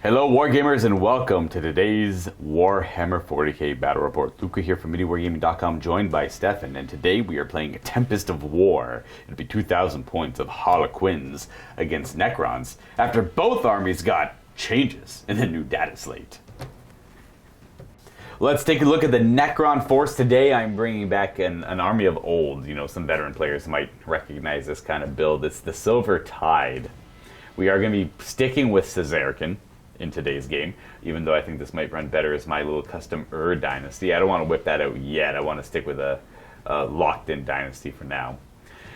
Hello Wargamers and welcome to today's Warhammer 40k Battle Report. Luka here from MiniWarGaming.com, joined by Stefan, and today we are playing a Tempest of War. It'll be 2,000 points of Harlequins against Necrons, after both armies got changes in the new data slate. Let's take a look at the Necron force today. I'm bringing back an army of old. You know, some veteran players might recognize this kind of build. It's the Silver Tide. We are going to be sticking with Caesaricon in today's game, even though I think this might run better as my little custom dynasty. I don't want to whip that out yet. I want to stick with a locked-in dynasty for now.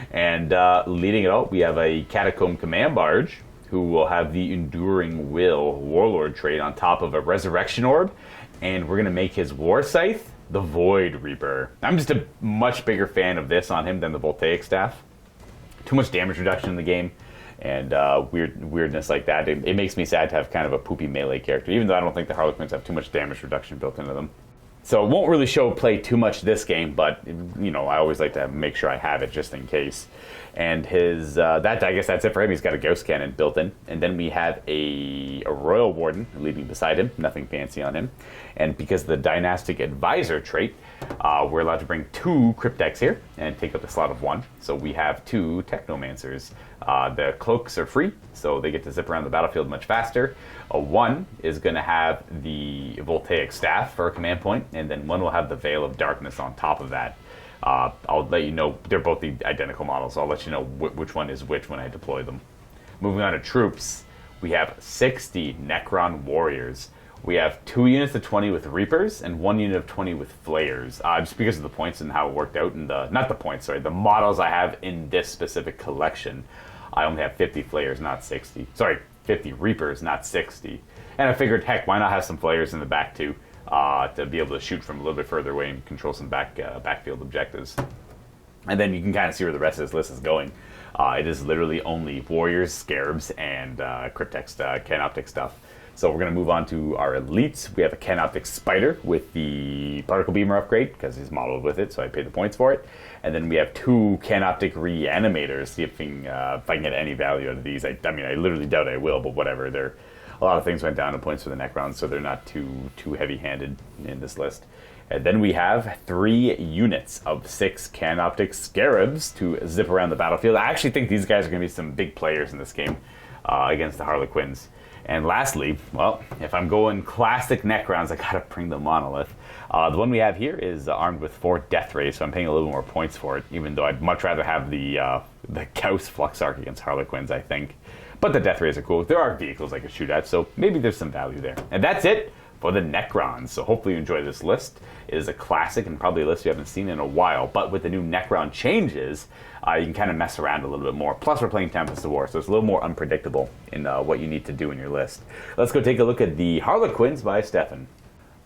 And leading it out, we have a Catacomb Command Barge, who will have the Enduring Will Warlord trait on top of a Resurrection Orb, and we're going to make his War Scythe the Void Reaper. I'm just a much bigger fan of this on him than the Voltaic Staff. Too much damage reduction in the game, and weirdness like that. It makes me sad to have kind of a poopy melee character, even though I don't think the Harlequins have too much damage reduction built into them. So it won't really show play too much this game, but you know, I always like to make sure I have it just in case. And his I guess that's it for him. He's got a Ghost Cannon built in, and then we have a Royal Warden leading beside him. Nothing fancy on him. And because of the Dynastic Advisor trait, we're allowed to bring 2 Cryptex here and take up the slot of 1. So we have 2 Technomancers. The cloaks are free, so they get to zip around the battlefield much faster. A 1 is going to have the Voltaic Staff for a command point, and then 1 will have the Veil of Darkness on top of that. I'll let you know, they're both the identical models, so I'll let you know which one is which when I deploy them. Moving on to troops, we have 60 Necron Warriors. We have 2 units of 20 with Reapers and 1 unit of 20 with Flayers. Just because of the points and how it worked out, and the models I have in this specific collection. I only have 50 Flayers, not 60. Sorry, 50 Reapers, not 60. And I figured, heck, why not have some Flayers in the back too, to be able to shoot from a little bit further away and control some backfield objectives. And then you can kind of see where the rest of this list is going. It is literally only Warriors, Scarabs, and Cryptex, Canoptic stuff. So we're going to move on to our elites. We have a Canoptic Spider with the Particle Beamer upgrade, because he's modeled with it, so I paid the points for it. And then we have 2 Canoptic Reanimators, see if I can get any value out of these. I mean, I literally doubt I will, but whatever. A lot of things went down in points for the Necrons, so they're not too heavy-handed in this list. And then we have 3 units of 6 Canoptic Scarabs to zip around the battlefield. I actually think these guys are going to be some big players in this game against the Harlequins. And lastly, well, if I'm going classic Necrons, I gotta bring the Monolith. The one we have here is armed with 4 Death Rays, so I'm paying a little more points for it, even though I'd much rather have the Chaos Flux Arc against Harlequins, I think. But the Death Rays are cool. There are vehicles I could shoot at, so maybe there's some value there. And that's it for the Necrons. So hopefully you enjoy this list. It is a classic and probably a list you haven't seen in a while, but with the new Necron changes, you can kind of mess around a little bit more. Plus we're playing Tempest of War, so it's a little more unpredictable in what you need to do in your list. Let's go take a look at the Harlequins by Stefan.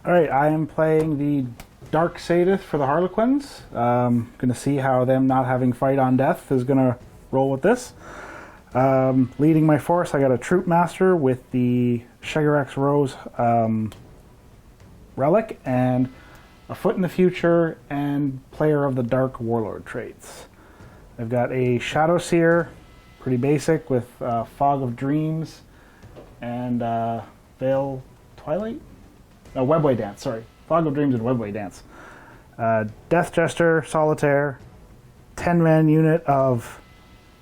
Alright, I am playing the Dark Sadith for the Harlequins. Going to see how them not having fight on death is going to roll with this. Leading my force, I got a Troop Master with the Shegarex Rose Relic, and a Foot in the Future, and Player of the Dark Warlord traits. I've got a Shadow Seer, pretty basic, with Fog of Dreams, and Veil Twilight? No, Webway Dance, sorry. Fog of Dreams and Webway Dance. Death Jester, Solitaire, 10-man unit of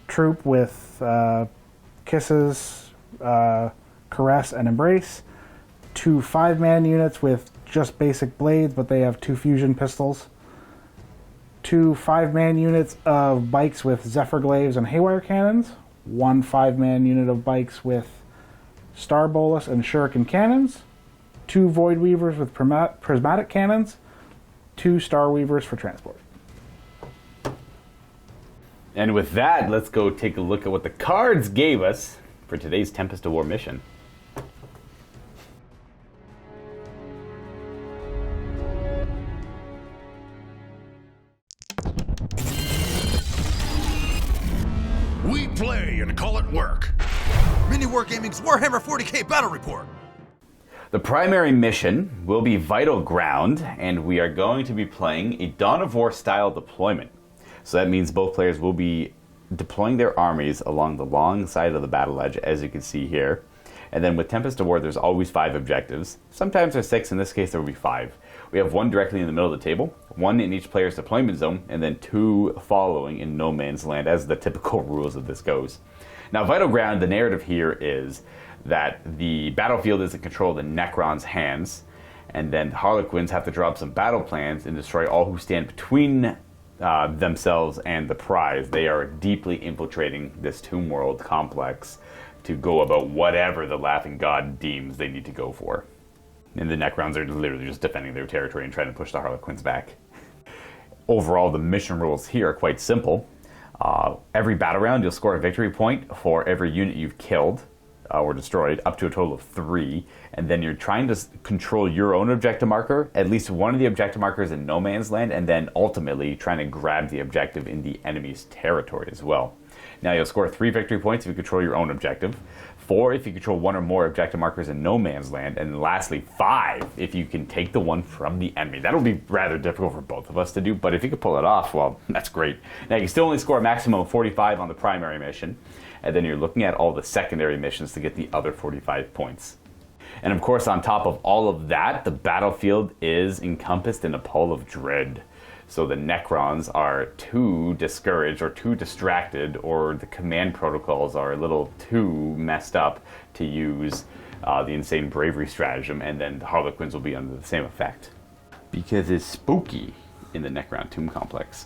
troop with Kisses, Caress, and Embrace. 2 5-man units with just basic blades, but they have 2 fusion pistols. 2 5-man units of bikes with Zephyr Glaives and Haywire Cannons. 1 5-man unit of bikes with Star Bolus and Shuriken Cannons. 2 Void Weavers with Prismatic Cannons. 2 Star Weavers for transport. And with that, let's go take a look at what the cards gave us for today's Tempest of War mission. We play and call it work. MiniWarGaming's Warhammer 40k Battle Report. The primary mission will be Vital Ground, and we are going to be playing a Dawn of War style deployment. So that means both players will be deploying their armies along the long side of the battle edge, as you can see here. And then with Tempest of War, there's always 5 objectives. Sometimes there's 6. In this case, there will be 5. We have 1 directly in the middle of the table, 1 in each player's deployment zone, and then 2 following in no man's land, as the typical rules of this goes. Now, Vital Ground, the narrative here is that the battlefield is in control of the Necrons' hands, and then Harlequins have to draw up some battle plans and destroy all who stand between themselves and the prize. They are deeply infiltrating this Tomb World complex to go about whatever the Laughing God deems they need to go for. And the Necrons are literally just defending their territory and trying to push the Harlequins back. Overall, the mission rules here are quite simple. Every battle round, you'll score a victory point for every unit you've killed or destroyed, up to a total of 3. And then you're trying to control your own objective marker, at least one of the objective markers in no man's land, and then ultimately trying to grab the objective in the enemy's territory as well. Now, you'll score 3 victory points if you control your own objective, 4 if you control 1 or more objective markers in no man's land, and lastly 5 if you can take the one from the enemy. That'll be rather difficult for both of us to do, but if you could pull it off, well, that's great. Now, you can still only score a maximum of 45 on the primary mission, and then you're looking at all the secondary missions to get the other 45 points. And of course, on top of all of that, the battlefield is encompassed in a pall of dread. So the Necrons are too discouraged or too distracted, or the command protocols are a little too messed up to use the insane bravery stratagem, and then the Harlequins will be under the same effect. Because it's spooky in the Necron tomb complex.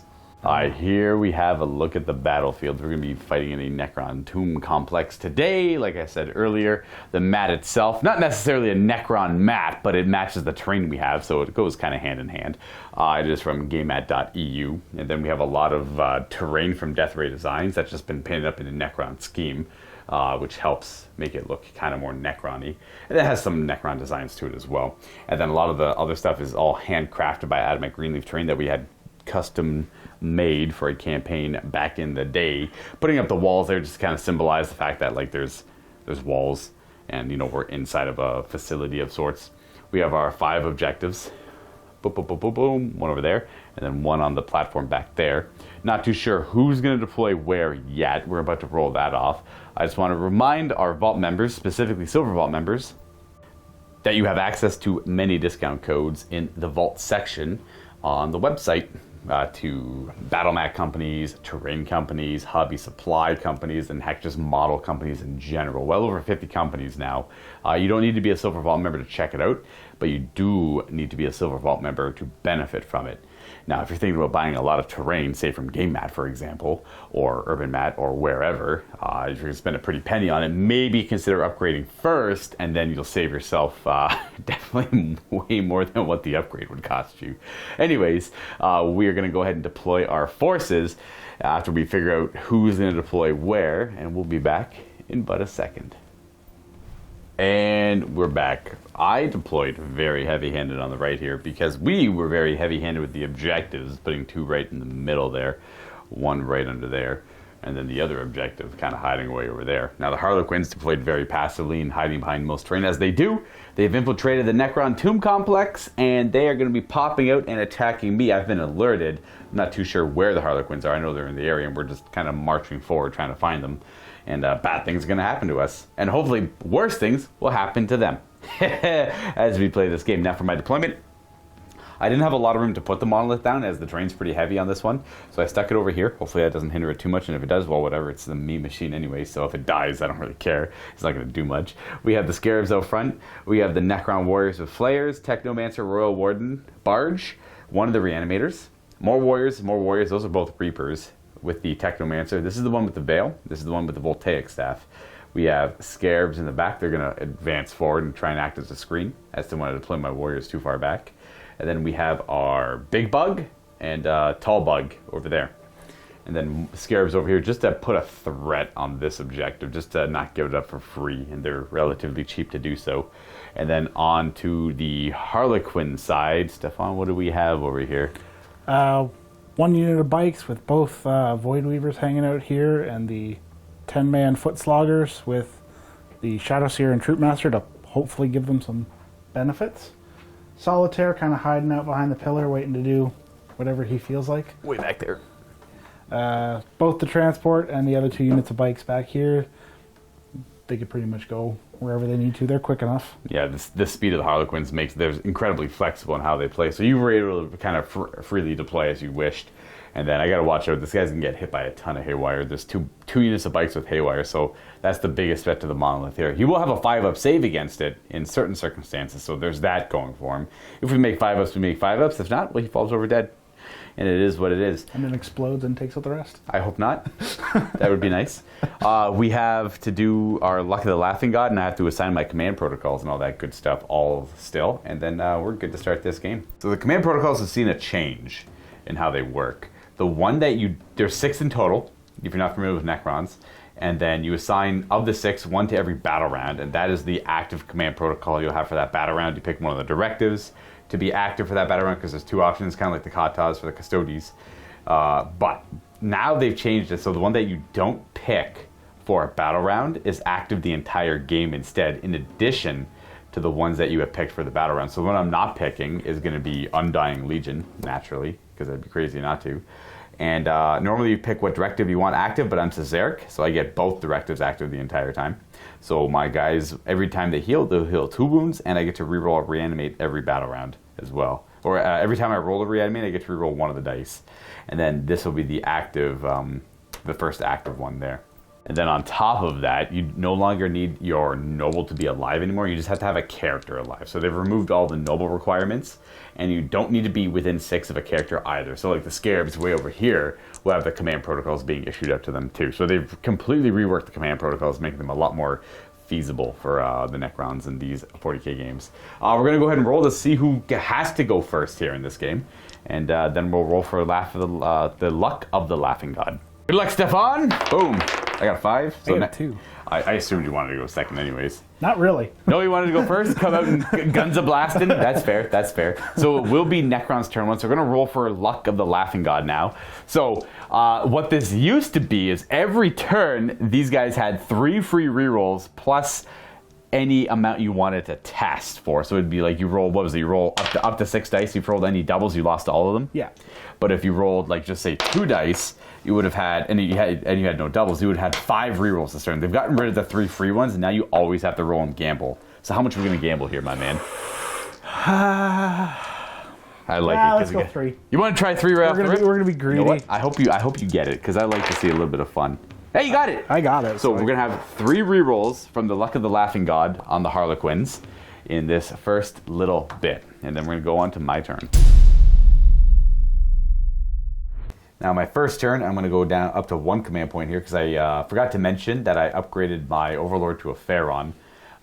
Here we have a look at the battlefield. We're going to be fighting in a Necron tomb complex today. Like I said earlier, the mat itself, not necessarily a Necron mat, but it matches the terrain we have, so it goes kind of hand in hand. It is from gamemat.eu, and then we have a lot of terrain from Death Ray Designs that's just been painted up in a Necron scheme, which helps make it look kind of more Necron-y. And it has some Necron designs to it as well. And then a lot of the other stuff is all handcrafted by Adam at Greenleaf Terrain that we had custom made for a campaign back in the day. Putting up the walls there just kind of symbolize the fact that like there's walls, and you know, we're inside of a facility of sorts. We have our 5 objectives. Boom, boom, boom, boom, boom. 1 over there, and then 1 on the platform back there. Not too sure who's going to deploy where yet. We're about to roll that off. I just want to remind our Vault members, specifically Silver Vault members, that you have access to many discount codes in the Vault section on the website. To battle mat companies, terrain companies, hobby supply companies, and heck, just model companies in general. Well over 50 companies now. You don't need to be a Silver Vault member to check it out, but you do need to be a Silver Vault member to benefit from it. Now, if you're thinking about buying a lot of terrain, say from Game Mat, for example, or Urban Mat, or wherever, if you're going to spend a pretty penny on it, maybe consider upgrading first, and then you'll save yourself definitely way more than what the upgrade would cost you. Anyways, we are going to go ahead and deploy our forces after we figure out who's going to deploy where, and we'll be back in but a second. And we're back. I deployed very heavy-handed on the right here because we were very heavy-handed with the objectives, putting 2 right in the middle there, 1 right under there, and then the other objective kind of hiding away over there. Now the Harlequins deployed very passively and hiding behind most terrain as they do. They've infiltrated the Necron tomb complex, and they are going to be popping out and attacking me. I've been alerted. I'm not too sure where the Harlequins are. I know they're in the area, and we're just kind of marching forward trying to find them. And bad things are going to happen to us. And hopefully worse things will happen to them as we play this game. Now for my deployment, I didn't have a lot of room to put the monolith down as the terrain's pretty heavy on this one. So I stuck it over here. Hopefully that doesn't hinder it too much. And if it does, well, whatever. It's the me machine anyway. So if it dies, I don't really care. It's not going to do much. We have the Scarabs out front. We have the Necron Warriors with Flayers, Technomancer, Royal Warden, Barge, 1 of the Reanimators. More Warriors. Those are both Reapers. With the Technomancer. This is the one with the Veil. This is the one with the Voltaic Staff. We have Scarabs in the back. They're going to advance forward and try and act as a screen as to when I deploy my warriors too far back. And then we have our Big Bug and Tall Bug over there. And then Scarabs over here just to put a threat on this objective, just to not give it up for free. And they're relatively cheap to do so. And then on to the Harlequin side. Stefan, what do we have over here? 1 unit of bikes with both Void Weavers hanging out here, and the 10-man Foot Sloggers with the Shadowseer and Troopmaster to hopefully give them some benefits. Solitaire kind of hiding out behind the pillar, waiting to do whatever he feels like. Way back there. Both the transport and the other 2 units of bikes back here, they could pretty much go wherever they need to. They're quick enough. Yeah, the speed of the Harlequins makes them incredibly flexible in how they play. So you were able to kind of freely deploy as you wished. And then I got to watch out. This guy's going to get hit by a ton of haywire. There's two units of bikes with haywire, so that's the biggest threat to the monolith here. He will have a 5-up save against it in certain circumstances, so there's that going for him. If we make 5-ups, we make 5-ups. If not, well, he falls over dead. And it is what it is. And then explodes and takes out the rest. I hope not. That would be nice. We have to do our Luck of the Laughing God, and I have to assign my command protocols and all that good stuff all still. And then we're good to start this game. So the command protocols have seen a change in how they work. The one that there's 6 in total, if you're not familiar with Necrons, and then you assign, of the 6, 1 to every battle round, and that is the active command protocol you'll have for that battle round. You pick one of the directives to be active for that battle round, because there's 2 options, kind of like the katas for the custodies. But now they've changed it, so the one that you don't pick for a battle round is active the entire game instead, in addition to the ones that you have picked for the battle round. So the one I'm not picking is going to be Undying Legion, naturally, because that'd be crazy not to. And normally you pick what directive you want active, but I'm Caesaric, so I get both directives active the entire time. So my guys, every time they heal, they'll heal 2 wounds, and I get to reroll reanimate every battle round as well. Or every time I roll a reanimate, I get to reroll 1 of the dice. And then this will be the active, the first active one there. And then on top of that, you no longer need your noble to be alive anymore. You just have to have a character alive. So they've removed all the noble requirements, and you don't need to be within 6 of a character either. So like the Scarabs way over here will have the command protocols being issued up to them too. So they've completely reworked the command protocols, making them a lot more feasible for the Necrons in these 40k games. We're going to go ahead and roll to see who has to go first here in this game. And then we'll roll for the Luck of the Laughing God. Good luck, Stefan! Boom! I got 5. So I got 2. I assumed you wanted to go second anyways. Not really. No, you wanted to go first? Come out and guns a-blasting? That's fair, that's fair. So it will be Necron's turn 1, so we're going to roll for Luck of the Laughing God now. So what this used to be is every turn, these guys had 3 free rerolls plus any amount you wanted to test for. So it'd be like you roll, what was it? You roll up to 6 dice. If you rolled any doubles, you lost all of them. Yeah. But if you rolled, like, just say 2 dice, you would have had, and you had no doubles, you would have had 5 rerolls this turn. They've gotten rid of the 3 free ones, and now you always have to roll and gamble. So how much are we going to gamble here, my man? I like it. Let's go 3. You want to try 3 right off the rip? We're gonna be greedy. You know what? I hope you get it, because I like to see a little bit of fun. Hey, you got it! I got it. So we're going to have 3 rerolls from the Luck of the Laughing God on the Harlequins in this first little bit. And then we're going to go on to my turn. Now my first turn, I'm going to go down up to 1 command point here, because I forgot to mention that I upgraded my Overlord to a Pharaon.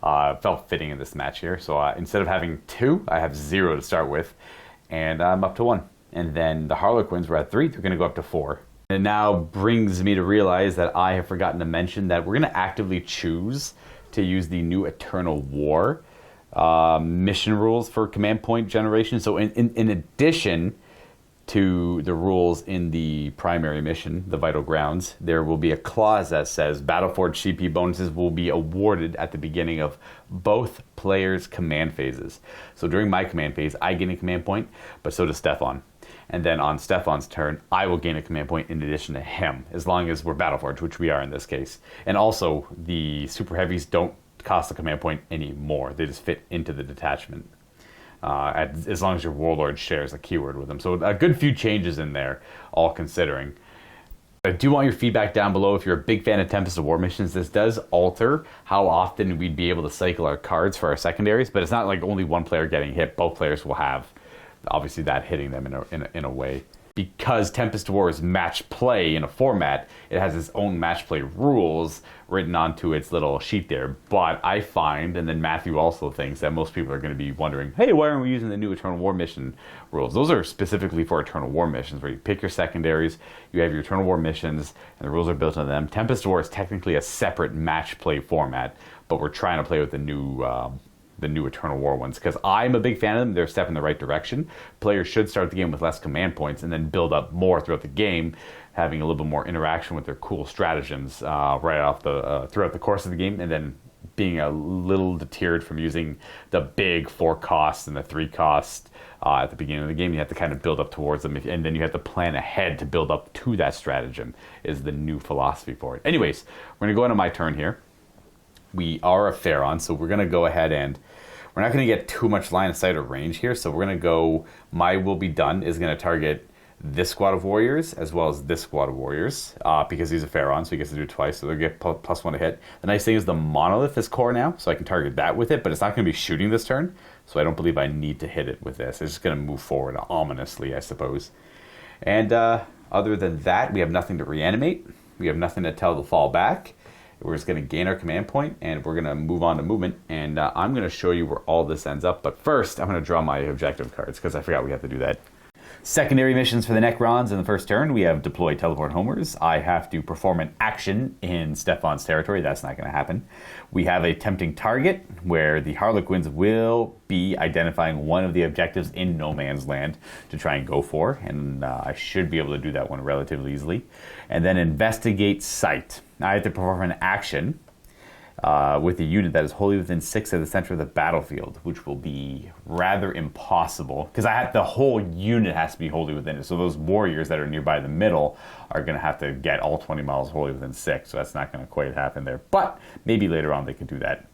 Felt fitting in this match here. So instead of having 2, I have 0 to start with. And I'm up to 1. And then the Harlequins were at 3. They're going to go up to 4. It now brings me to realize that I have forgotten to mention that we're going to actively choose to use the new Eternal War mission rules for command point generation. So in addition to the rules in the primary mission, the Vital Grounds, there will be a clause that says Battleforge CP bonuses will be awarded at the beginning of both players' command phases. So during my command phase, I gain a command point, but so does Stefan. And then on Stefan's turn, I will gain a command point in addition to him, as long as we're Battleforged, which we are in this case. And also, the Super Heavies don't cost a command point anymore. They just fit into the detachment, as long as your Warlord shares a keyword with them. So a good few changes in there, all considering. I do want your feedback down below. If you're a big fan of Tempest of War missions, this does alter how often we'd be able to cycle our cards for our secondaries, but it's not like only one player getting hit. Both players will have obviously that hitting them in a way. Because Tempest of War is match play in a format, it has its own match play rules written onto its little sheet there. But I find, and then Matthew also thinks, that most people are going to be wondering, hey, why aren't we using the new Eternal War mission rules? Those are specifically for Eternal War missions, where you pick your secondaries, you have your Eternal War missions, and the rules are built on them. Tempest of War is technically a separate match play format, but we're trying to play with the new Eternal War ones, because I'm a big fan of them. They're a step in the right direction. Players should start the game with less command points and then build up more throughout the game, having a little bit more interaction with their cool stratagems right off throughout the course of the game, and then being a little deterred from using the big 4 costs and the 3 costs at the beginning of the game. You have to kind of build up towards them, and then you have to plan ahead to build up to that stratagem, is the new philosophy for it. Anyways, we're going to go into my turn here. we are a Pharaon, so we're going to go ahead and we're not going to get too much line of sight or range here. So we're going to go, my will be done is going to target this squad of warriors as well as this squad of warriors because he's a Pharaon, so he gets to do it twice, so they'll get +1 to hit. The nice thing is the monolith is core now, so I can target that with it, but it's not going to be shooting this turn, so I don't believe I need to hit it with this. It's just going to move forward ominously, I suppose. And other than that, we have nothing to reanimate. We have nothing to tell to fall back. We're just going to gain our command point, and we're going to move on to movement, and I'm going to show you where all this ends up. But first, I'm going to draw my objective cards, because I forgot we have to do that. Secondary missions for the Necrons in the first turn. We have deploy teleport homers. I have to perform an action in Stefan's territory. That's not going to happen. We have a tempting target, where the Harlequins will be identifying one of the objectives in no man's land to try and go for, and I should be able to do that one relatively easily. And then investigate site. I have to perform an action with a unit that is wholly within 6 of the center of the battlefield, which will be rather impossible because the whole unit has to be wholly within it. So those warriors that are nearby the middle are going to have to get all 20 miles wholly within 6. So that's not going to quite happen there. But maybe later on they could do that.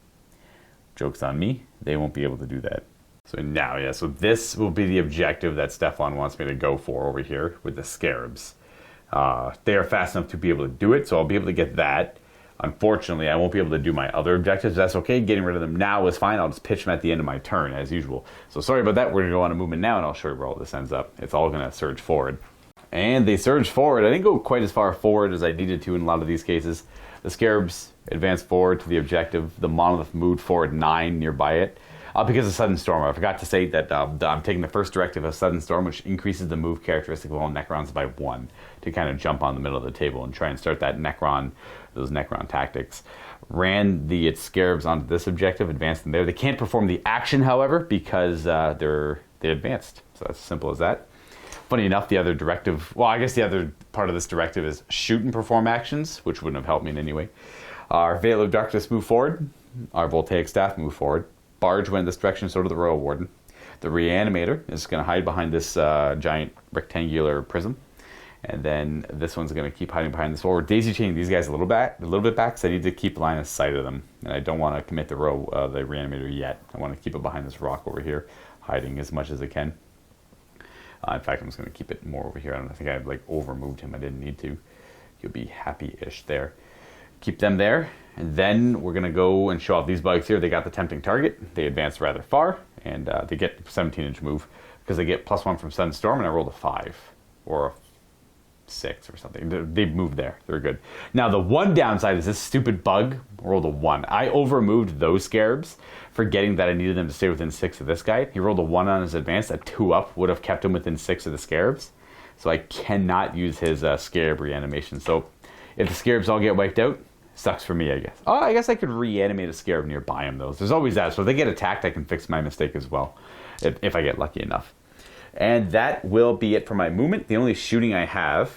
Joke's on me. They won't be able to do that. So now, yeah, so this will be the objective that Stefan wants me to go for over here with the scarabs. They are fast enough to be able to do it, so I'll be able to get that. Unfortunately, I won't be able to do my other objectives. That's okay. Getting rid of them now is fine. I'll just pitch them at the end of my turn, as usual. So sorry about that. We're going to go on a movement now, and I'll show you where all this ends up. It's all going to surge forward. And they surge forward. I didn't go quite as far forward as I needed to in a lot of these cases. The scarabs advanced forward to the objective. The monolith moved forward 9 nearby it. Because of Sudden Storm. I forgot to say that I'm taking the first directive of Sudden Storm, which increases the move characteristic of all Necrons by 1 to kind of jump on the middle of the table and try and start that those Necron tactics. Ran its scarabs onto this objective, advanced them there. They can't perform the action, however, because they advanced. So that's as simple as that. Funny enough, the other directive, well, I guess the other part of this directive is shoot and perform actions, which wouldn't have helped me in any way. Our Veil of Darkness moved forward. Our Voltaic Staff moved forward. Barge went this direction, so did the Royal Warden. The Reanimator is going to hide behind this giant rectangular prism. And then this one's going to keep hiding behind this wall. We're daisy chaining these guys a little bit back, because I need to keep line of sight of them. And I don't want to commit the Reanimator yet. I want to keep it behind this rock over here, hiding as much as I can. In fact, I'm just going to keep it more over here. I don't think I over-moved him. I didn't need to. He'll be happy-ish there. Keep them there. And then we're going to go and show off these bugs here. They got the tempting target. They advanced rather far, and they get 17-inch move because they get +1 from Sudden Storm, and I rolled a 5 or a 6 or something. They moved there. They're good. Now, the one downside is this stupid bug rolled a 1. I over-moved those scarabs, forgetting that I needed them to stay within 6 of this guy. He rolled a 1 on his advance. A 2 up would have kept him within 6 of the scarabs. So I cannot use his scarab reanimation. So if the scarabs all get wiped out, sucks for me, I guess. Oh, I guess I could reanimate a scarab nearby him, though. There's always that. So if they get attacked, I can fix my mistake as well, if I get lucky enough. And that will be it for my movement. The only shooting I have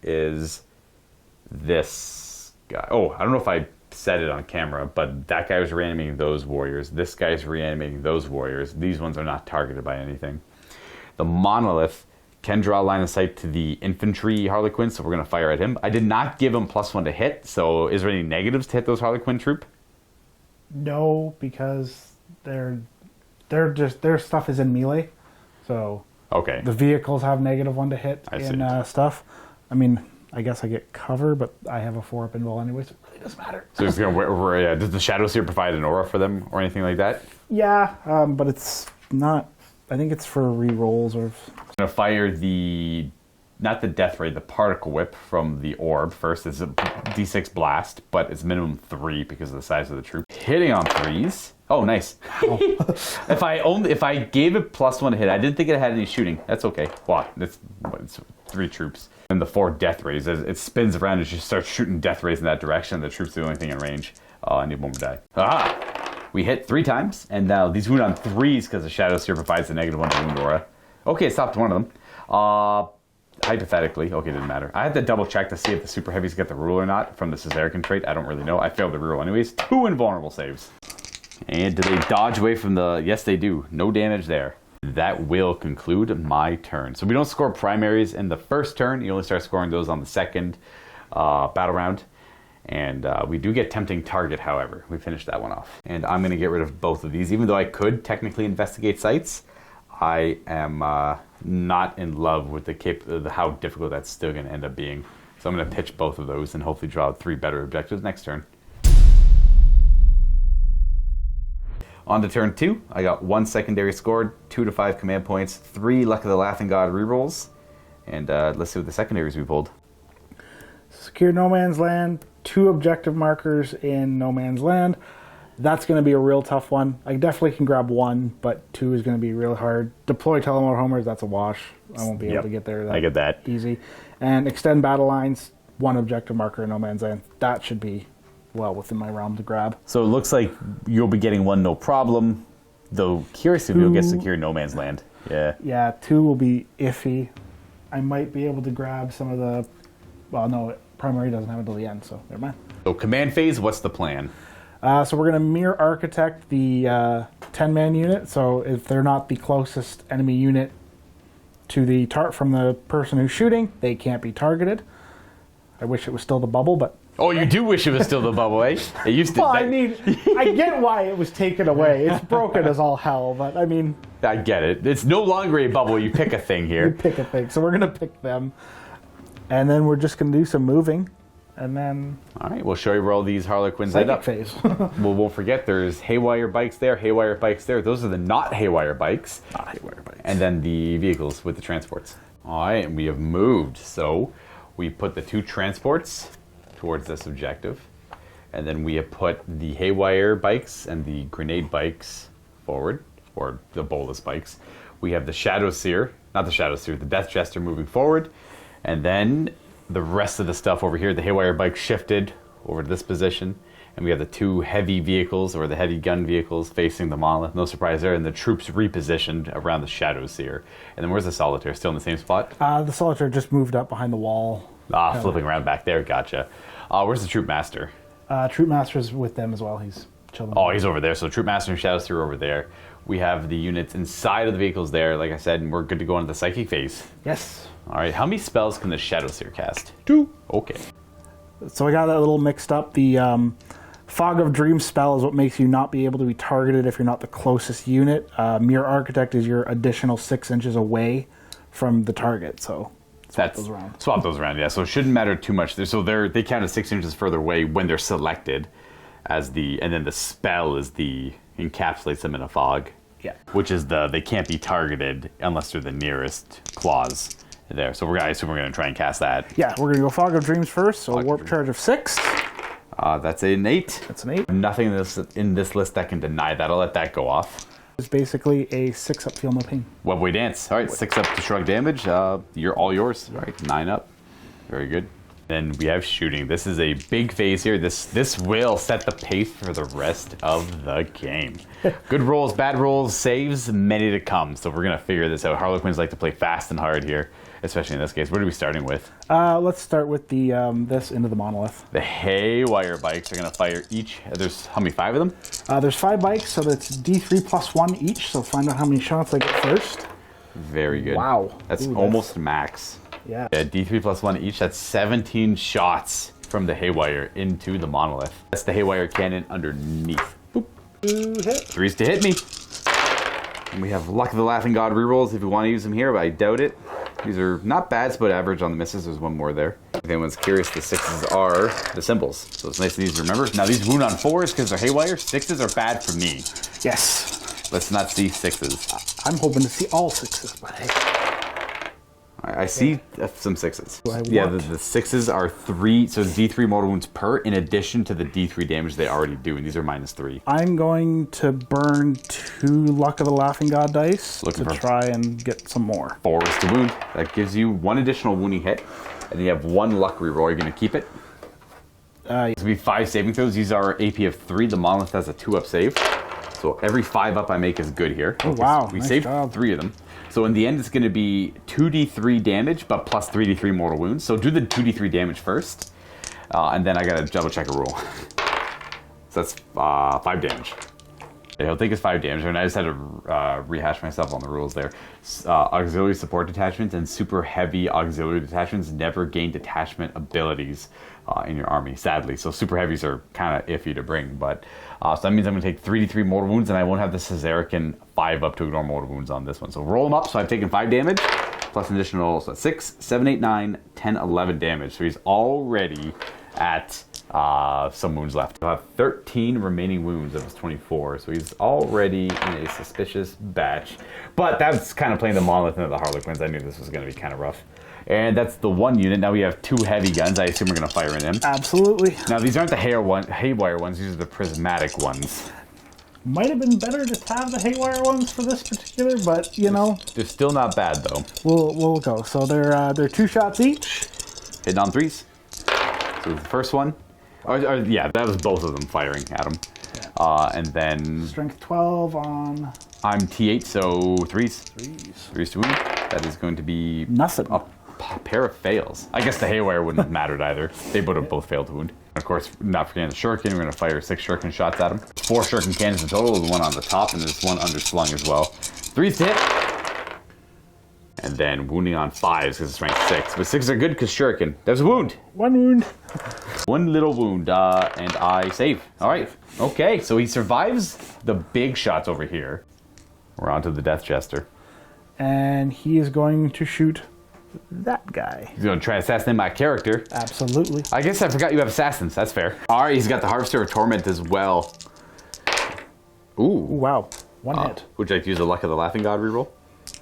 is this guy. Oh, I don't know if I said it on camera, but that guy was reanimating those warriors. This guy's reanimating those warriors. These ones are not targeted by anything. The monolith can draw line of sight to the infantry Harlequin, so we're going to fire at him. I did not give him +1 to hit, so is there any negatives to hit those Harlequin troop? No, because their stuff is in melee, so okay. The vehicles have -1 to hit stuff. I mean, I guess I get cover, but I have a 4-up invul anyway, so it really doesn't matter. So it's gonna does the Shadow Seer provide an aura for them or anything like that? Yeah, but it's not. I think it's for re-rolls or. I'm gonna fire not the Death Ray, the Particle Whip from the orb first. It's a D6 blast, but it's minimum 3 because of the size of the troop. Hitting on 3s. Oh, nice. If I gave it +1 to hit, I didn't think it had any shooting. That's okay. Wow, it's 3 troops. And the 4 Death Rays, as it spins around and just starts shooting Death Rays in that direction. The troop's the only thing in range. Oh, I need one more die. Aha! We hit 3 times, and now these wound on 3s because the Shadow Seer provides the -1 to wound aura. Okay, it stopped one of them. Hypothetically, okay, didn't matter. I had to double check to see if the super heavies get the rule or not from the Caesarican trait. I don't really know. I failed the reroll anyways. 2 invulnerable saves. And do they dodge away from the... Yes, they do. No damage there. That will conclude my turn. So we don't score primaries in the first turn. You only start scoring those on the second battle round. And we do get tempting target, however. We finished that one off. And I'm going to get rid of both of these. Even though I could technically investigate sites, I am not in love with how difficult that's still going to end up being. So I'm going to pitch both of those and hopefully draw 3 better objectives next turn. On to turn 2, I got 1 secondary scored, 2 to 5 command points, 3 Luck of the Laughing God rerolls. And let's see what the secondaries we pulled. Secure no man's land, 2 objective markers in no man's land. That's going to be a real tough one. I definitely can grab 1, but 2 is going to be real hard. Deploy Telemort Homers, that's a wash. I won't be able to get there I get that. easy. And extend battle lines, 1 objective marker in no man's land. That should be well within my realm to grab. So it looks like you'll be getting 1 no problem, though curious if you'll get secure no man's land. Yeah. Yeah, 2 will be iffy. I might be able to grab some of the... Well, no, primary doesn't have it until the end, so never mind. So command phase, what's the plan? So we're going to mirror architect the 10-man unit. So if they're not the closest enemy unit to the from the person who's shooting, they can't be targeted. I wish it was still the bubble, but... Oh, you do wish it was still the bubble, eh? It used to... Well, I mean, I get why it was taken away. It's broken as all hell, but I mean... I get it. It's no longer a bubble. You pick a thing here. You pick a thing. So we're going to pick them. And then we're just going to do some moving. And then... All right, we'll show you where all these Harlequins end up. Phase. Well, won't forget, there's haywire bikes there, haywire bikes there. Those are the not haywire bikes. Not haywire bikes. And then the vehicles with the transports. All right, and we have moved. So we put the 2 transports towards this objective. And then we have put the haywire bikes and the grenade bikes forward, or the bolus bikes. We have the Shadow Seer, not the Shadow Seer, the Death Jester moving forward. And then the rest of the stuff over here, the haywire bike shifted over to this position. And we have the 2 heavy vehicles, or the heavy gun vehicles, facing the monolith. No surprise there. And the troops repositioned around the Shadow Seer. And then where's the Solitaire? Still in the same spot? The Solitaire just moved up behind the wall. Flipping around back there. Gotcha. Where's the Troop Master? Troop Master's with them as well. He's chilling. Oh, he's over there. So Troop Master and Shadow Seer are over there. We have the units inside of the vehicles there, like I said, and we're good to go into the Psychic phase. Yes. All right, how many spells can the Shadow Seer cast? 2. Okay. So I got that a little mixed up. The Fog of Dreams spell is what makes you not be able to be targeted if you're not the closest unit. Mirror Architect is your additional 6 inches away from the target, so swap those around. Swap those around, yeah. So it shouldn't matter too much. So they count as 6 inches further away when they're selected, and then the spell is encapsulates them in a fog. Yeah. Which is they can't be targeted unless they're the nearest clause there. So I assume we're going to try and cast that. Yeah, we're going to go Fog of Dreams first, so Warp Charge of 6. That's an 8. That's an 8. Nothing in this list that can deny that. I'll let that go off. It's basically a 6-up Feel No Pain. Webway Dance. All right, 6 up to shrug damage. You're all yours. All right, 9 up. Very good. Then we have shooting. This is a big phase here. This will set the pace for the rest of the game. Good rolls, bad rolls, saves, many to come. So we're going to figure this out. Harlequins like to play fast and hard here, especially in this case. What are we starting with? Let's start with the this into the monolith. The haywire bikes are going to fire each. There's how many? 5 of them? There's 5 bikes, so that's D3 plus 1 each. So find out how many shots I get first. Very good. Wow. That's almost max. Yeah. D3 plus 1 each. That's 17 shots from the haywire into the monolith. That's the haywire cannon underneath. Boop. 3s to hit me. And we have Luck of the Laughing God rerolls if you want to use them here, but I doubt it. These are not bad, it's about average on the misses. There's 1 more there. If anyone's curious, the 6s are the symbols. So it's nice and easy to remember. Now these wound on 4s because they're haywire. 6s are bad for me. Yes. Let's not see 6s. I'm hoping to see all 6s, but hey. I see some 6s. Yeah, the 6s are 3, so D3 mortal wounds per, in addition to the D3 damage they already do, and these are -3. I'm going to burn 2 Luck of the Laughing God dice to try and get some more. 4s to wound. That gives you 1 additional wounding hit, and then you have 1 luck reroll. You're going to keep it. It's going to be 5 saving throws. These are AP of 3. The monolith has a 2-up save. So every 5-up I make is good here. Oh, wow. We nice saved job. 3 of them. So in the end, it's going to be 2d3 damage, but plus 3d3 mortal wounds. So do the 2d3 damage first, and then I got to double check a roll. So that's 5 damage. Yeah, he'll take his 5 damage, and I just had to rehash myself on the rules there. Auxiliary support detachments and super heavy auxiliary detachments never gain detachment abilities in your army, sadly. So super heavies are kind of iffy to bring, but so that means I'm going to take 3d3 mortal wounds, and I won't have the Caesarican 5 up to ignore mortal wounds on this one. So roll them up. So I've taken 5 damage plus an additional 6, 7, 8, 9, 10, 11 damage. So he's already at some wounds left. He'll have 13 remaining wounds of his 24, so he's already in a suspicious batch. But that's kind of playing the monolith into the Harlequins. I knew this was going to be kind of rough. And that's the one unit. Now we have 2 heavy guns. I assume we're going to fire in him. Absolutely. Now these aren't the haywire ones. These are the prismatic ones. Might have been better to have the haywire ones for this particular, but you know. They're still not bad though. We'll go. So they're 2 shots each. Hitting on 3s. So the first one. Yeah, that was both of them firing at him. Yeah. And then... Strength 12 on... I'm T8, so 3s. 3s to wound. That is going to be... Nothing. A pair of fails. I guess the haywire wouldn't have mattered either. They would have both failed to wound. Of course, not forgetting the shuriken. We're going to fire 6 shuriken shots at him. 4 shuriken cannons in total. The one on the top, and there's one underslung as well. 3s to hit. And then wounding on 5s because it's rank 6. But 6s are good because shuriken. There's a wound. 1 wound. 1 little wound, and I save. All right. Okay, so he survives the big shots over here. We're on to the Death Jester. And he is going to shoot that guy. He's going to try to assassinate my character. Absolutely. I guess I forgot you have assassins. That's fair. All right, he's got the Harvester of Torment as well. Ooh. Wow. 1 hit. Would you like to use the Luck of the Laughing God reroll?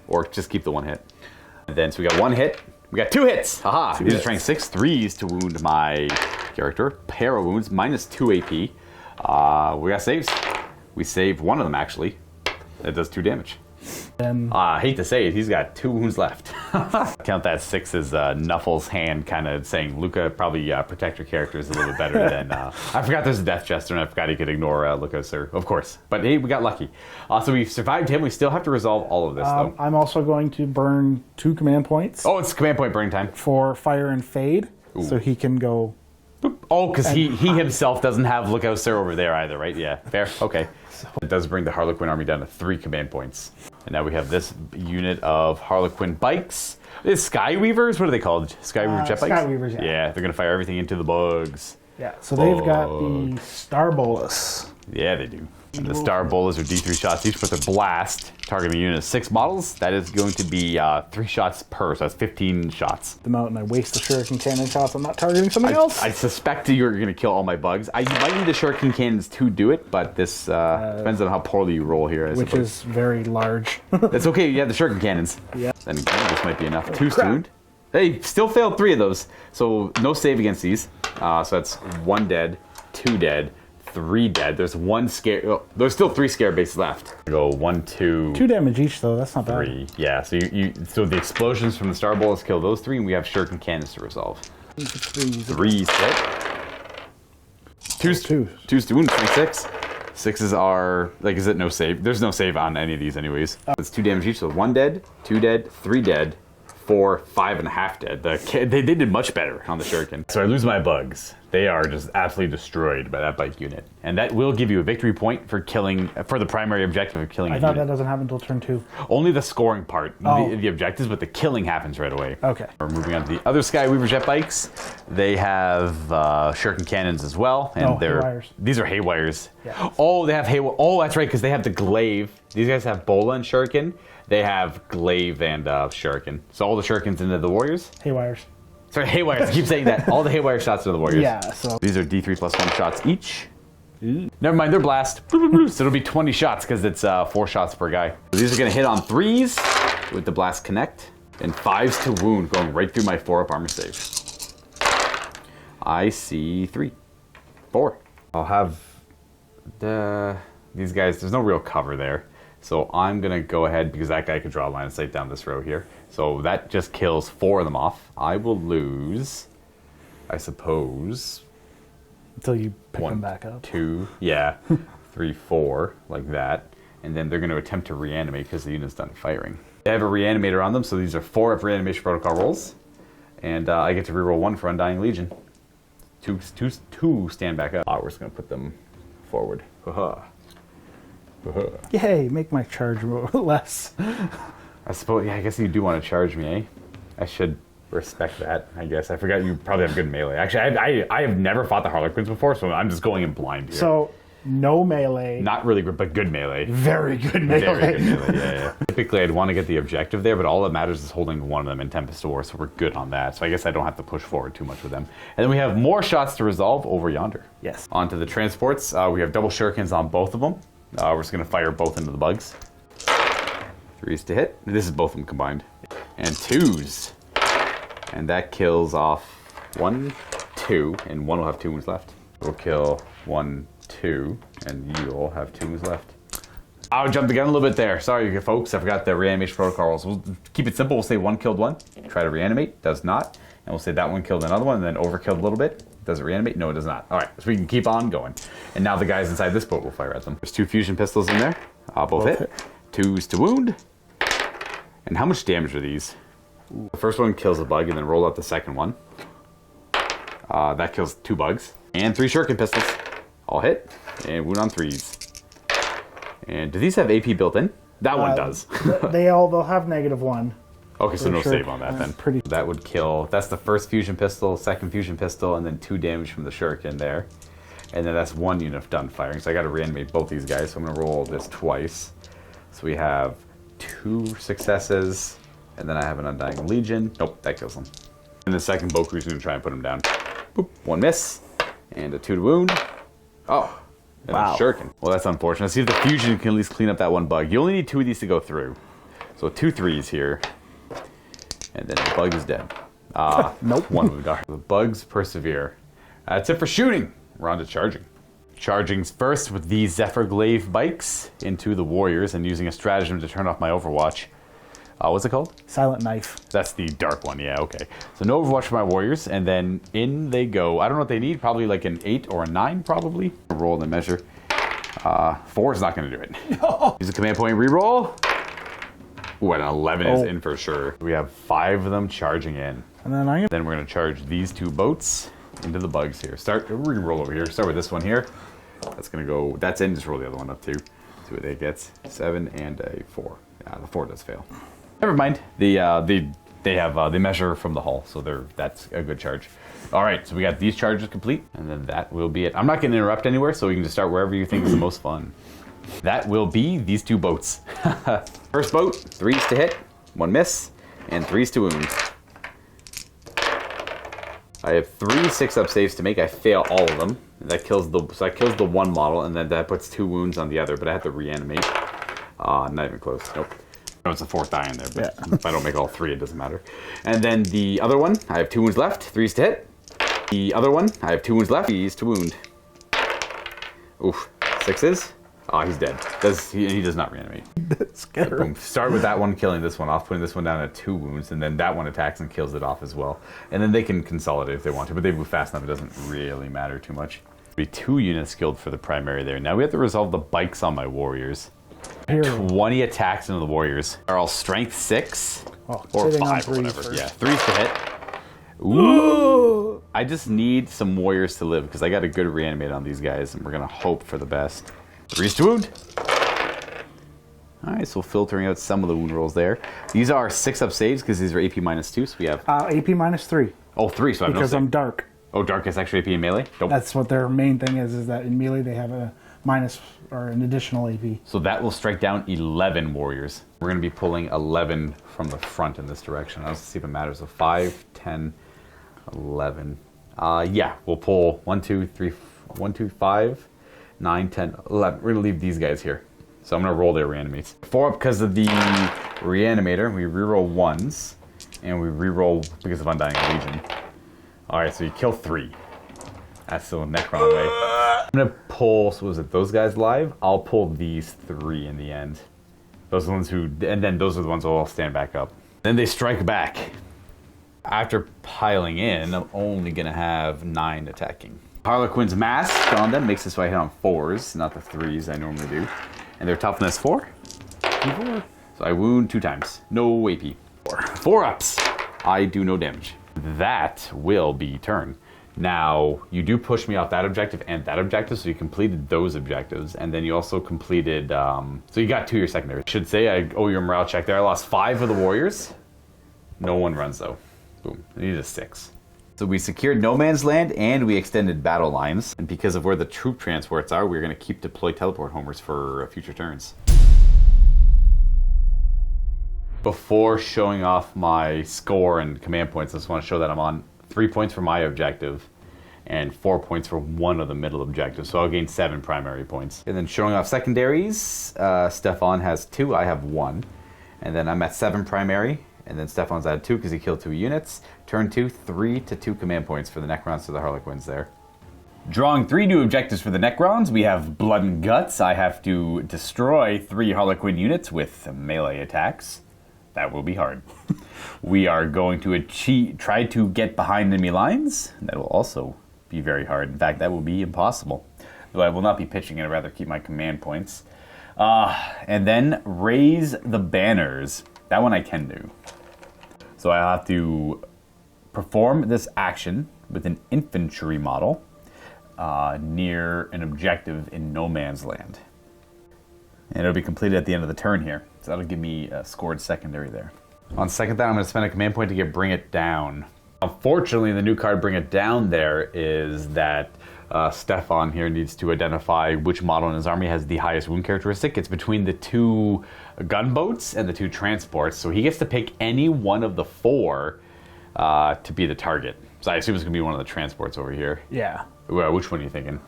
Or just keep the 1 hit? And then, so we got 1 hit. We got 2 hits. Haha. These are trying 6 3s to wound my character. Pair of wounds, minus 2 AP. We got saves. We saved 1 of them, actually. That does 2 damage. I hate to say it, he's got 2 wounds left. Count that 6 as Nuffle's hand kind of saying, Luka, probably protect your characters a little bit better than... I forgot there's a Death Jester, and I forgot he could ignore Luka, sir. Of course. But hey, we got lucky. So we survived him. We still have to resolve all of this, though. I'm also going to burn 2 command points. Oh, it's command point burning time. For fire and fade. Ooh. So he can go... Boop. Oh, because he himself doesn't have Lookout Sir over there either, right? Yeah, fair. Okay. It does bring the Harlequin army down to 3 command points. And now we have this unit of Harlequin bikes. Is Skyweavers? What are they called? Skyweaver jet bikes? Skyweavers, yeah. Yeah, they're going to fire everything into the bugs. Yeah, so they've got the Star Bolus. Yeah, they do. And the Star Bolus are D3 shots each, but their blast, targeting a unit of 6 models, that is going to be 3 shots per, so that's 15 shots. Them out and I waste the shuriken cannon shots. I'm not targeting something else. I suspect you're going to kill all my bugs. You might need the shuriken cannons to do it, but this depends on how poorly you roll here. Which is very large. That's okay, you have the shuriken cannons. Yeah. Then again, this might be enough. 2 stoned. Hey, still failed 3 of those, so no save against these. So that's 1 dead, 2 dead, 3 dead. There's 1 scare. Oh, there's still 3 scare bases left. Go 1, 2. 2 damage each, though. That's not 3. bad. Yeah. So so the explosions from the Star Bolus kill those 3, and we have shuriken cannons to resolve. 3 hit. 2's to wound. 26. 6s are like. Is it no save? There's no save on any of these, anyways. It's 2 damage each. So 1 dead, 2 dead, 3 dead. 4, 5.5 dead. They did much better on the shuriken. So I lose my bugs. They are just absolutely destroyed by that bike unit. And that will give you a victory point for the primary objective of killing I thought that doesn't happen until turn 2. Only the scoring part, the objectives, but the killing happens right away. Okay. We're moving on to the other Skyweaver jet bikes. They have shuriken cannons as well. And haywires. These are haywires. Yeah. Oh, they have haywire. Oh, that's right, because they have the glaive. These guys have bola and shuriken. They have glaive and shuriken. So all the shurikens into the warriors? Haywires. Sorry, haywires. I keep saying that. All the haywire shots are the warriors. Yeah, so... These are D3 plus 1 shots each. Never mind, they're blast. So it'll be 20 shots because it's 4 shots per guy. So these are going to hit on 3s with the blast connect. And 5s to wound, going right through my 4-up armor save. I see 3. 4. I'll have these guys. There's no real cover there. So I'm going to go ahead, because that guy could draw a line of sight down this row here. So that just kills 4 of them off. I will lose, I suppose... Until you pick 1, them back up. 2, yeah, 3, 4, like that. And then they're going to attempt to reanimate because the unit's done firing. They have a reanimator on them, so these are 4 of reanimation protocol rolls. And I get to reroll 1 for Undying Legion. 2 stand back up. We're just going to put them forward. Yay, make my charge less. I suppose, yeah, I guess you do want to charge me, eh? I should respect that, I guess. I forgot you probably have good melee. Actually, I have never fought the Harlequins before, so I'm just going in blind here. So, no melee. Not really good, but good melee. Very good melee. Very good melee, yeah. Typically, I'd want to get the objective there, but all that matters is holding one of them in Tempest War, so we're good on that. So I guess I don't have to push forward too much with them. And then we have more shots to resolve over yonder. Yes. Onto the transports. We have double shurikens on both of them. We're just going to fire both into the bugs. 3s to hit. This is both of them combined. And 2s. And that kills off 1, 2, and one will have 2 wounds left. We'll kill 1, 2, and you'll have 2 wounds left. I'll jump the gun a little bit there. Sorry, folks. I forgot the reanimation protocols. We'll keep it simple. We'll say 1 killed 1. Try to reanimate. Does not. And we'll say that one killed another one, and then overkilled a little bit. Does it reanimate? No, it does not. All right, so we can keep on going. And now the guys inside this boat will fire at them. There's 2 fusion pistols in there. Both hit. 2s to wound. And how much damage are these? The first one kills a bug, and then roll out the second one. That kills 2 bugs. And 3 shuriken pistols. All hit. And wound on 3s. And do these have AP built in? That one does. They'll have -1. Okay, so no save on that then. Pretty. That would kill, that's the first fusion pistol, second fusion pistol, and then 2 damage from the shuriken there. And then that's 1 unit of done firing. So I got to reanimate both these guys. So I'm going to roll this twice. So we have 2 successes, and then I have an Undying Legion. Nope, that kills him. And the second boat crew's going to try and put him down. Boop, 1 miss, and a 2 to wound. Oh, and wow. a shuriken. Well, that's unfortunate. Let's see if the fusion can at least clean up that 1 bug. You only need 2 of these to go through. So 2 3s here. And then the bug is dead. Nope. 1 wound. The bugs persevere. That's it for shooting. We're on to charging. Charging's first with the Zephyr Glaive bikes into the warriors and using a stratagem to turn off my Overwatch. What's it called? Silent Knife. That's the dark one, yeah, okay. So no Overwatch for my warriors, and then in they go. I don't know what they need, probably like an 8 or a 9, probably. Roll and measure. 4 is not going to do it. No. Use a command point reroll. Ooh, an 11 is in for sure. We have 5 of them charging in. And then Then we're going to charge these 2 boats into the bugs here. We're going to roll over here. Start with this one here. That's going to go, that's in. Just roll the other one up too. See what it gets. 7 and a 4. Yeah, the 4 does fail. Never mind. They have they measure from the hull, so that's a good charge. All right, so we got these charges complete, and then that will be it. I'm not going to interrupt anywhere, so you can just start wherever you think is the most fun. That will be these 2 boats. First boat, 3s to hit, 1 miss, and 3s to wound. I have 3 6-up saves to make. I fail all of them. That kills the 1 model, and then that puts 2 wounds on the other. But I have to reanimate. Not even close. Nope. No, it's a 4th die in there. But yeah. If I don't make all 3, it doesn't matter. And then the other one, I have 2 wounds left. 3s to hit. The other one, I have 2 wounds left. 3s to wound. Oof. 6s. Oh, he's dead. He does not reanimate. That's good. Boom. Start with that one killing this one off, putting this one down at 2 wounds, and then that one attacks and kills it off as well. And then they can consolidate if they want to, but they move fast enough, it doesn't really matter too much. Be 2 units skilled for the primary there. Now we have to resolve the bikes on my warriors. Here. 20 attacks into the warriors. Are all strength 6 or 5 or whatever. First. Yeah, 3s to hit. Ooh! I just need some warriors to live because I got a good reanimate on these guys, and we're gonna hope for the best. 3s to wound. All right, so filtering out some of the wound rolls there. These are 6-up saves because these are AP -2, so we have... AP -3. Oh, 3, so I have because no I'm save. dark. Oh, dark is actually AP in melee? Nope. That's what their main thing is that in melee they have a minus or an additional AP. So that will strike down 11 warriors. We're going to be pulling 11 from the front in this direction. Let's see if it matters. So 5, 10, 11. Yeah, we'll pull 1, 2, 3, 1, 2, 5, 9, 10, 11. We're going to leave these guys here. So I'm going to roll their reanimates. 4 up because of the reanimator. We reroll 1s. And we reroll because of Undying Legion. Alright, so you kill 3. That's still a Necron away. I'm going to pull, so was it those guys live? I'll pull these 3 in the end. Those are the ones who, and then those are the ones who will stand back up. Then they strike back. After piling in, I'm only going to have 9 attacking. Harlequin's mask on them makes it so I hit on 4s, not the 3s I normally do. And their toughness 4. 4. So I wound 2 times. No AP. 4 ups. I do no damage. That will be turn. Now, you do push me off that objective and that objective, so you completed those objectives, and then you also completed, so you got 2 of your secondaries. I should say, I owe you a morale check there. I lost 5 of the warriors. No one runs, though. Boom. I needed a 6. So we secured no man's land, and we extended battle lines. And because of where the troop transports are, we're going to keep deploy teleport homers for future turns. Before showing off my score and command points, I just want to show that I'm on 3 points for my objective and 4 points for one of the middle objectives. So I'll gain 7 primary points. And then showing off secondaries, Stefan has 2, I have 1. And then I'm at 7 primary, and then Stefan's at 2 because he killed 2 units. Turn 2, 3 to 2 command points for the Necrons to the Harlequins there. Drawing 3 new objectives for the Necrons, we have Blood and Guts. I have to destroy 3 Harlequin units with melee attacks. That will be hard. We are going to try to get behind enemy lines. That will also be very hard. In fact, that will be impossible. Though I will not be pitching it, I'd rather keep my command points. And then raise the banners. That one I can do. So I have to perform this action with an infantry model near an objective in no man's land. And it'll be completed at the end of the turn here. So that'll give me a scored secondary there. On second thought, I'm going to spend a command point to get Bring It Down. Unfortunately, the new card Bring It Down there is that Stefan here needs to identify which model in his army has the highest wound characteristic. It's between the 2 gunboats and the 2 transports. So he gets to pick any one of the 4 to be the target. So I assume it's going to be one of the transports over here. Yeah. Well, which one are you thinking?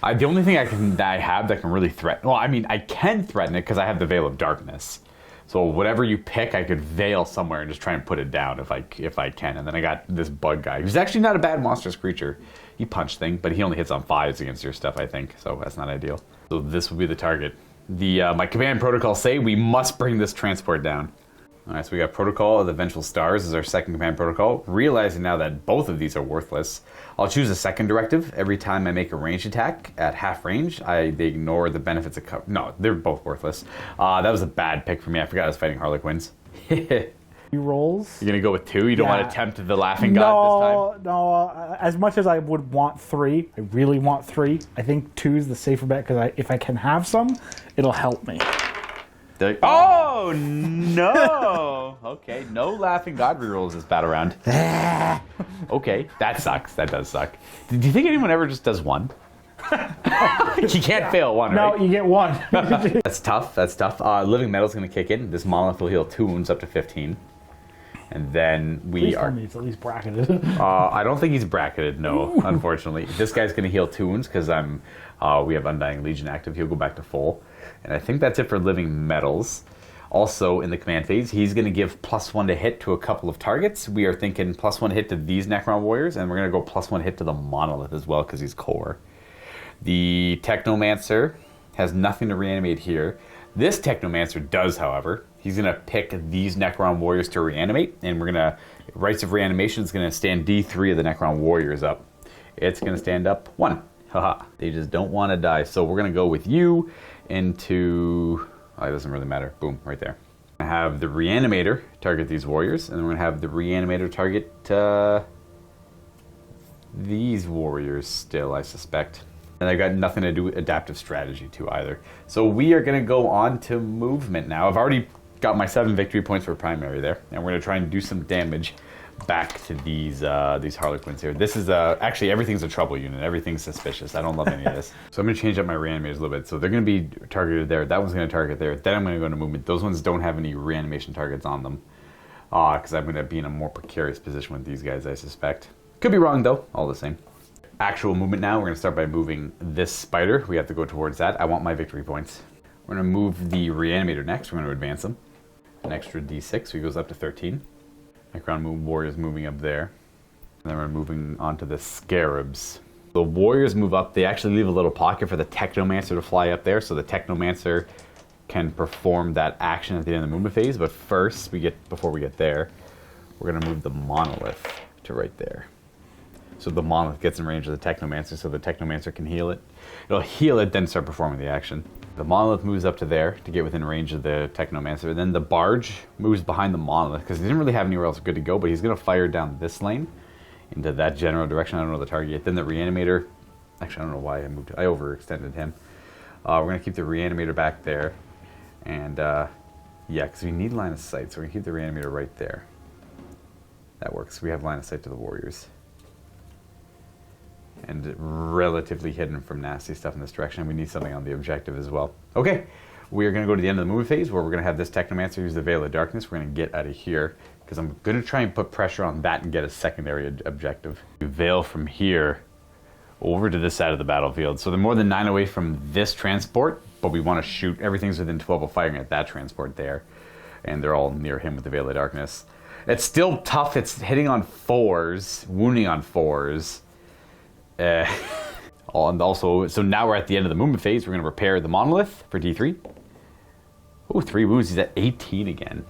The only thing that I have that can really threaten... Well, I mean, I can threaten it because I have the Veil of Darkness. So whatever you pick, I could veil somewhere and just try and put it down if I can. And then I got this bug guy, who's actually not a bad monstrous creature. He punch thing, but he only hits on 5s against your stuff, I think. So that's not ideal. So this will be the target. My command protocols say we must bring this transport down. All right, so we got Protocol of the Vengeful Stars as our second command protocol. Realizing now that both of these are worthless, I'll choose a second directive. Every time I make a ranged attack at half range, they ignore the benefits of cover. No, they're both worthless. That was a bad pick for me. I forgot I was fighting Harlequins. Rolls. You're going to go with 2? You don't want to tempt the Laughing God this time? No. As much as I would want 3, I really want 3. I think 2 is the safer bet because if I can have some, it'll help me. Oh, no! Okay, no Laughing God rerolls this battle round. Okay, that sucks. That does suck. Do you think anyone ever just does 1? You can't fail 1, right? No, you get 1. That's tough. Living Metal's going to kick in. This monolith will heal 2 wounds up to 15. And then Please tell me it's at least bracketed. I don't think he's bracketed, no, unfortunately. This guy's going to heal 2 wounds because we have Undying Legion active. He'll go back to full. And I think that's it for Living Metals. Also, in the command phase, he's going to give +1 to hit to a couple of targets. We are thinking +1 hit to these Necron warriors, and we're going to go +1 hit to the monolith as well because he's core. The Technomancer has nothing to reanimate here. This Technomancer does, however. He's going to pick these Necron warriors to reanimate, and we're going to... Rites of Reanimation is going to stand D3 of the Necron warriors up. It's going to stand up 1. Haha. They just don't want to die. So we're going to go with you into... Oh, it doesn't really matter. Boom, right there. I have the Reanimator target these warriors, and then we're going to have the Reanimator target these warriors still, I suspect. And I've got nothing to do with adaptive strategy to either. So we are going to go on to movement now. I've already got my 7 victory points for primary there, and we're going to try and do some damage back to these Harlequins here. This is actually everything's a trouble unit. Everything's suspicious. I don't love any of this. So I'm going to change up my reanimators a little bit. So they're going to be targeted there. That one's going to target there. Then I'm going to go into movement. Those ones don't have any reanimation targets on them because I'm going to be in a more precarious position with these guys, I suspect. Could be wrong though, all the same. Actual movement now. We're going to start by moving this spider. We have to go towards that. I want my victory points. We're going to move the reanimator next. We're going to advance him. An extra d6, so he goes up to 13. Necron warriors moving up there. And then we're moving on to the scarabs. The warriors move up. They actually leave a little pocket for the Technomancer to fly up there, so the Technomancer can perform that action at the end of the movement phase. But first, before we get there, we're going to move the monolith to right there. So the monolith gets in range of the Technomancer, so the Technomancer can heal it. It'll heal it, then start performing the action. The monolith moves up to there to get within range of the Technomancer. Then the barge moves behind the monolith because he didn't really have anywhere else good to go, but he's going to fire down this lane into that general direction. I don't know the target yet. Then the reanimator. Actually, I don't know why I moved. I overextended him. We're going to keep the reanimator back there. And, yeah, because we need line of sight. So we're going to keep the reanimator right there. That works. We have line of sight to the warriors. And relatively hidden from nasty stuff in this direction. We need something on the objective as well. Okay, we are going to go to the end of the movement phase where we're going to have this Technomancer use the Veil of Darkness. We're going to get out of here because I'm going to try and put pressure on that and get a secondary objective. Veil from here over to this side of the battlefield. So they're more than 9 away from this transport, but we want to shoot. Everything's within 12 of firing at that transport there. And they're all near him with the Veil of Darkness. It's still tough. It's hitting on 4s, wounding on 4s. And also, so now we're at the end of the movement phase. We're going to repair the monolith for D3. Oh, 3 wounds. He's at 18 again.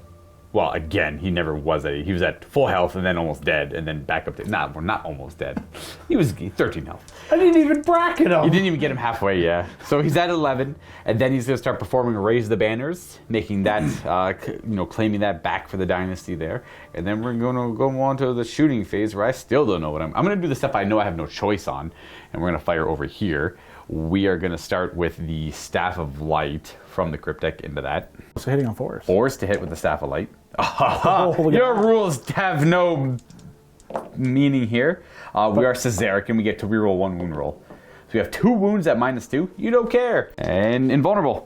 Well, again, he never was at 8. He was at full health and then almost dead, and then back up to... Nah, we're not almost dead. He was 13 health. I didn't even bracket him. You didn't even get him halfway, yeah. So he's at 11, and then he's going to start performing Raise the Banners, making that, claiming that back for the dynasty there. And then we're going to go on to the shooting phase where I still don't know what I'm going to do the stuff I know I have no choice on, and we're going to fire over here. We are going to start with the Staff of Light from the Cryptek into that. So hitting on 4s. 4s to hit with the Staff of Light. Your rules have no meaning here. We are Caesaric and we get to reroll 1 wound roll. So we have 2 wounds at -2. You don't care. And invulnerable.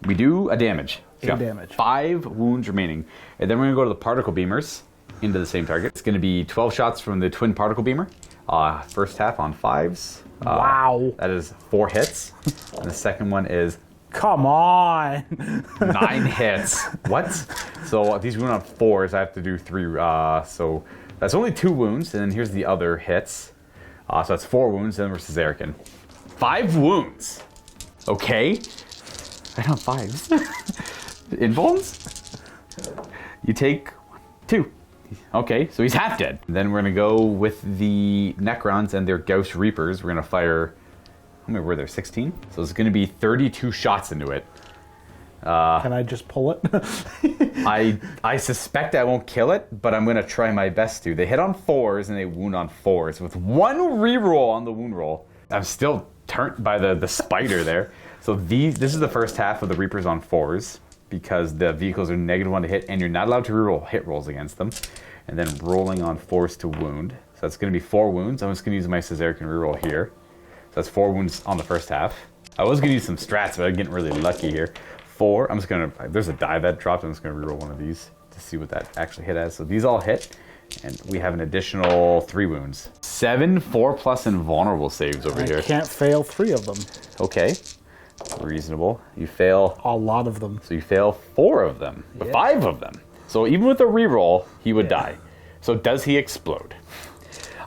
We do a damage. So 8 damage. 5 wounds remaining. And then we're going to go to the particle beamers into the same target. It's going to be 12 shots from the twin particle beamer. First half on 5s. Wow. That is 4 hits. And the second one is... Come on. 9 hits. What? So these wound on 4s. I have to do 3. So that's only 2 wounds. And then here's the other hits. So that's 4 wounds. Then we're Caesaricin. 5 wounds. Okay. I don't 5s. Invulns? You take 2. Okay, so he's half dead. Then we're going to go with the Necrons and their Gauss Reapers. We're going to fire... How many were there? 16? So it's going to be 32 shots into it. Can I just pull it? I suspect I won't kill it, but I'm going to try my best to. They hit on 4s and they wound on 4s with 1 reroll on the wound roll. I'm still turned by the spider there. So this is the first half of the Reapers on 4s because the vehicles are -1 to hit and you're not allowed to reroll hit rolls against them. And then rolling on 4s to wound. So that's going to be 4 wounds. I'm just going to use my Caesaricin reroll here. So that's 4 wounds on the first half. I was going to use some strats, but I'm getting really lucky here. 4. I'm just going to... There's a die that dropped. I'm just going to reroll one of these to see what that actually hit as. So these all hit, and we have an additional 3 wounds. 7 4+ invulnerable saves over here. I can't fail 3 of them. Okay. Reasonable. You fail... A lot of them. So you fail 4 of them. But 5 of them. So even with a reroll, he would die. So does he explode?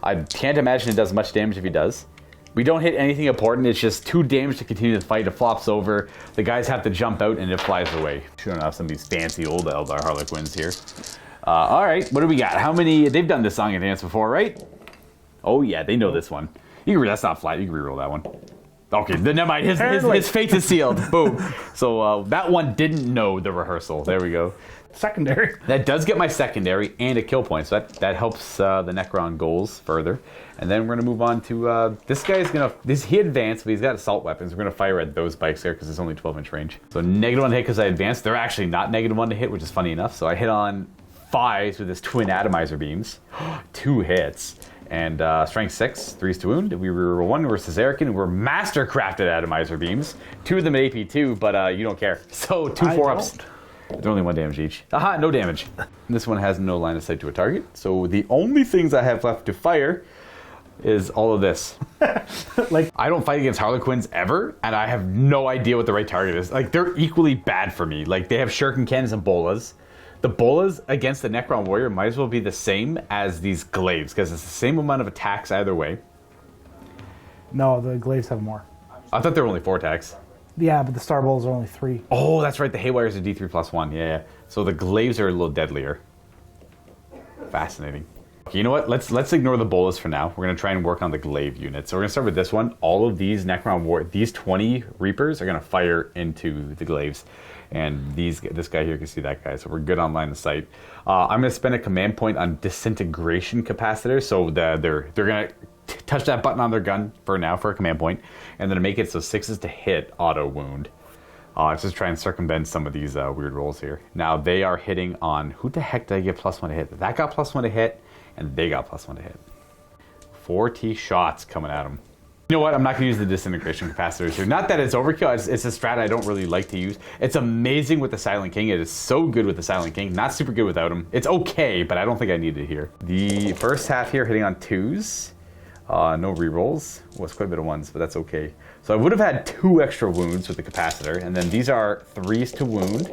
I can't imagine it does much damage if he does. We don't hit anything important. It's just 2 damage to continue the fight. It flops over. The guys have to jump out and it flies away. Showing off some of these fancy old Eldar Harlequins here. All right, what do we got? How many? They've done this song and dance before, right? Oh yeah, they know this one. That's not flat. You can reroll that one. Okay, then never mind. His fate is sealed. Boom. So that one didn't know the rehearsal. There we go. Secondary. That does get my secondary and a kill point, so that helps the Necron goals further. And then we're going to move on to, this guy's going to, he advanced, but he's got assault weapons. We're going to fire at those bikes there because it's only 12-inch range. So -1 to hit because I advanced. They're actually not -1 to hit, which is funny enough. So I hit on 5s with his twin atomizer beams. 2 hits. And strength 6, 3s to wound. We were 1, we're Caesaricin, we're master-crafted atomizer beams. 2 of them at AP2, but you don't care. So 2 4-ups. They're only 1 damage each. Aha, no damage. This one has no line of sight to a target. So the only things I have left to fire is all of this. Like, I don't fight against Harlequins ever, and I have no idea what the right target is. Like, they're equally bad for me. Like, they have shuriken cannons and bolas. The bolas against the Necron warrior might as well be the same as these glaives, because it's the same amount of attacks either way. No, the glaives have more. I thought there were only 4 attacks. Yeah, but the star bowls are only 3. Oh, that's right. The Haywires are D3+1. Yeah. So the glaives are a little deadlier. Fascinating. Okay, you know what? Let's ignore the bolas for now. We're gonna try and work on the glaive unit. So we're gonna start with this one. All of these Necron these 20 Reapers are gonna fire into the glaives, And this guy here can see that guy, so we're good on line of sight. I'm going to spend a command point on disintegration capacitor, so they're going to touch that button on their gun for now for a command point, and then make it so 6s to hit auto wound. Let's just try and circumvent some of these weird rolls here. Now they are hitting on, who the heck did I get +1 to hit? That got +1 to hit, and they got +1 to hit. 40 shots coming at them. You know what? I'm not going to use the disintegration capacitors here. Not that it's overkill. It's a strat I don't really like to use. It's amazing with the Silent King. It is so good with the Silent King. Not super good without him. It's okay, but I don't think I need it here. The first half here hitting on 2s. No rerolls. Well, it's quite a bit of 1s, but that's okay. So I would have had 2 extra wounds with the capacitor, and then these are 3s to wound.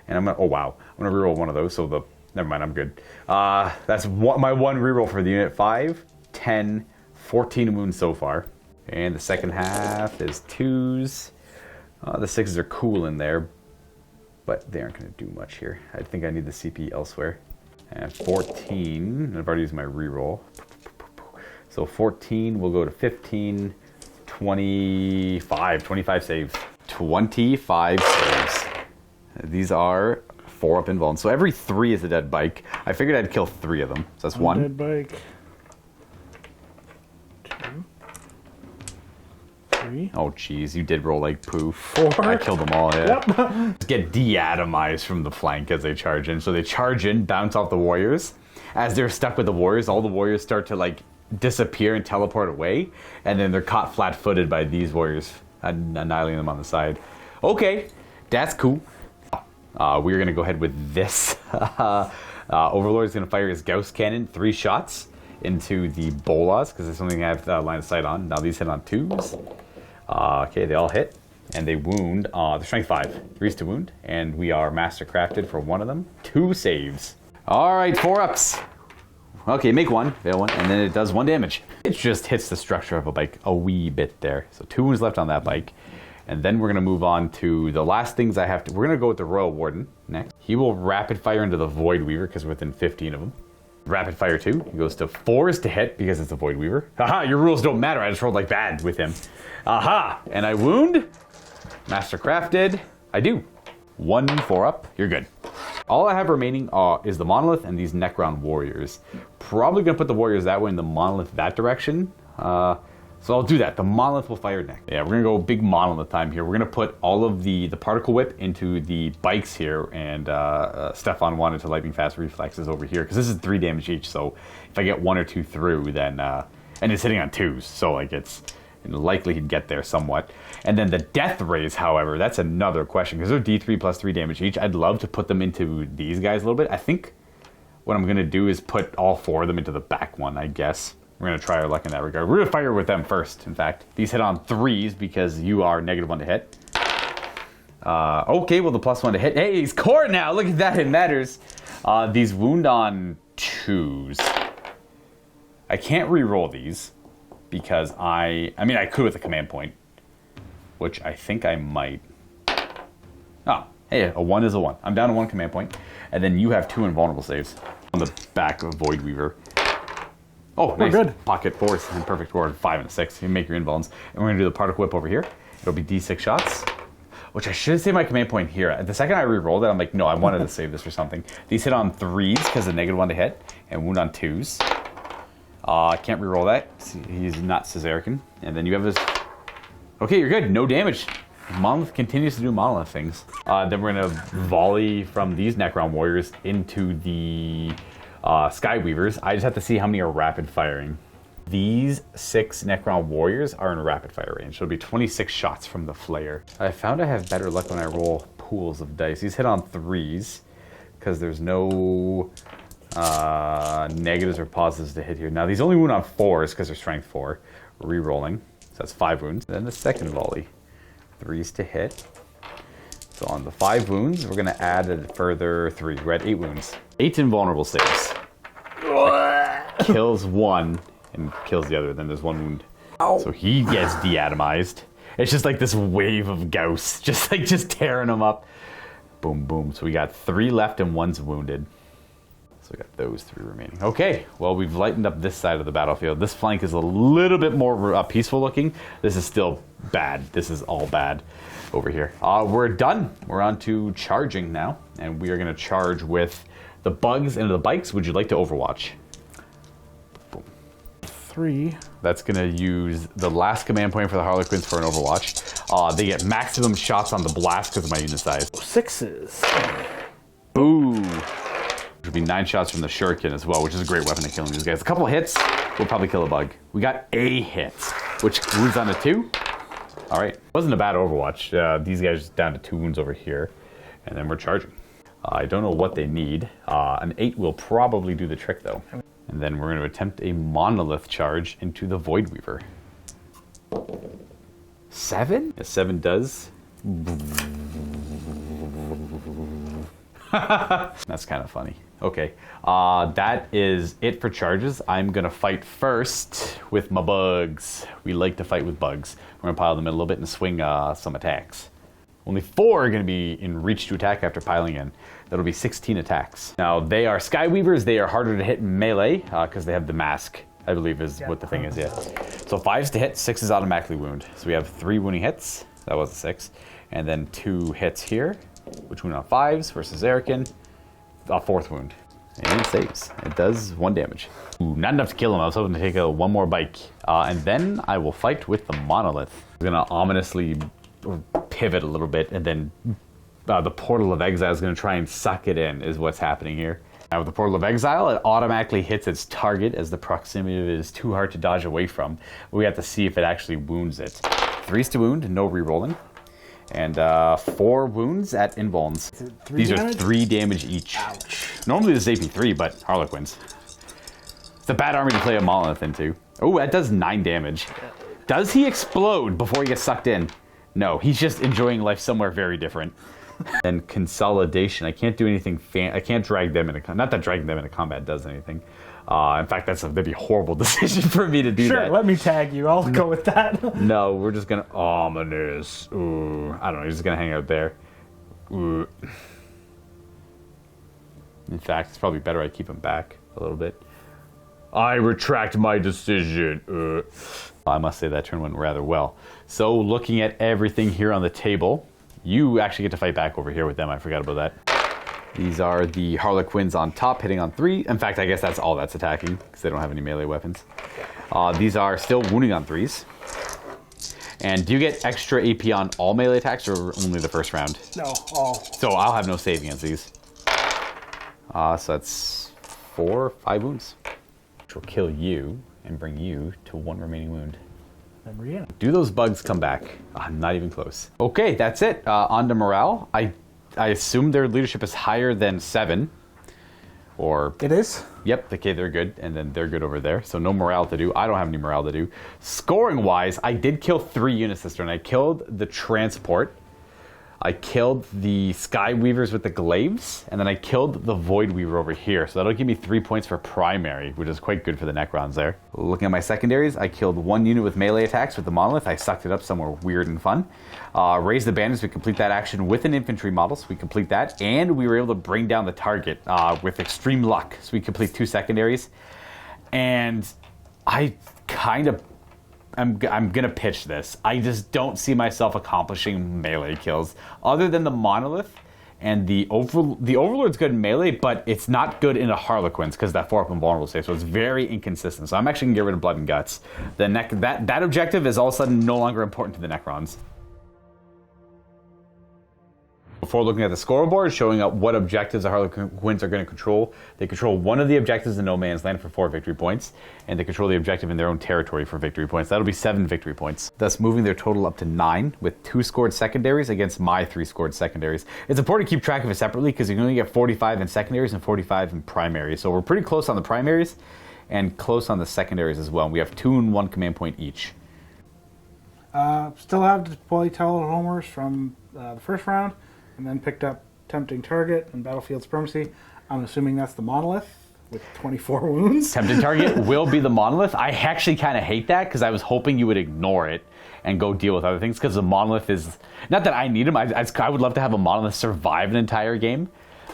And I'm going to, oh wow, I'm going to reroll one of those. So never mind, I'm good. That's my 1 reroll for the unit. 5, 10, 14 wounds so far. And the second half is 2s. The 6s are cool in there, but they aren't going to do much here. I think I need the CP elsewhere. And 14, I've already used my reroll. So 14 will go to 15, 25 saves. 25 saves. These are 4 up invuln. So every 3 is a dead bike. I figured I'd kill 3 of them. So that's 1. Dead bike. 2. 3. Oh jeez, you did roll like poo. 4. I killed them all, yeah. Yep. Get de-atomized from the flank as they charge in. So they charge in, bounce off the warriors. As they're stuck with the warriors, all the warriors start to like disappear and teleport away. And then they're caught flat-footed by these warriors, annihilating them on the side. Okay, that's cool. We're going to go ahead with this. Overlord's going to fire his Gauss cannon, 3 shots into the bolas, because it's something I have line of sight on. Now these hit on 2s. Okay, they all hit, and they wound. The strength 5, 3s to wound, and we are master crafted for 1 of them. 2 saves. All right, 4 ups. Okay, make 1, fail 1, and then it does 1 damage. It just hits the structure of a bike a wee bit there. So 2 wounds left on that bike. And then we're going to move on to the last things I have to... We're going to go with the Royal Warden next. He will rapid fire into the Void Weaver because we're within 15 of them. Rapid fire 2. He goes to 4s to hit because it's a Void Weaver. Haha, your rules don't matter. I just rolled like bad with him. Aha! And I wound. Master crafted. I do. 1 4 up. You're good. All I have remaining is the Monolith and these Necron Warriors. Probably going to put the Warriors that way and the Monolith that direction. So I'll do that. The Monolith will fire next. Yeah, we're going to go big Monolith time here. We're going to put all of the Particle Whip into the bikes here, and Stefan wanted to lightning fast reflexes over here, because this is 3 damage each, so if I get 1 or 2 through, then... and it's hitting on 2s, so like it's likely he'd get there somewhat. And then the Death Rays, however, that's another question, because they're D3 plus 3 damage each. I'd love to put them into these guys a little bit. I think what I'm going to do is put all 4 of them into the back one, I guess. We're going to try our luck in that regard. We're going to fire with them first, in fact. These hit on 3s because you are -1 to hit. Okay, well, the +1 to hit. Hey, he's core now. Look at that. It matters. These wound on 2s. I can't re-roll these because I mean, I could with a command point, which I think I might. Oh, hey, a 1 is a 1. I'm down to 1 command point. And then you have 2 invulnerable saves on the back of Void Weaver. Oh, nice. We're good. Pocket 4s and perfect score, 5 and a 6. You make your invulns. And we're going to do the Particle Whip over here. It'll be D6 shots, which I should have saved my command point here. The second I re-rolled it, I'm like, no, I wanted to save this for something. These hit on 3s because of -1 to hit, and wound on 2s. I can't re-roll that. He's not Caesarican. And then you have this... Okay, you're good. No damage. Monolith continues to do Monolith things. Then we're going to volley from these Necron Warriors into the... Sky Weavers. I just have to see how many are rapid firing. These 6 Necron Warriors are in rapid fire range, so it'll be 26 shots from the Flayer. I found I have better luck when I roll pools of dice. These hit on 3s because there's no negatives or positives to hit here. Now these only wound on 4s because they're strength 4. Re-rolling, so that's 5 wounds. Then the second volley, 3s to hit. So on the 5 wounds, we're going to add a further 3. We're at 8 wounds. 8 invulnerable saves. Kills 1 and kills the other. Then there's 1 wound. Ow. So he gets de-atomized. It's just like this wave of Gauss, just tearing him up. Boom, boom. So we got 3 left and 1's wounded. So we got those 3 remaining. Okay, well, we've lightened up this side of the battlefield. This flank is a little bit more peaceful looking. This is still bad. This is all bad. over here. We're done. We're on to charging now, and we are going to charge with the bugs into the bikes. Would you like to overwatch? 3. That's going to use the last command point for the Harlequins for an overwatch. They get maximum shots on the blast because of my unit size. 6s. Boo. Which would be 9 shots from the shuriken as well, which is a great weapon to killing these guys. A couple hits, we'll probably kill a bug. We got a hit, which moves on to 2. All right, wasn't a bad overwatch. These guys down to 2 wounds over here, and then we're charging. I don't know what they need. An 8 will probably do the trick though. And then we're going to attempt a monolith charge into the Void Weaver. 7? A 7 does. That's kind of funny. Okay, that is it for charges. I'm gonna fight first with my bugs. We like to fight with bugs. We're gonna pile them in a little bit and swing some attacks. Only 4 are gonna be in reach to attack after piling in. That'll be 16 attacks. Now, they are Skyweavers. They are harder to hit in melee because they have the mask, I believe is what the thing is, yeah. So 5s to hit, 6s automatically wound. So we have 3 wounding hits. That was a 6. And then 2 hits here, which wound on 5s versus Erican. A 4th wound. And it saves. It does 1 damage. Ooh, not enough to kill him. I was hoping to take one more bike. And then I will fight with the monolith. I'm gonna ominously pivot a little bit, and then the Portal of Exile is gonna try and suck it in, is what's happening here. Now with the Portal of Exile, it automatically hits its target as the proximity of it is too hard to dodge away from. We have to see if it actually wounds it. 3s to wound, no rerolling. And 4 wounds at invulns. These are 3 damage each. Ouch. Normally this is AP3, but Harlequins. It's a bad army to play a monolith into. Oh, that does 9 damage. Does he explode before he gets sucked in? No, he's just enjoying life somewhere very different. And consolidation. I can't do anything. I can't drag them into. Not that dragging them into combat does anything. In fact, that'd be a horrible decision for me to do that. Sure, let me tag you. I'll go with that. No, we're just gonna ominous. Ooh, I don't know. He's just gonna hang out there. Ooh. In fact, it's probably better I keep him back a little bit. I retract my decision. I must say that turn went rather well. So, looking at everything here on the table, you actually get to fight back over here with them. I forgot about that. These are the Harlequins on top, hitting on 3. In fact, I guess that's all that's attacking, because they don't have any melee weapons. These are still wounding on 3s. And do you get extra AP on all melee attacks, or only the first round? No, all. So I'll have no save against these. So that's 4, 5 wounds. Which will kill you, and bring you to 1 remaining wound. And Brianna. Do those bugs come back? Not even close. Okay, that's it. On to morale. I assume their leadership is higher than 7. Or... It is? Yep, okay, they're good. And then they're good over there. So no morale to do. I don't have any morale to do. Scoring-wise, I did kill 3 units this turn. I killed the transport. I killed the Skyweavers with the glaives. And then I killed the Void Weaver over here. So that'll give me 3 points for primary, which is quite good for the Necrons there. Looking at my secondaries, I killed 1 unit with melee attacks with the monolith. I sucked it up somewhere weird and fun. Raise the banners, we complete that action with an infantry model, so we complete that. And we were able to bring down the target with extreme luck. So we complete 2 secondaries. And I kind of... I'm gonna pitch this. I just don't see myself accomplishing melee kills other than the monolith and the overlord's good in melee, but it's not good in a Harlequins because that 4-up invulnerable save, so it's very inconsistent. So I'm actually gonna get rid of blood and guts. That objective is all of a sudden no longer important to the Necrons. Before looking at the scoreboard, showing up what objectives the Harlequins are going to control. They control 1 of the objectives in No Man's Land for 4 victory points, and they control the objective in their own territory for victory points. That'll be 7 victory points, thus moving their total up to 9, with 2 scored secondaries against my 3 scored secondaries. It's important to keep track of it separately, because you can only get 45 in secondaries and 45 in primaries. So we're pretty close on the primaries, and close on the secondaries as well. We have 2 and 1 command point each. Still have deploy telehomers from the first round, and then picked up Tempting Target and Battlefield Supremacy. I'm assuming that's the monolith with 24 wounds. Tempting Target will be the monolith. I actually kind of hate that because I was hoping you would ignore it and go deal with other things, because the monolith is... Not that I need him. I would love to have a monolith survive an entire game.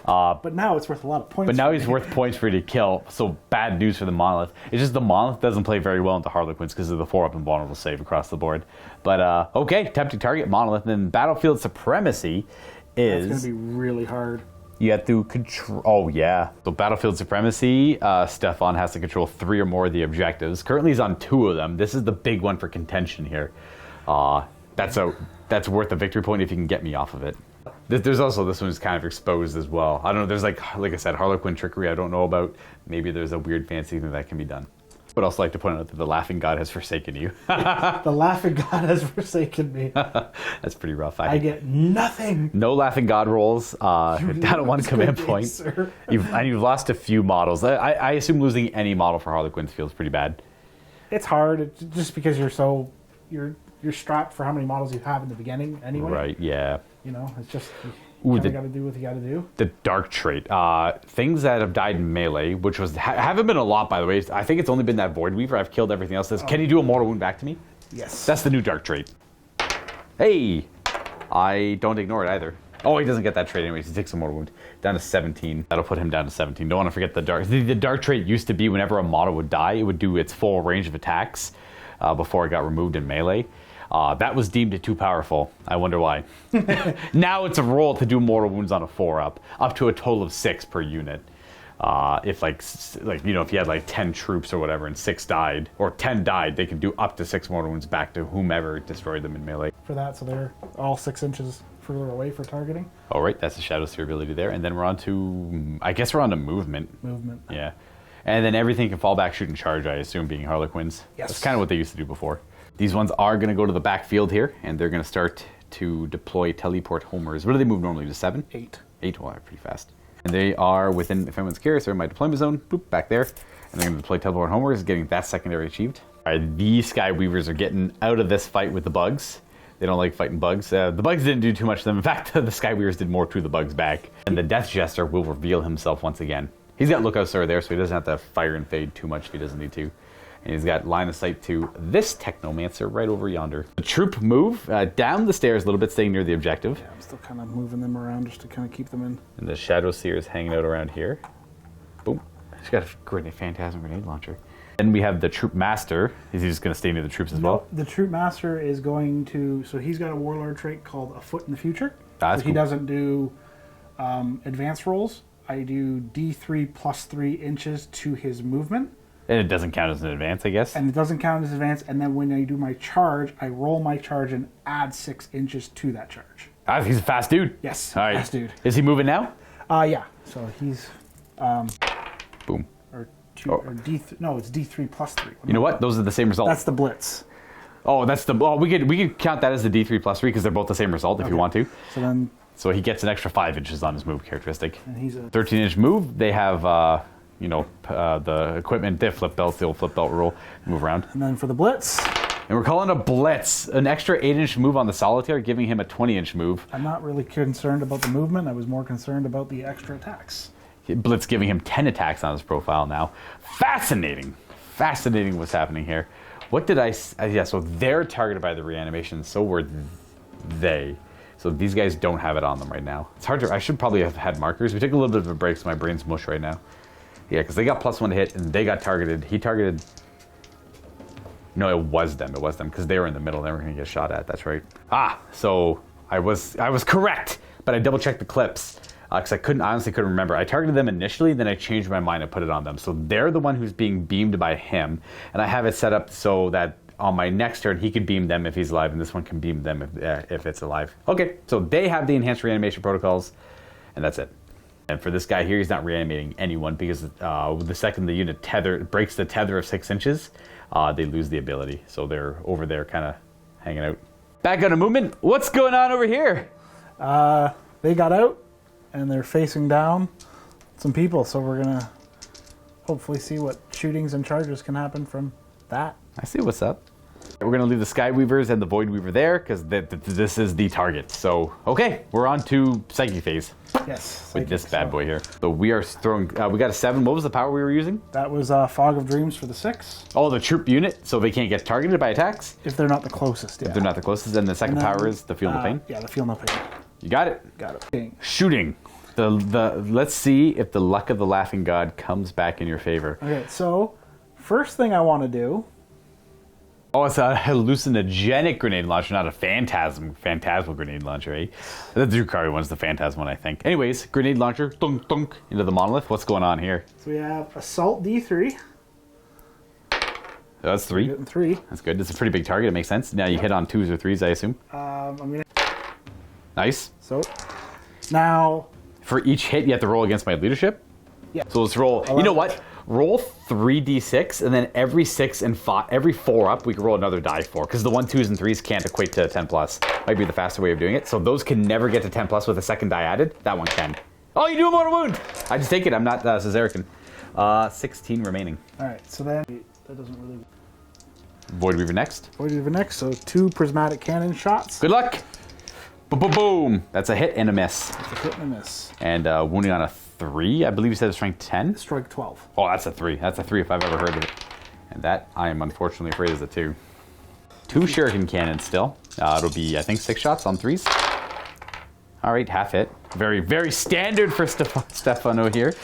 But now it's worth a lot of points. But now for he's me. worth points for you to kill, so bad news for the Monolith. It's just the Monolith doesn't play very well into Harlequins because of the 4-up invulnerable save across the board. But, okay, tempting target, Monolith. Then Battlefield Supremacy is... It's going to be really hard. You have to control... Oh, yeah. So Battlefield Supremacy, Stefan has to control 3 or more of the objectives. Currently he's on 2 of them. This is the big one for contention here. That's worth a victory point if you can get me off of it. There's also, this one's kind of exposed as well. I don't know, there's like I said, Harlequin trickery I don't know about. Maybe there's a weird fancy thing that can be done. But also like to point out that the Laughing God has forsaken you. The Laughing God has forsaken me. That's pretty rough. I get nothing. No Laughing God rolls, down to 1 command point. Sir. You've lost a few models. I assume losing any model for Harlequins feels pretty bad. It's hard, just because you're strapped for how many models you have in the beginning anyway. Right, yeah. You know, it's just, Ooh, you got to do what you got to do. The dark trait. Things that have died in melee, which haven't been a lot, by the way. I think it's only been that Void Weaver. I've killed everything else. Can you do a mortal wound back to me? Yes. That's the new dark trait. Hey! I don't ignore it either. Oh, he doesn't get that trait anyways. He takes a mortal wound. Down to 17. That'll put him down to 17. Don't want to forget the dark. The dark trait used to be whenever a model would die, it would do its full range of attacks before it got removed in melee. That was deemed too powerful. I wonder why. Now it's a roll to do mortal wounds on a 4-up to a total of 6 per unit. If if you had like 10 troops or whatever and 6 died, or 10 died, they can do up to 6 mortal wounds back to whomever destroyed them in melee. For that, so they're all 6 inches further away for targeting. All right, that's the Shadow Seer ability there. And then we're on to, I guess we're on to movement. Movement. Yeah. And then everything can fall back, shoot, and charge, I assume, being Harlequins. Yes. That's kind of what they used to do before. These ones are going to go to the backfield here, and they're going to start to deploy teleport homers. What do they move normally, to 7? 8. 8, well, pretty fast. And they are within, if anyone's curious, they're in my deployment zone, boop, back there. And they're going to deploy teleport homers, getting that secondary achieved. All right, these Sky Weavers are getting out of this fight with the bugs. They don't like fighting bugs. The bugs didn't do too much to them. In fact, the Sky Weavers did more to the bugs back. And the Death Jester will reveal himself once again. He's got Lookout Star there, so he doesn't have to fire and fade too much if he doesn't need to. And he's got line of sight to this Technomancer right over yonder. The troop move down the stairs a little bit, staying near the objective. Yeah, I'm still kind of moving them around just to kind of keep them in. And the Shadow Seer is hanging out around here. Boom. He's got a grenade, Phantasm grenade launcher. Then we have the Troop Master. Is he just going to stay near the troops as well? The Troop Master is going to... So he's got a Warlord trait called A Foot in the Future. That's so he doesn't do advanced rolls. I do D3 plus 3 inches to his movement. And it doesn't count as an advance, I guess? And it doesn't count as advance. And then when I do my charge, I roll my charge and add 6 inches to that charge. He's a fast dude. Yes, All right. fast dude. Is he moving now? Yeah. So he's... Boom. Or D3... No, it's D3 plus 3. You know what? Those are the same result. That's the Blitz. Oh, that's the... Oh, we could count that as the D3 plus 3 because they're both the same result if you want to. So then... So he gets an extra 5 inches on his move characteristic. And he's a... 13-inch move. They have... the equipment, they have flip belts, the old flip belt rule, move around. And then for the Blitz... And we're calling a Blitz, an extra 8-inch move on the Solitaire, giving him a 20-inch move. I'm not really concerned about the movement. I was more concerned about the extra attacks. Blitz giving him 10 attacks on his profile now. Fascinating. Fascinating what's happening here. What did I... yeah, so they're targeted by the reanimation, so were they. So these guys don't have it on them right now. It's hard to... I should probably have had markers. We took a little bit of a break, so my brain's mush right now. Yeah, because they got +1 to hit, and they got targeted. He targeted... No, it was them, because they were in the middle. They were going to get shot at, that's right. So I was correct, but I double-checked the clips, because I honestly couldn't remember. I targeted them initially, then I changed my mind and put it on them. So they're the one who's being beamed by him, and I have it set up so that on my next turn, he can beam them if he's alive, and this one can beam them if it's alive. Okay, so they have the enhanced reanimation protocols, and that's it. And for this guy here, he's not reanimating anyone because the second the unit breaks the tether of 6 inches, they lose the ability. So they're over there kind of hanging out. Back on a movement. What's going on over here? They got out, and they're facing down some people. So we're going to hopefully see what shootings and charges can happen from that. I see what's up. We're going to leave the Sky Weavers and the Void Weaver there because this is the target. So, okay, we're on to Psyche phase. Yes. With this bad boy here. So we are throwing, we got a 7. What was the power we were using? That was Fog of Dreams for the 6. Oh, the troop unit, so they can't get targeted by attacks? If they're not the closest, yeah. If they're not the closest, then the second power is the Feel No Pain? Yeah, the Feel No Pain. You got it? Got it. Shooting. Let's see if the luck of the laughing god comes back in your favor. Okay, so first thing I want to do. Oh, it's a hallucinogenic grenade launcher, not a phantasmal grenade launcher, eh? The Drukhari one's the phantasm one, I think. Anyways, grenade launcher, thunk, thunk, into the monolith. What's going on here? So we have assault D3. That's 3. Getting 3. That's good. It's a pretty big target. It makes sense. Now you hit on 2s or 3s, I assume. I'm gonna. Nice. So now for each hit, you have to roll against my leadership. Yeah. So let's roll. You know what? Roll 3d6, and then every 6 and 5, every 4 up, we can roll another die 4, because the 1, 2s, and 3s can't equate to 10 plus. Might be the faster way of doing it. So those can never get to 10 plus with a second die added. That one can. Oh, you do a mortal wound. I just take it. I'm not Caesarican. 16 remaining. All right. So then that doesn't really. Void Weaver next. Void Weaver next. So 2 prismatic cannon shots. Good luck. Boom. That's a hit and a miss. That's a hit and a miss. And wounding on a 3. I believe you said strength 10. Strike 12. Oh, that's a 3. That's a 3 if I've ever heard of it. And that I am unfortunately afraid is a 2. 2 shuriken cannons still. It'll be, I think, 6 shots on 3s. All right, half hit. Very, very standard for Stefano here.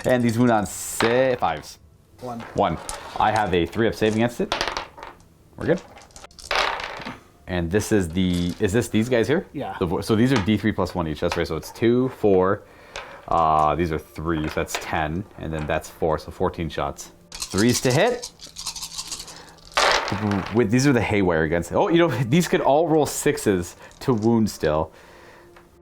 And these wound on 5s. 1. I have a 3-up save against it. We're good. And this is is this these guys here? Yeah. So these are D3 plus 1 each. That's right. So it's 2, 4. These are 3, so that's 10. And then that's 4, so 14 shots. 3s to hit. These are the haywire guns. Oh, you know, these could all roll 6s to wound still.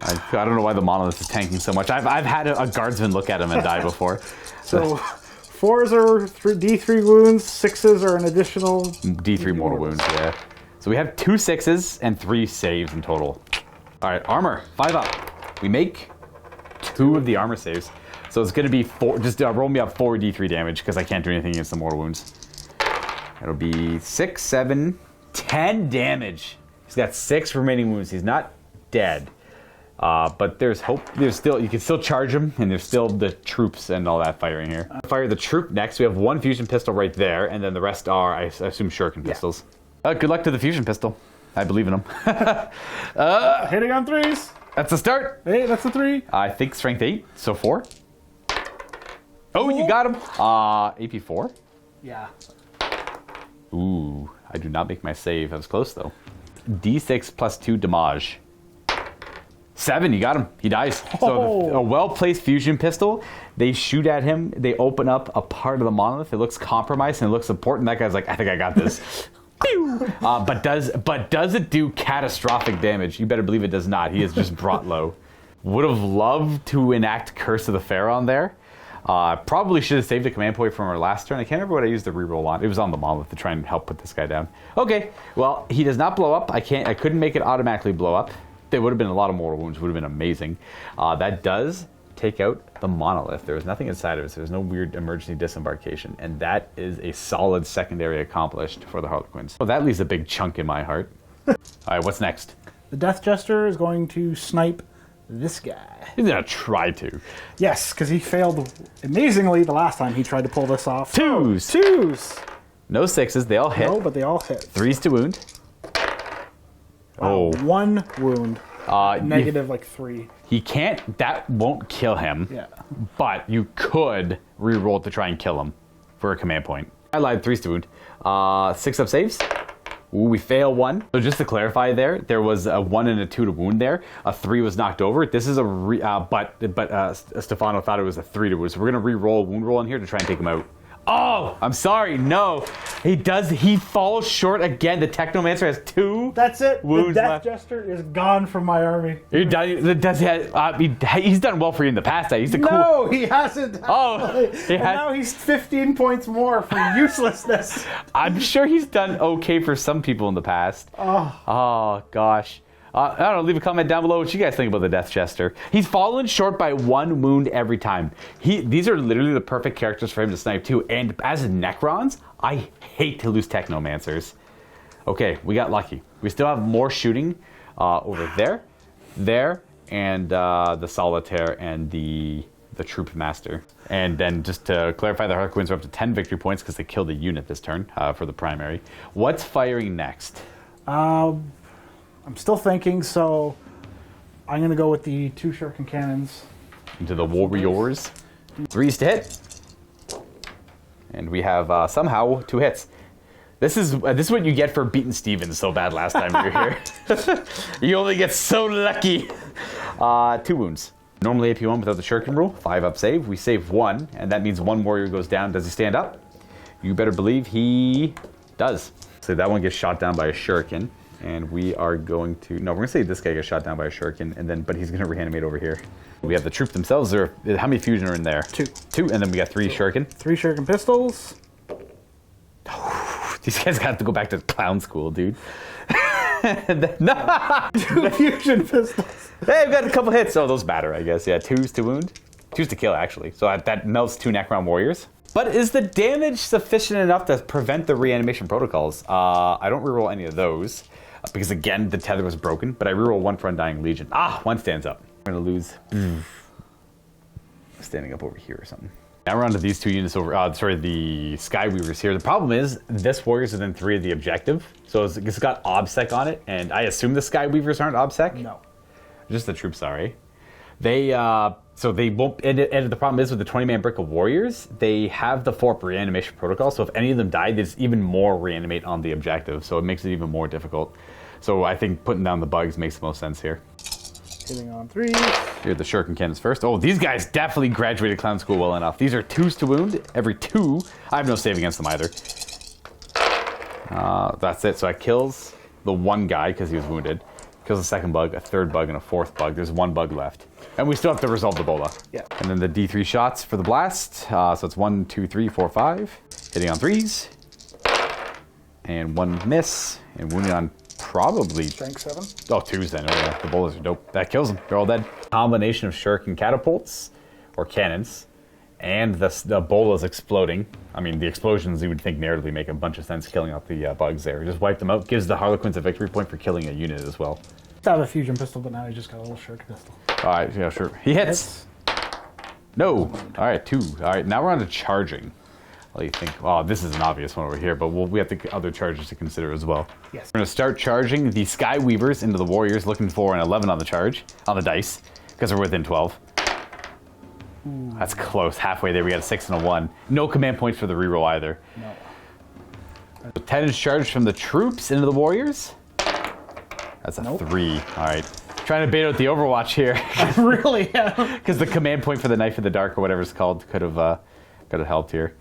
I don't know why the monolith is tanking so much. I've had a guardsman look at him and die before. So 4s are D3 wounds, 6s are an additional D3 mortal wounds, yeah. So we have 2 6s and 3 saves in total. All right, armor, 5 up. We make 2 of the armor saves. So it's going to be 4, just roll me up 4 D3 damage because I can't do anything against the mortal wounds. It'll be 6, 7, 10 damage. He's got 6 remaining wounds. He's not dead. But there's hope. There's still, you can still charge him, and there's still the troops and all that firing here. Fire the troop next. We have 1 fusion pistol right there, and then the rest are, I assume, shuriken pistols. Good luck to the fusion pistol. I believe in him. hitting on 3s. That's a start. Hey, that's a 3. I think strength 8, so 4. Oh, you got him. AP 4. Yeah. Ooh, I do not make my save. I was close though. D6 plus 2 damage. 7, you got him. He dies. So a well-placed fusion pistol, they shoot at him, they open up a part of the monolith, it looks compromised and it looks important. That guy's like, I think I got this. But does it do catastrophic damage? You better believe it does not. He is just brought low. Would have loved to enact Curse of the Pharaoh there. Probably should have saved a command point from our last turn. I can't remember what I used the reroll on. It was on the monolith to try and help put this guy down. Okay, well, he does not blow up. I couldn't make it automatically blow up. There would have been a lot of mortal wounds. Would have been amazing. That does take out the monolith. There was nothing inside of it. So there's no weird emergency disembarkation. And that is a solid secondary accomplished for the Harlequins. So that leaves a big chunk in my heart. All right, what's next? The Death Jester is going to snipe this guy. He's gonna try to. Yes, because he failed amazingly the last time he tried to pull this off. 2s. 2s. No 6s. They all hit. No, but they all hit. 3s to wound. Wow, Oh. 1 wound. Negative like 3. He can't. That won't kill him. Yeah. But you could re-roll to try and kill him for a command point. I lied. 3s to wound. 6-up saves. Ooh, we fail 1. So just to clarify, there was a 1 and a 2 to wound there. A 3 was knocked over. This is a but Stefano thought it was a 3 to wound. So we're gonna re-roll wound roll in here to try and take him out. Oh, I'm sorry. No, he does. He falls short again. The Technomancer has 2. That's it. Wounds The Death left. Jester is gone from my army. He's done well for you in the past. He's a cool. No, he hasn't. Oh, and now he's 15 points more for uselessness. I'm sure he's done okay for some people in the past. Oh gosh. I don't know, leave a comment down below what you guys think about the Death Jester. He's fallen short by 1 wound every time. These are literally the perfect characters for him to snipe too. And as Necrons, I hate to lose Technomancers. Okay, we got lucky. We still have more shooting over there, and the Solitaire and the Troop Master. And then just to clarify, the Harlequins are up to 10 victory points because they killed a unit this turn for the primary. What's firing next? I'm still thinking, so I'm going to go with the 2 shuriken cannons. into the warriors. 3s to hit. And we have somehow 2 hits. This is what you get for beating Steven so bad last time you were here. You only get so lucky. 2 wounds. Normally AP1 without the shuriken rule, 5 up save. We save 1, and that means 1 warrior goes down. Does he stand up? You better believe he does. So that one gets shot down by a shuriken, and we are going to, no, we're gonna say this guy gets shot down by a shuriken, and then, but he's gonna reanimate over here. We have the troops themselves. How many fusion are in there? 2. 2, and then we got 3 shuriken. 3 shuriken pistols. These guys got to go back to clown school, dude. 2 fusion pistols. Hey, I've got a couple hits. Oh, those batter, I guess. Yeah, 2s to wound. 2s to kill, actually. So that melts 2 Necron warriors. But is the damage sufficient enough to prevent the reanimation protocols? I don't reroll any of those. Because, again, the tether was broken. But I reroll 1 for Undying Legion. 1 stands up. I'm going to lose. Standing up over here or something. Now we're on to these 2 units over, the Skyweavers here. The problem is, this warrior's within 3 of the objective. So it's got OBSEC on it, and I assume the Skyweavers aren't OBSEC? No. Just the troops, sorry. So they won't, and the problem is with the 20-man brick of warriors, they have the FORP reanimation protocol, so if any of them die, there's even more reanimate on the objective, so it makes it even more difficult. So I think putting down the bugs makes the most sense here. Hitting on 3. Here, the shuriken cannons first. Oh, these guys definitely graduated clown school well enough. These are 2s to wound. Every 2. I have no save against them either. That's it. So that kills the 1 guy because he was wounded. Kills a 2nd bug, a 3rd bug, and a 4th bug. There's 1 bug left. And we still have to resolve the bola. Yeah. And then the D3 shots for the blast. So it's 1, 2, 3, 4, 5. Hitting on 3s. And 1 miss. And wounding on probably Strength 7. Oh, 2s then. Oh yeah, the bolas are dope. That kills them. They're all dead. Combination of shuriken catapults or cannons, and the bolas exploding. I mean, the explosions you would think narratively make a bunch of sense, killing out the bugs there. Just wipe them out. Gives the Harlequins a victory point for killing a unit as well. I have a fusion pistol, but now he just got a little shuriken pistol. All right, yeah, sure. He hits. No. All right, 2. All right, now we're on to charging. Well, you think, oh, this is an obvious one over here, but we have the other charges to consider as well. Yes. We're going to start charging the Skyweavers into the warriors, looking for an 11 on the charge, on the dice, because we're within 12. Ooh. That's close. Halfway there, we got a 6 and a 1. No command points for the reroll either. No. So 10 is charged from the troops into the warriors. That's a Nope. 3. All right. Trying to bait out the Overwatch here. Really? Yeah. Because the command point for the Knife of the Dark or whatever it's called could have helped here.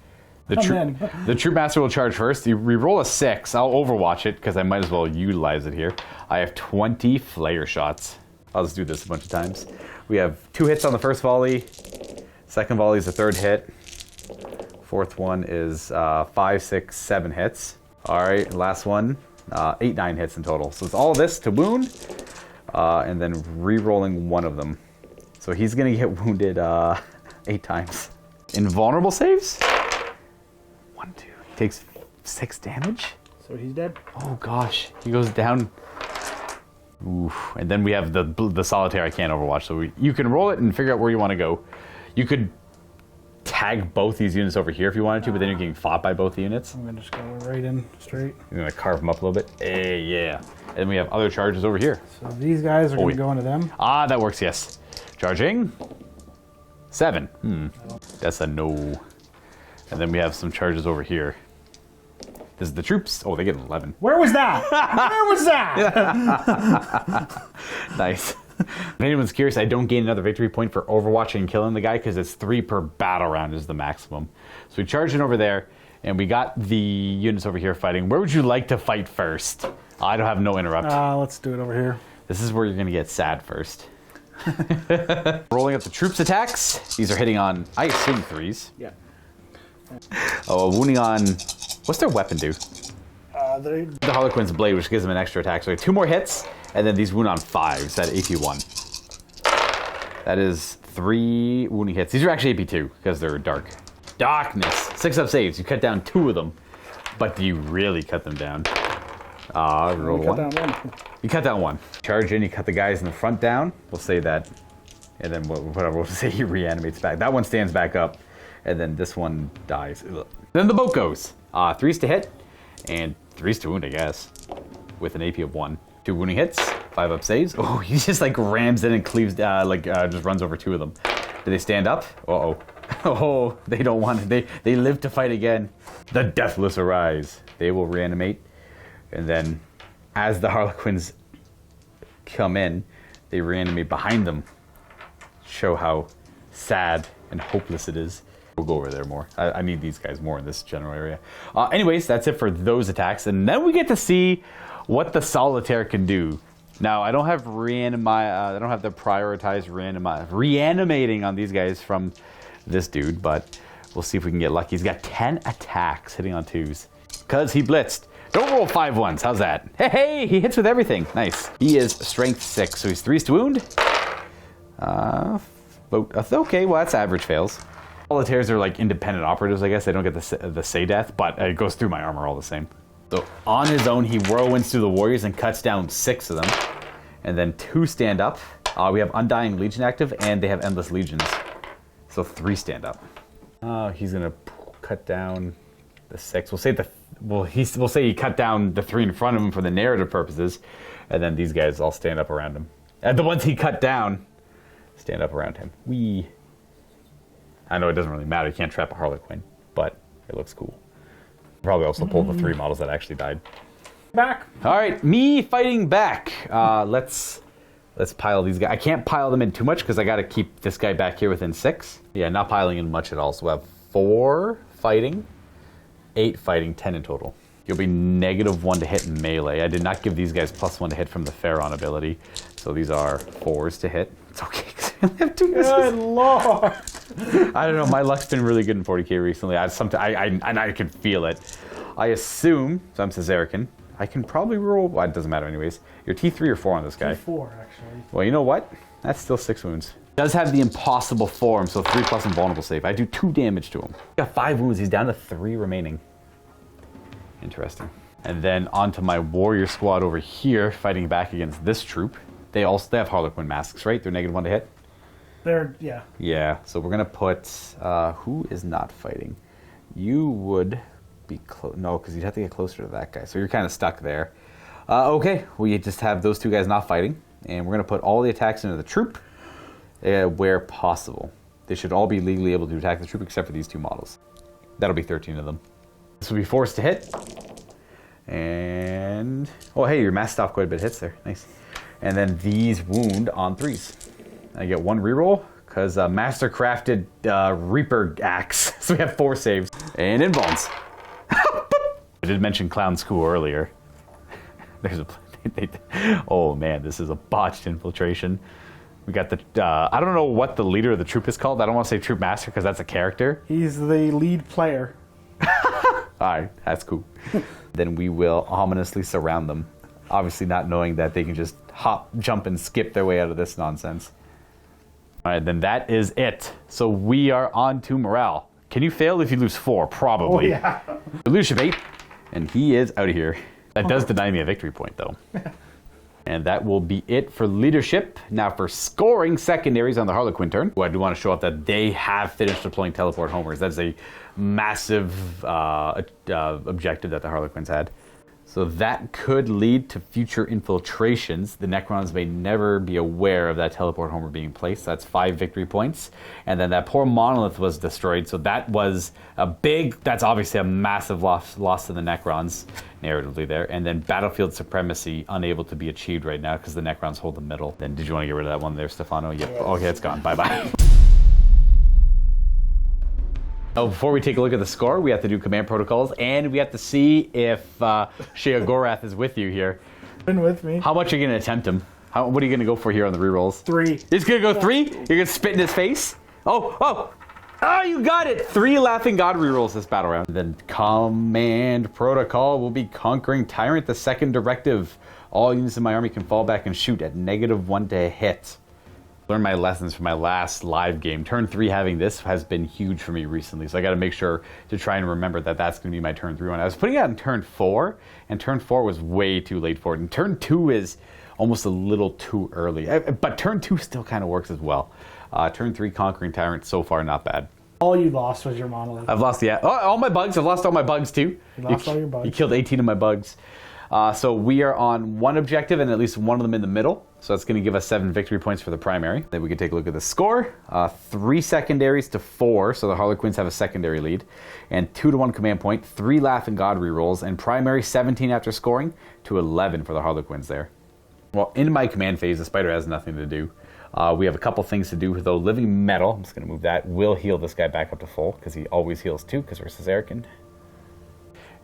The Troop Master will charge first. You reroll a 6. I'll Overwatch it because I might as well utilize it here. I have 20 flare shots. I'll just do this a bunch of times. We have 2 hits on the first volley. 2nd volley is the 3rd hit. 4th one is 5, 6, 7 hits. All right, last one, 8, 9 hits in total. So it's all of this to wound, and then re-rolling 1 of them. So he's gonna get wounded 8 times. Invulnerable saves? 1, 2. He takes 6 damage? So he's dead? Oh gosh, he goes down. Oof. And then we have the solitaire I can't overwatch. So you can roll it and figure out where you want to go. You could tag both these units over here if you wanted to, but then you're getting fought by both the units. I'm going to just go right in straight. You're going to carve them up a little bit. Hey, yeah. And then we have other charges over here. So these guys are going to go into them. Ah, that works, yes. Charging. 7. That's a no. And then we have some charges over here. This is the troops. Oh, they get 11. Where was that? Where was that? Nice. If anyone's curious, I don't gain another victory point for overwatching and killing the guy because it's 3 per battle round is the maximum. So we charged in over there, and we got the units over here fighting. Where would you like to fight first? I don't have no interrupt. Let's do it over here. This is where you're going to get sad first. Rolling up the troops attacks. These are hitting on, I assume, 3s. Yeah. Oh, wounding on, what's their weapon do? The Harlequin's blade, which gives them an extra attack. So 2 more hits, and then these wound on 5s at AP1. That is 3 wounding hits. These are actually AP2 because they're dark. Darkness. 6 up saves. You cut down 2 of them, but do you really cut them down? Roll 1. You cut down 1. Charge in. You cut the guys in the front down. We'll say that, and then whatever. We'll say he reanimates back. That one stands back up, and then this one dies. Ugh. Then the boat goes. 3s to hit, and 3s to wound, I guess, with an AP of 1. 2 wounding hits, 5 up saves. Oh, he just like rams in and cleaves, just runs over 2 of them. Do they stand up? Uh-oh. Oh, they don't want it. They live to fight again. The Deathless arise. They will reanimate. And then as the Harlequins come in, they reanimate behind them. Show how sad and hopeless it is. We'll go over there more. I need these guys more in this general area. Anyways, that's it for those attacks. And then we get to see what the Solitaire can do. Now, I don't have I don't have the prioritized reanimating on these guys from this dude, but we'll see if we can get lucky. He's got 10 attacks hitting on 2s. Because he blitzed. Don't roll 5 ones. How's that? Hey, he hits with everything. Nice. He is strength 6, so he's 3 to wound. Okay, well, that's average fails. Solitaires are like independent operatives, I guess. They don't get the say death, but it goes through my armor all the same. So on his own, he whirlwinds through the warriors and cuts down 6 of them. And then 2 stand up. We have Undying Legion active, and they have Endless Legions. So 3 stand up. He's gonna cut down the 6. We'll say he cut down the 3 in front of him for the narrative purposes, and then these guys all stand up around him. And the ones he cut down stand up around him. I know it doesn't really matter. You can't trap a Harlequin, but it looks cool. Probably also pull the 3 models that actually died. Back. All right, me fighting back. Let's pile these guys. I can't pile them in too much because I got to keep this guy back here within 6. Yeah, not piling in much at all. So we have 4 fighting, 8 fighting, 10 in total. You'll be -1 to hit in melee. I did not give these guys +1 to hit from the Pharaon ability. So these are 4s to hit. It's okay because I only have 2 misses. Good lord. I don't know. My luck's been really good in 40k recently. I can feel it. I assume, so I'm Caesarican, I can probably roll. Well, it doesn't matter anyways. You're T3 or 4 on this guy. T4 actually. Well, you know what? That's still 6 wounds. Does have the impossible form, so 3+ invulnerable save. I do 2 damage to him. Got 5 wounds. He's down to 3 remaining. Interesting. And then onto my warrior squad over here, fighting back against this troop. They have Harlequin masks, right? They're -1 to hit. Yeah. Yeah. So we're gonna put who is not fighting. You would be close. No, because you'd have to get closer to that guy. So you're kind of stuck there. Okay, we just have those 2 guys not fighting, and we're gonna put all the attacks into the troop where possible. They should all be legally able to attack the troop except for these 2 models. That'll be 13 of them. This will be forced to hit. And oh, hey, your mask stopped quite a bit of hits there. Nice. And then these wound on 3s. I get 1 reroll because master crafted Reaper axe. So we have 4 saves and invulns. I did mention Clown School earlier. There's oh man, this is a botched infiltration. We got the I don't know what the leader of the troop is called. I don't want to say troop master because that's a character. He's the lead player. Alright, that's cool. Then we will ominously surround them. Obviously not knowing that they can just hop, jump, and skip their way out of this nonsense. Alright, then that is it. So we are on to morale. Can you fail if you lose 4? Probably. Oh, yeah. Leadership 8, and he is out of here. That does deny me a victory point, though. And that will be it for leadership. Now for scoring secondaries on the Harlequin turn. I do want to show off that they have finished deploying teleport homers. That is a massive objective that the Harlequins had. So that could lead to future infiltrations. The Necrons may never be aware of that teleport homer being placed. That's 5 victory points. And then that poor monolith was destroyed. So that was that's obviously a massive loss to the Necrons, narratively there. And then battlefield supremacy unable to be achieved right now because the Necrons hold the middle. Then did you want to get rid of that one there, Stefano? Yep. Yes. Okay, it's gone. Bye-bye. Oh, before we take a look at the score, we have to do command protocols, and we have to see if Sheogorath is with you here. Been with me. How much are you going to attempt him? What are you going to go for here on the rerolls? 3. You're just going to go 3? You're going to spit in his face? Oh, you got it! 3 Laughing God rerolls this battle round. Then command protocol will be Conquering Tyrant, the 2nd directive. All units in my army can fall back and shoot at -1 to hit. Learned my lessons from my last live game. Turn 3 having this has been huge for me recently, so I got to make sure to try and remember that that's going to be my turn 3 one. I was putting it out in turn 4, and turn 4 was way too late for it, and turn 2 is almost a little too early, but turn 2 still kind of works as well. Turn 3 Conquering Tyrant, so far not bad. All you lost was your monolith. I've lost all my bugs. I've lost all my bugs too. You lost all your bugs. You killed 18 of my bugs. So we are on one objective and at least one of them in the middle. So that's going to give us 7 victory points for the primary. Then we can take a look at the score. 3 secondaries to 4, so the Harlequins have a secondary lead. And 2-to-1 command point, 3 Laugh and God rerolls, and primary 17 after scoring to 11 for the Harlequins there. Well, in my command phase, the spider has nothing to do. We have a couple things to do, though. Living Metal, I'm just going to move that, will heal this guy back up to full, because he always heals 2, because we're Caesarican.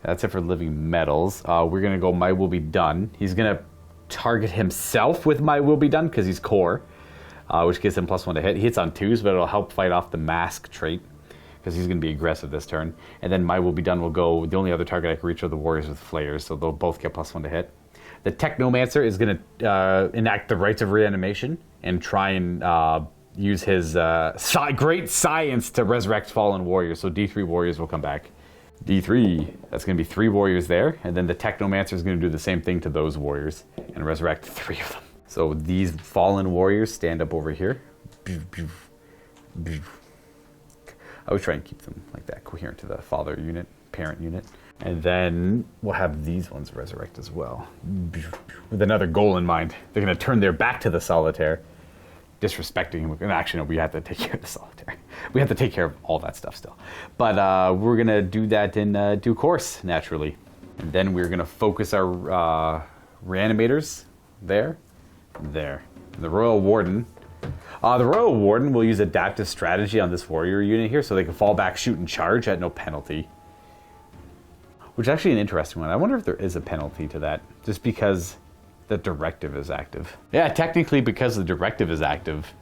That's it for Living Metals. We're going to go My Will Be Done. He's going to target himself with My Will Be Done, because he's core, which gives him +1 to hit. He hits on 2s, but it'll help fight off the Mask trait, because he's going to be aggressive this turn. And then My Will Be Done will go, the only other target I can reach are the Warriors with Flayers, so they'll both get +1 to hit. The Technomancer is going to enact the Rites of Reanimation and try and use his great science to resurrect fallen warriors. So D3 warriors will come back. D3, that's going to be 3 warriors there. And then the Technomancer is going to do the same thing to those warriors and resurrect 3 of them. So these fallen warriors stand up over here. I always try and keep them like that, coherent to the father unit, parent unit. And then we'll have these ones resurrect as well, with another goal in mind. They're going to turn their back to the Solitaire, disrespecting him. And actually, no, we have to take care of the Solitaire. We have to take care of all that stuff still. But we're going to do that in due course, naturally. And then we're going to focus our Reanimators there. And the Royal Warden. The Royal Warden will use Adaptive Strategy on this warrior unit here, so they can fall back, shoot, and charge at no penalty. Which is actually an interesting one. I wonder if there is a penalty to that, just because the directive is active. Yeah, technically because the directive is active,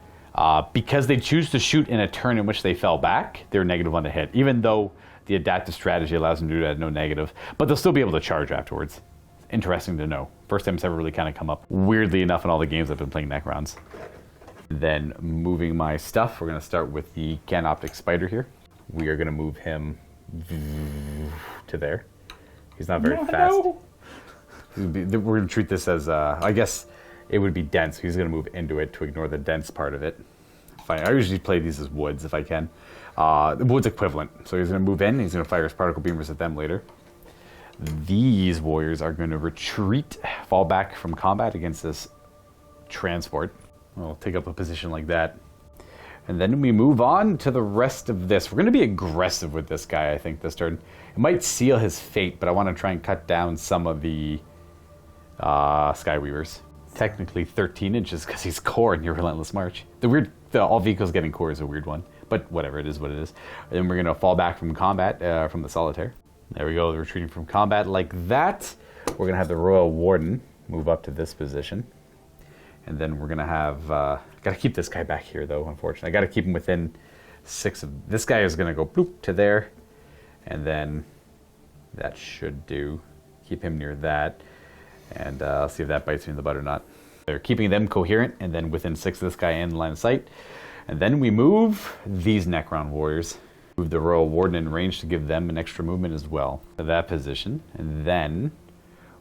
because they choose to shoot in a turn in which they fell back, they're -1 to hit, even though the adaptive strategy allows them to do that at no negative. But they'll still be able to charge afterwards. Interesting to know. First time it's ever really kind of come up, weirdly enough, in all the games I've been playing Necrons. Then moving my stuff, we're going to start with the Canoptic Spider here. We are going to move him to there. He's not very fast. No. We're going to treat this as, I guess it would be dense. He's going to move into it to ignore the dense part of it. Fine. I usually play these as woods if I can. The wood's equivalent. So he's going to move in. He's going to fire his particle beamers at them later. These warriors are going to retreat, fall back from combat against this transport. We'll take up a position like that. And then we move on to the rest of this. We're going to be aggressive with this guy, I think, this turn. It might seal his fate, but I want to try and cut down some of the Skyweavers. Technically 13 inches because he's core in your Relentless March. The all vehicles getting core is a weird one, but whatever, it is what it is. And then we're going to fall back from combat from the Solitaire. There we go, retreating from combat like that. We're going to have the Royal Warden move up to this position. And then we're going to have... got to keep this guy back here, though, unfortunately. I got to keep him within 6 of... This guy is going to go bloop to there. And then that should do. Keep him near that. And I'll see if that bites me in the butt or not. They're keeping them coherent, and then within 6 of this guy in line of sight. And then we move these Necron warriors. Move the Royal Warden in range to give them an extra movement as well to that position. And then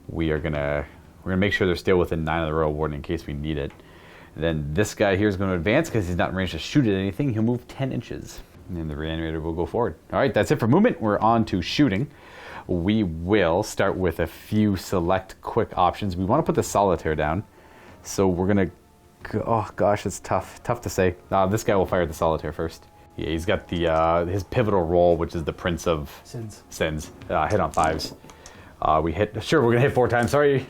we're gonna make sure they're still within 9 of the Royal Warden in case we need it. And then this guy here is going to advance because he's not in range to shoot at anything. He'll move 10 inches. And then the Reanimator will go forward. All right, that's it for movement. We're on to shooting. We will start with a few select quick options. We want to put the Solitaire down. So we're going to... Oh, gosh, it's tough. Tough to say. This guy will fire the Solitaire first. Yeah, he's got the his pivotal role, which is the Prince of Sins. Hit on 5s. We hit... Sure, we're going to hit 4 times. Sorry.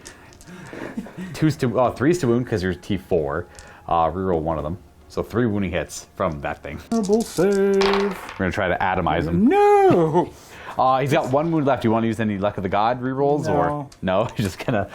3's to wound because you're T4. Reroll 1 of them. So 3 wounding hits from that thing. Double save. We're going to try to atomize him. No! He's got 1 wound left. Do you want to use any Luck of the God rerolls? No. Or no? You're just going to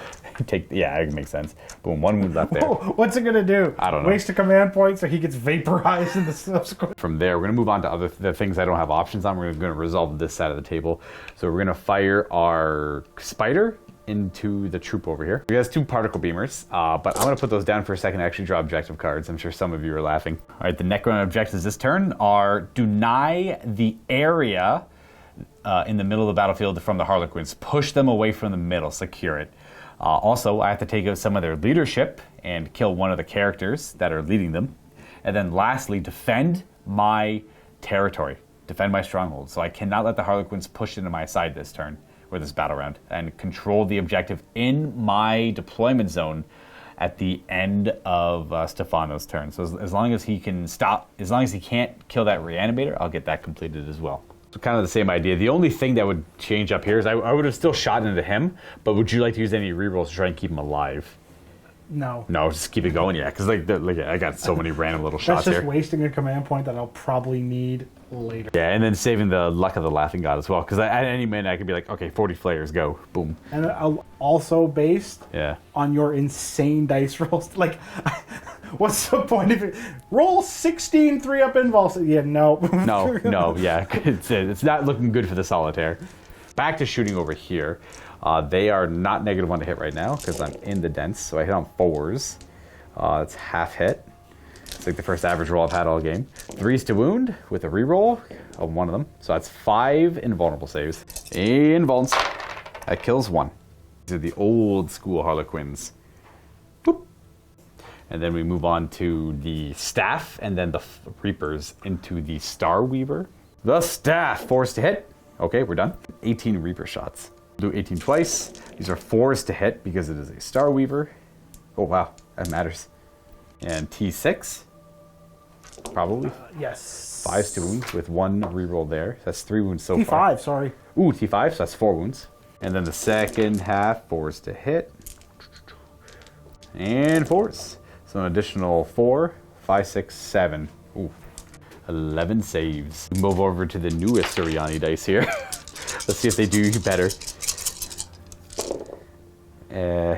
take... Yeah, it makes sense. Boom, 1 wound left there. What's it going to do? I don't know. Waste a command point so he gets vaporized in the subsequent... From there, we're going to move on to the things I don't have options on. We're going to resolve this side of the table. So we're going to fire our Spider into the troop over here. He has 2 particle beamers, but I'm going to put those down for a second to actually draw objective cards. I'm sure some of you are laughing. All right, the Necron objectives this turn are deny the area in the middle of the battlefield from the Harlequins. Push them away from the middle, secure it. Also, I have to take out some of their leadership and kill one of the characters that are leading them. And then lastly, defend my territory, defend my stronghold. So I cannot let the Harlequins push into my side this turn, or this battle round, and control the objective in my deployment zone at the end of Stefano's turn. So as long as he can stop, as long as he can't kill that reanimator, I'll get that completed as well. So kind of the same idea. The only thing that would change up here is I would have still shot into him, but would you like to use any rerolls to try and keep him alive? No. No, just keep it going, yeah. Because like I got so many random little shots here. That's just wasting a command point that I'll probably need later. Yeah, and then saving the luck of the Laughing God as well. Because at any minute I could be like, okay, 40 flares, go, boom. And also based Yeah. on your insane dice rolls. Like, what's the point of it? Roll 16 3-up involves. Yeah, no. No, yeah. It's not looking good for the Solitaire. Back to shooting over here. They are not -1 to hit right now because I'm in the dense, so I hit on 4s. It's half hit. It's like the first average roll I've had all game. 3s to wound with a reroll of one of them. So that's 5 invulnerable saves. Invulns. That kills 1. These are the old school Harlequins. Boop. And then we move on to the staff and then the Reapers into the Star Weaver. The staff, 4s to hit. Okay, we're done. 18 Reaper shots. Do 18 twice. These are 4s to hit because it is a Star Weaver. Oh wow, that matters. And T6, probably. Yes. 5s to wound with 1 reroll there. That's 3 wounds so T5, far. sorry. Ooh, T5, so that's 4 wounds. And then the second half, 4s to hit. And 4s. So an additional 4, 5, 6, 7. Ooh, 11 saves. We move over to the newest Suriani dice here. Let's see if they do better.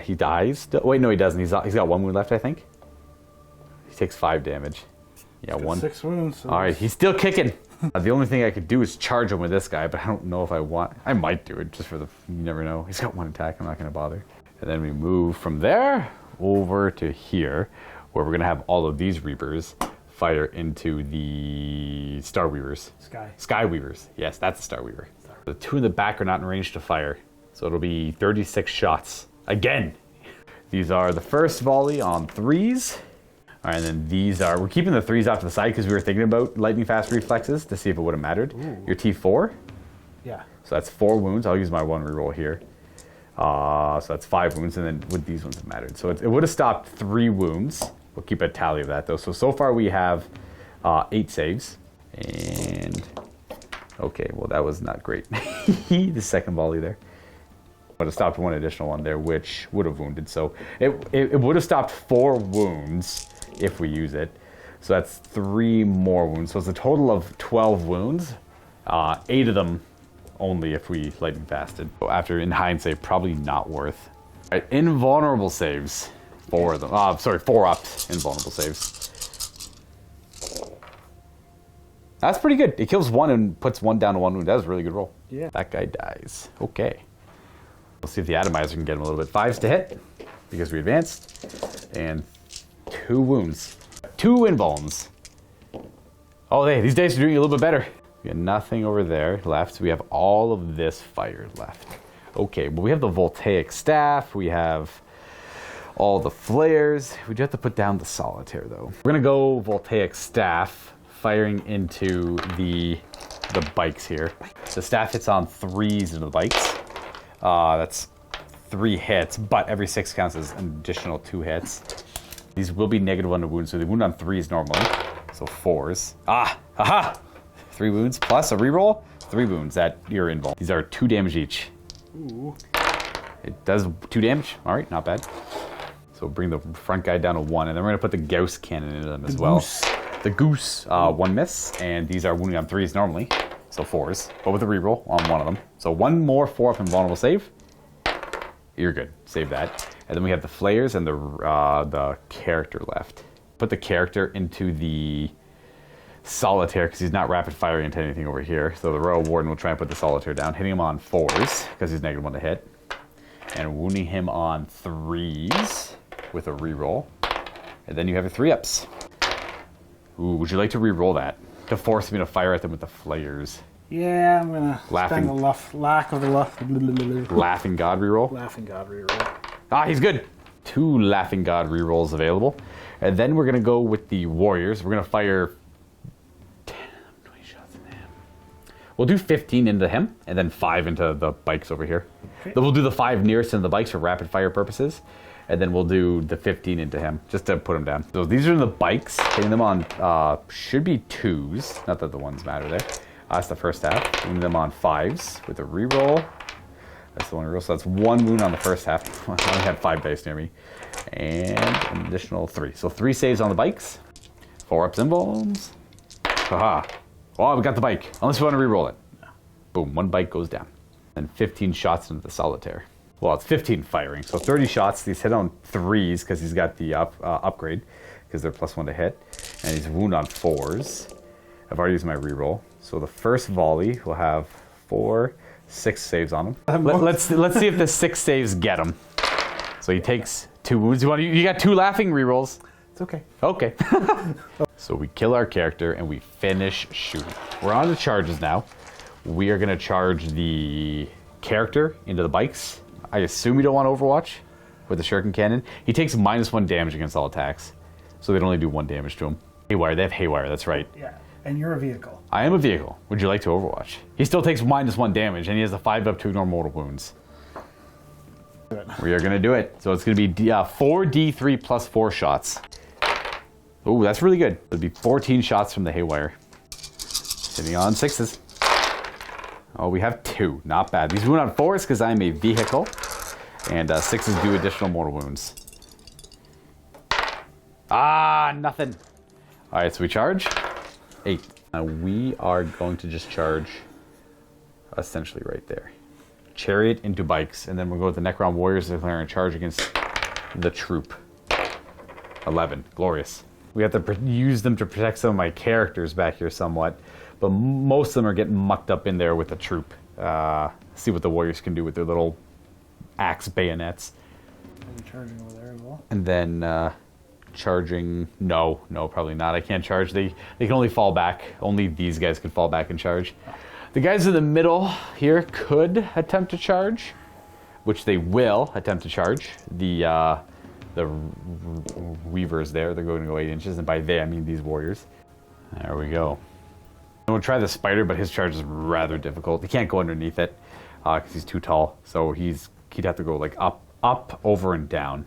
He dies. Wait, no, he doesn't. He's got 1 wound left, I think. He takes 5 damage. Yeah, 1. 6 wounds. So all right, he's still kicking. The only thing I could do is charge him with this guy, but I don't know if I want. I might do it just for the. You never know. He's got 1 attack. I'm not going to bother. And then we move from there over to here, where we're going to have all of these Reapers fire into the Star Weavers. Sky Weavers. Yes, that's a Star Weaver. The 2 in the back are not in range to fire, so it'll be 36 shots. Again, these are the first volley on 3s. All right, and then these are, we're keeping the 3s off to the side because we were thinking about lightning fast reflexes to see if it would have mattered. Ooh. Your T4. Yeah. So that's 4 wounds. I'll use my 1 reroll here. So that's 5 wounds, and then with these ones it mattered. So it would have stopped 3 wounds. We'll keep a tally of that though. So far we have 8 saves. And, okay, well that was not great. The second volley there. But it stopped 1 additional one there, which would have wounded. So it would have stopped 4 wounds if we use it. So that's 3 more wounds. So it's a total of 12 wounds. 8 of them only if we lightning fasted. So after, in hindsight, probably not worth. All right, invulnerable saves. 4 of them. 4 ups invulnerable saves. That's pretty good. It kills 1 and puts 1 down to 1 wound. That was a really good roll. Yeah. That guy dies. Okay. We'll see if the atomizer can get him a little bit. 5s to hit because we advanced. And 2 wounds. 2 invulns. Oh, these dice are doing a little bit better. We got nothing over there left. We have all of this fired left. Okay, well we have the voltaic staff. We have all the flares. We do have to put down the solitaire though. We're gonna go voltaic staff firing into the bikes here. The staff hits on 3s into the bikes. That's 3 hits, but every 6 counts as an additional 2 hits. These will be -1 to wound, so they wound on 3s normally. So 4s. Aha! 3 wounds plus a reroll. 3 wounds at your invul. These are 2 damage each. Ooh. It does 2 damage. All right, not bad. So bring the front guy down to 1, and then we're gonna put the Gauss cannon into them as well. The goose, 1 miss, and these are wounding on 3s normally. So 4s, but with a reroll on 1 of them. So 1 more 4-up invulnerable save. You're good. Save that. And then we have the flares and the character left. Put the character into the solitaire because he's not rapid firing into anything over here. So the Royal Warden will try and put the solitaire down, hitting him on 4s because he's -1 to hit, and wounding him on 3s with a reroll. And then you have your 3-ups. Ooh, would you like to reroll that to force me to fire at them with the flares? Yeah, I'm gonna Laughing. spend the lack of the luck. Laughing God reroll. Laughing God reroll. Ah, he's good. 2 Laughing God rerolls available. And then we're going to go with the Warriors. We're going to fire 10, 20 shots at him. We'll do 15 into him, and then 5 into the bikes over here. Okay. Then we'll do the 5 nearest into the bikes for rapid fire purposes, and then we'll do the 15 into him, just to put him down. So these are the bikes, hitting them on, should be 2s, not that the 1s matter there. That's the first half. Hitting them on 5s with a reroll. That's the one reroll, so that's 1 wound on the first half. I only had 5 dice near me. And an additional 3. So 3 saves on the bikes. 4 ups invulns. Haha. Oh, we got the bike. Unless we want to reroll it. Boom, 1 bike goes down. And 15 shots into the solitaire. Well, it's 15 firing. So 30 shots. These hit on 3s because he's got the upgrade. Because they're +1 to hit. And he's wound on 4s. I've already used my reroll. So the first volley will have 6 saves on him. Let's see if the 6 saves get him. So he takes 2 wounds. You got 2 laughing rerolls. It's okay. Okay. So we kill our character and we finish shooting. We're on the charges now. We are going to charge the character into the bikes. I assume you don't want Overwatch with the shuriken cannon. He takes -1 damage against all attacks. So they only do 1 damage to him. Haywire, they have Haywire, that's right. Yeah, and you're a vehicle. I am a vehicle. Would you like to Overwatch? He still takes -1 damage and he has a 5 up to ignore mortal wounds. We are going to do it. So it's going to be 4d3 plus 4 shots. Oh, that's really good. It'll be 14 shots from the Haywire. Sitting on 6s. Oh, we have 2. Not bad. These wound on 4s because I'm a vehicle. And 6s do additional mortal wounds. Ah, nothing. All right, so we charge. 8. We are going to just charge essentially right there. Chariot into bikes, and then we'll go with the Necron warriors declaring a charge against the troop. 11. Glorious. We have to use them to protect some of my characters back here somewhat, but most of them are getting mucked up in there with the troop. See what the warriors can do with their little axe bayonets. Are we charging over there as well? And then charging, no, probably not. I can't charge. They can only fall back. Only these guys can fall back and charge. The guys in the middle here could attempt to charge, which they will attempt to charge. The weavers there, they're going to go 8 inches, and by they I mean these warriors. There we go. And we'll try the spider, but his charge is rather difficult. He can't go underneath it because he's too tall. So he'd have to go like up, over, and down,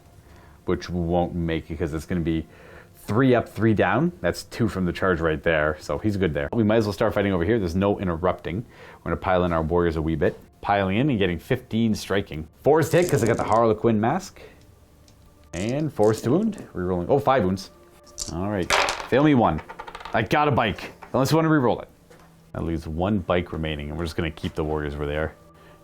which won't make it because it's going to be 3 up, 3 down. That's 2 from the charge right there, so he's good there. We might as well start fighting over here. There's no interrupting. We're going to pile in our warriors a wee bit. Piling in and getting 15 striking. 4s to hit because I got the Harlequin mask. And 4s to wound. Rerolling. Oh, 5 wounds. All right. Fail me 1. I got a bike. Unless you want to reroll it. That leaves 1 bike remaining, and we're just going to keep the warriors where they are.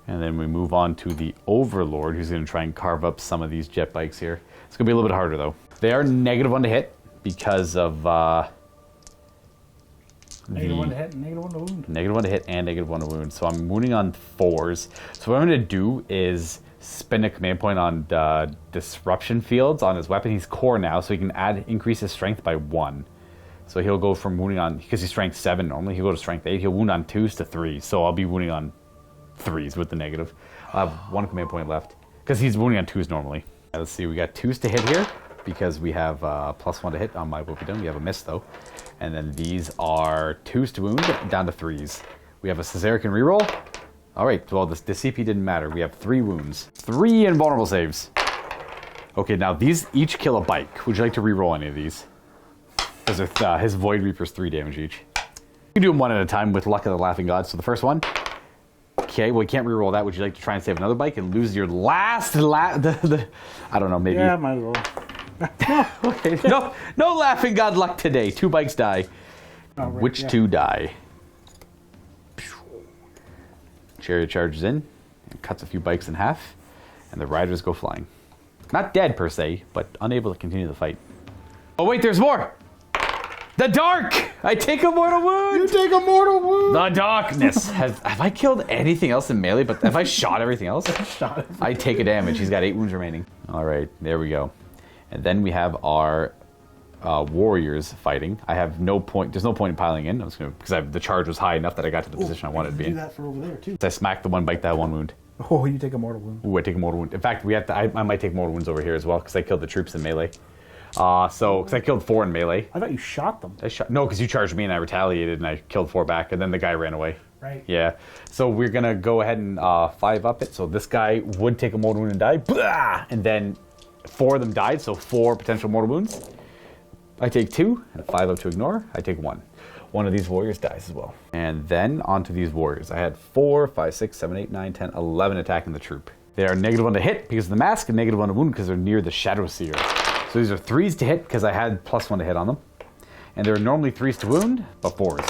And then we move on to the Overlord, who's going to try and carve up some of these jet bikes here. It's going to be a little bit harder, though. They are -1 to hit because of -1 to hit and -1 to wound. -1 to hit and -1 to wound. So I'm wounding on 4s. So what I'm going to do is spend a command point on disruption fields on his weapon. He's core now, so he can increase his strength by 1. So he'll go from wounding on, because he's strength 7 normally, he'll go to strength 8. He'll wound on 2s to 3s. So I'll be wounding on 3s with the negative. I'll have 1 command point left because he's wounding on 2s normally. Let's see, we got 2s to hit here because we have +1 to hit on my whoopie done. We have a miss though. And then these are 2s to wound down to 3s. We have a Caesarican reroll. All right, well, the CP didn't matter. We have 3 wounds. 3 invulnerable saves. Okay, now these each kill a bike. Would you like to reroll any of these? Because his Void Reaper's 3 damage each. You can do them one at a time with Luck of the Laughing God. So the first one. Okay, well, you can't reroll that. Would you like to try and save another bike and lose your last I don't know, maybe. Yeah, might as well. Okay, no Laughing God luck today. 2 bikes die. Oh, right, Which yeah. 2 die? Chariot charges in and cuts a few bikes in half, and the riders go flying. Not dead per se, but unable to continue the fight. Oh wait, there's more! The dark! I take a mortal wound! You take a mortal wound! The darkness! Have I killed anything else in melee, but have I shot everything else? Shot it. I take a damage. He's got 8 wounds remaining. Alright, there we go. And then we have our warriors fighting. I have no point. There's no point in piling in. I'm just gonna, because the charge was high enough that I got to the position I wanted to be Do in. that for over there too. I smacked the 1 bike that 1 wound. Oh, you take a mortal wound. Ooh, I take a mortal wound. In fact, we have to. I might take mortal wounds over here as well because I killed the troops in melee. Because I killed 4 in melee. I thought you shot them. No, because you charged me and I retaliated and I killed 4 back, and then the guy ran away. Right. Yeah. So we're going to go ahead and 5 up it. So this guy would take a mortal wound and die. Blah! And then 4 of them died, so 4 potential mortal wounds. I take 2, and 5 up to ignore. I take 1. One of these warriors dies as well. And then onto these warriors. I had 4, 5, 6, 7, 8, 9, 10, 11 attacking the troop. They are -1 to hit because of the mask, and -1 to wound because they're near the Shadow Seer. So these are 3s to hit because I had +1 to hit on them. And they're normally 3s to wound, but 4s.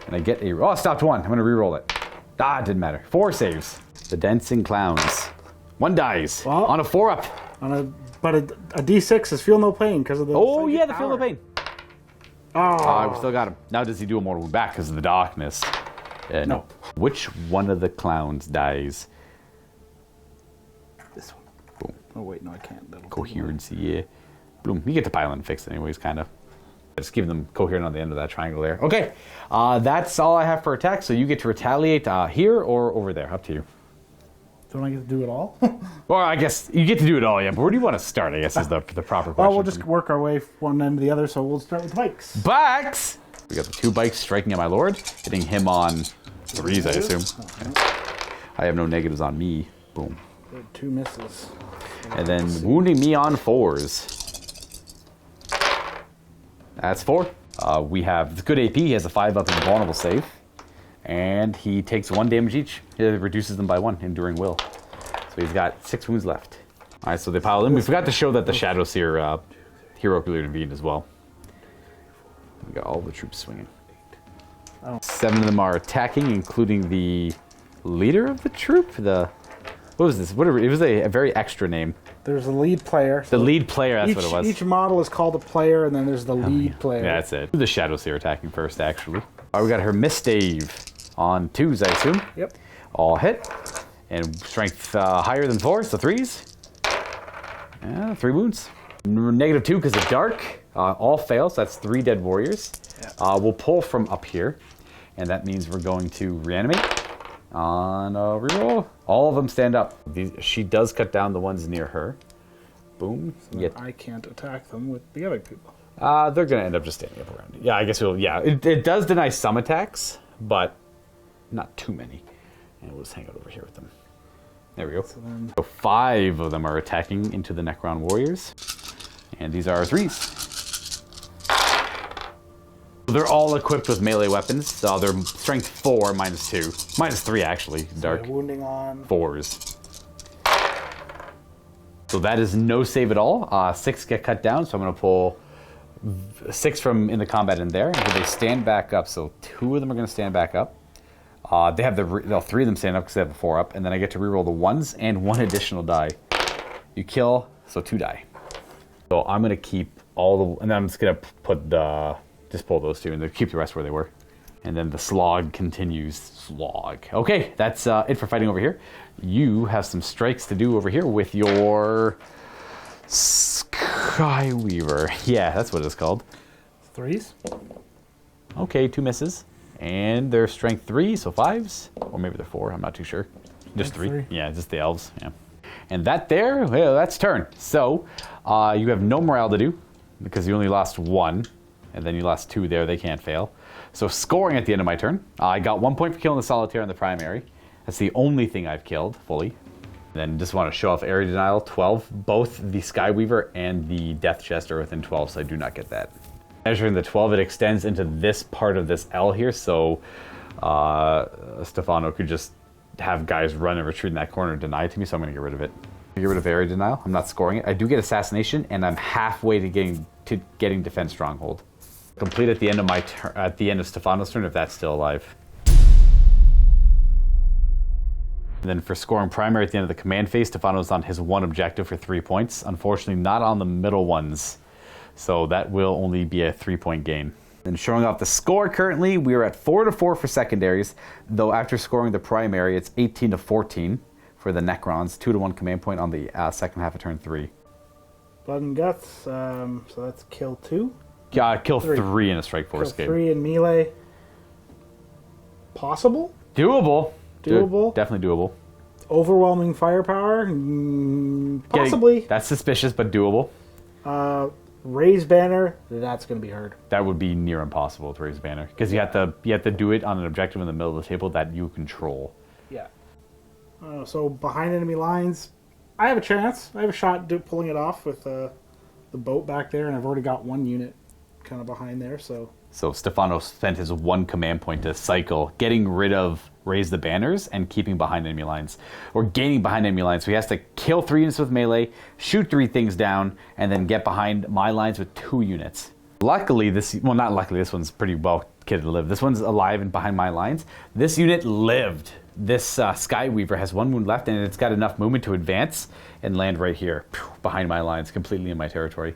And I get a... Oh, it stopped 1. I'm going to re-roll it. It didn't matter. 4 saves. The Dancing Clowns. 1 dies. Well, on a 4-up. But a D6 is feel no pain because of the... Oh, yeah, the feel no pain. Oh. We still got him. Now does he do a mortal wound back because of the darkness? No. Which one of the clowns dies? This one. Boom. Oh, wait, no, I can't. That'll Coherency, yeah. Boom. You get the pylon fixed anyways, kind of. Just give them coherent on the end of that triangle there. Okay, that's all I have for attack, so you get to retaliate here or over there. Up to you. Don't I get to do it all? Well, I guess you get to do it all, yeah, but where do you want to start, I guess, is the proper question. Well, we'll just work our way from one end to the other, so we'll start with the bikes. Bikes! We got the 2 bikes striking at my lord, hitting him on 3s, I assume. I have no negatives on me. Boom. 2 misses. And then wounding me on 4s. That's 4. We have good AP. He has a 5-up invulnerable save. And he takes 1 damage each. It reduces them by 1, enduring will. So he's got 6 wounds left. All right, so they piled in. We forgot to show that the Shadow Seer heroically intervened as well. We got all the troops swinging. 7 of them are attacking, including the leader of the troop. What was this? It was a very extra name. There's the lead player. The lead player, that's what it was. Each model is called a player, and then there's the lead player. Yeah, that's it. The Shadow Seer attacking first, actually. All right, we got her Mistave on 2s, I assume. Yep. All hit. And strength higher than 4, so 3s. Yeah, 3 wounds. -2 because of dark. All fail, so that's 3 dead warriors. Yeah. We'll pull from up here, and that means we're going to reanimate. On a reroll, all of them stand up. She does cut down the ones near her. Boom. So I can't attack them with the other people. They're going to end up just standing up around it. Yeah, I guess we'll... Yeah, it does deny some attacks, but not too many. And we'll just hang out over here with them. There we go. So 5 of them are attacking into the Necron warriors. And these are 3s. They're all equipped with melee weapons. They're strength 4, -2. -3, actually. Dark. So wounding on 4s. So that is no save at all. 6 get cut down, so I'm going to pull 6 from in the combat in there. And they stand back up, so 2 of them are going to stand back up. They have 3 of them stand up because they have a 4-up, and then I get to reroll the 1s and 1 additional die. You kill, so 2 die. So I'm going to keep all the... And then I'm just going to put the... Just pull those 2 and then keep the rest where they were. And then the slog continues. Slog. Okay, that's it for fighting over here. You have some strikes to do over here with your Skyweaver. Yeah, that's what it's called. 3s. Okay, 2 misses. And they're strength 3, so 5s. Or maybe they're 4, I'm not too sure. Just 3. Yeah, just the elves. Yeah. And that there, well, that's turn. So, you have no morale to do because you only lost 1. And then you lost 2 there, they can't fail. So scoring at the end of my turn. I got 1 point for killing the Solitaire in the primary. That's the only thing I've killed, fully. And then just want to show off area denial, 12. Both the Skyweaver and the Death Chest are within 12, so I do not get that. Measuring the 12, it extends into this part of this L here, so Stefano could just have guys run and retreat in that corner and deny it to me, so I'm going to get rid of it. Get rid of area denial. I'm not scoring it. I do get assassination, and I'm halfway to getting defense stronghold. Complete at the end of my at the end of Stefano's turn if that's still alive. And then for scoring primary at the end of the command phase, Stefano's on his 1 objective for 3 points. Unfortunately, not on the middle ones, so that will only be a 3-point gain. And showing off the score currently, we are at 4-4 for secondaries, though after scoring the primary, it's 18-14 for the Necrons, 2-1 command point on the second half of turn 3. Blood and guts, so that's kill 2. Yeah, kill 3 in a strike force game. 3 in melee. Possible? Doable. Doable. Definitely doable. Overwhelming firepower? Possibly. That's suspicious, but doable. Raise banner, that's going to be hard. That would be near impossible to raise banner because you have to do it on an objective in the middle of the table that you control. Yeah. So behind enemy lines, I have a chance. I have a shot pulling it off with the boat back there, and I've already got one unit kind of behind there. So Stefano spent his one command point to cycle, getting rid of raise the banners and keeping behind enemy lines, or gaining behind enemy lines. So he has to kill 3 units with melee, shoot 3 things down, and then get behind my lines with 2 units. Luckily, this one's pretty well kitted to live. This one's alive and behind my lines. This unit lived. This Skyweaver has 1 wound left, and it's got enough movement to advance and land right here, behind my lines, completely in my territory.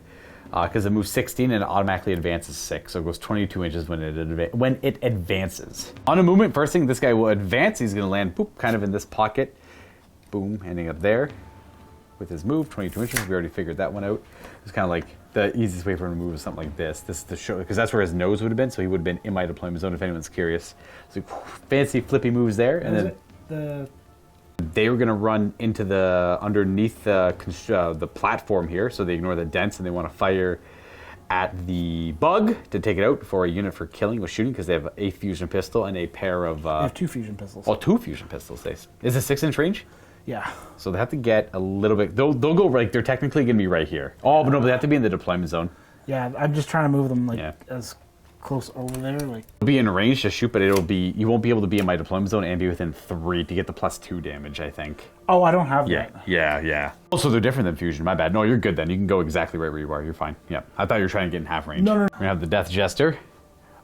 Because it moves 16 and it automatically advances 6, so it goes 22 inches when it advances. On a movement, first thing, this guy will advance. He's going to land, boop, kind of in this pocket. Boom, ending up there. With his move, 22 inches, we already figured that one out. It's kind of like the easiest way for him to move is something like this. This is the show, because that's where his nose would have been, so he would have been in my deployment zone if anyone's curious. So fancy flippy moves there, and then they were going to run into the underneath the platform here, so they ignore the dents and they want to fire at the bug to take it out for a unit for killing with shooting, because they have a fusion pistol and a pair of. They have 2 fusion pistols. Oh, 2 fusion pistols. Is it 6-inch range? Yeah. So they have to get a little bit. They'll go like they're technically going to be right here. Oh, but no, they have to be in the deployment zone. Yeah, I'm just trying to move them as close over there. It'll be in range to shoot, but you won't be able to be in my deployment zone and be within 3 to get the +2 damage, I think. Oh, I don't have that. Yeah. Also, they're different than fusion. My bad. No, you're good then. You can go exactly right where you are. You're fine. Yeah. I thought you were trying to get in half range. No. We're going to have the Death Jester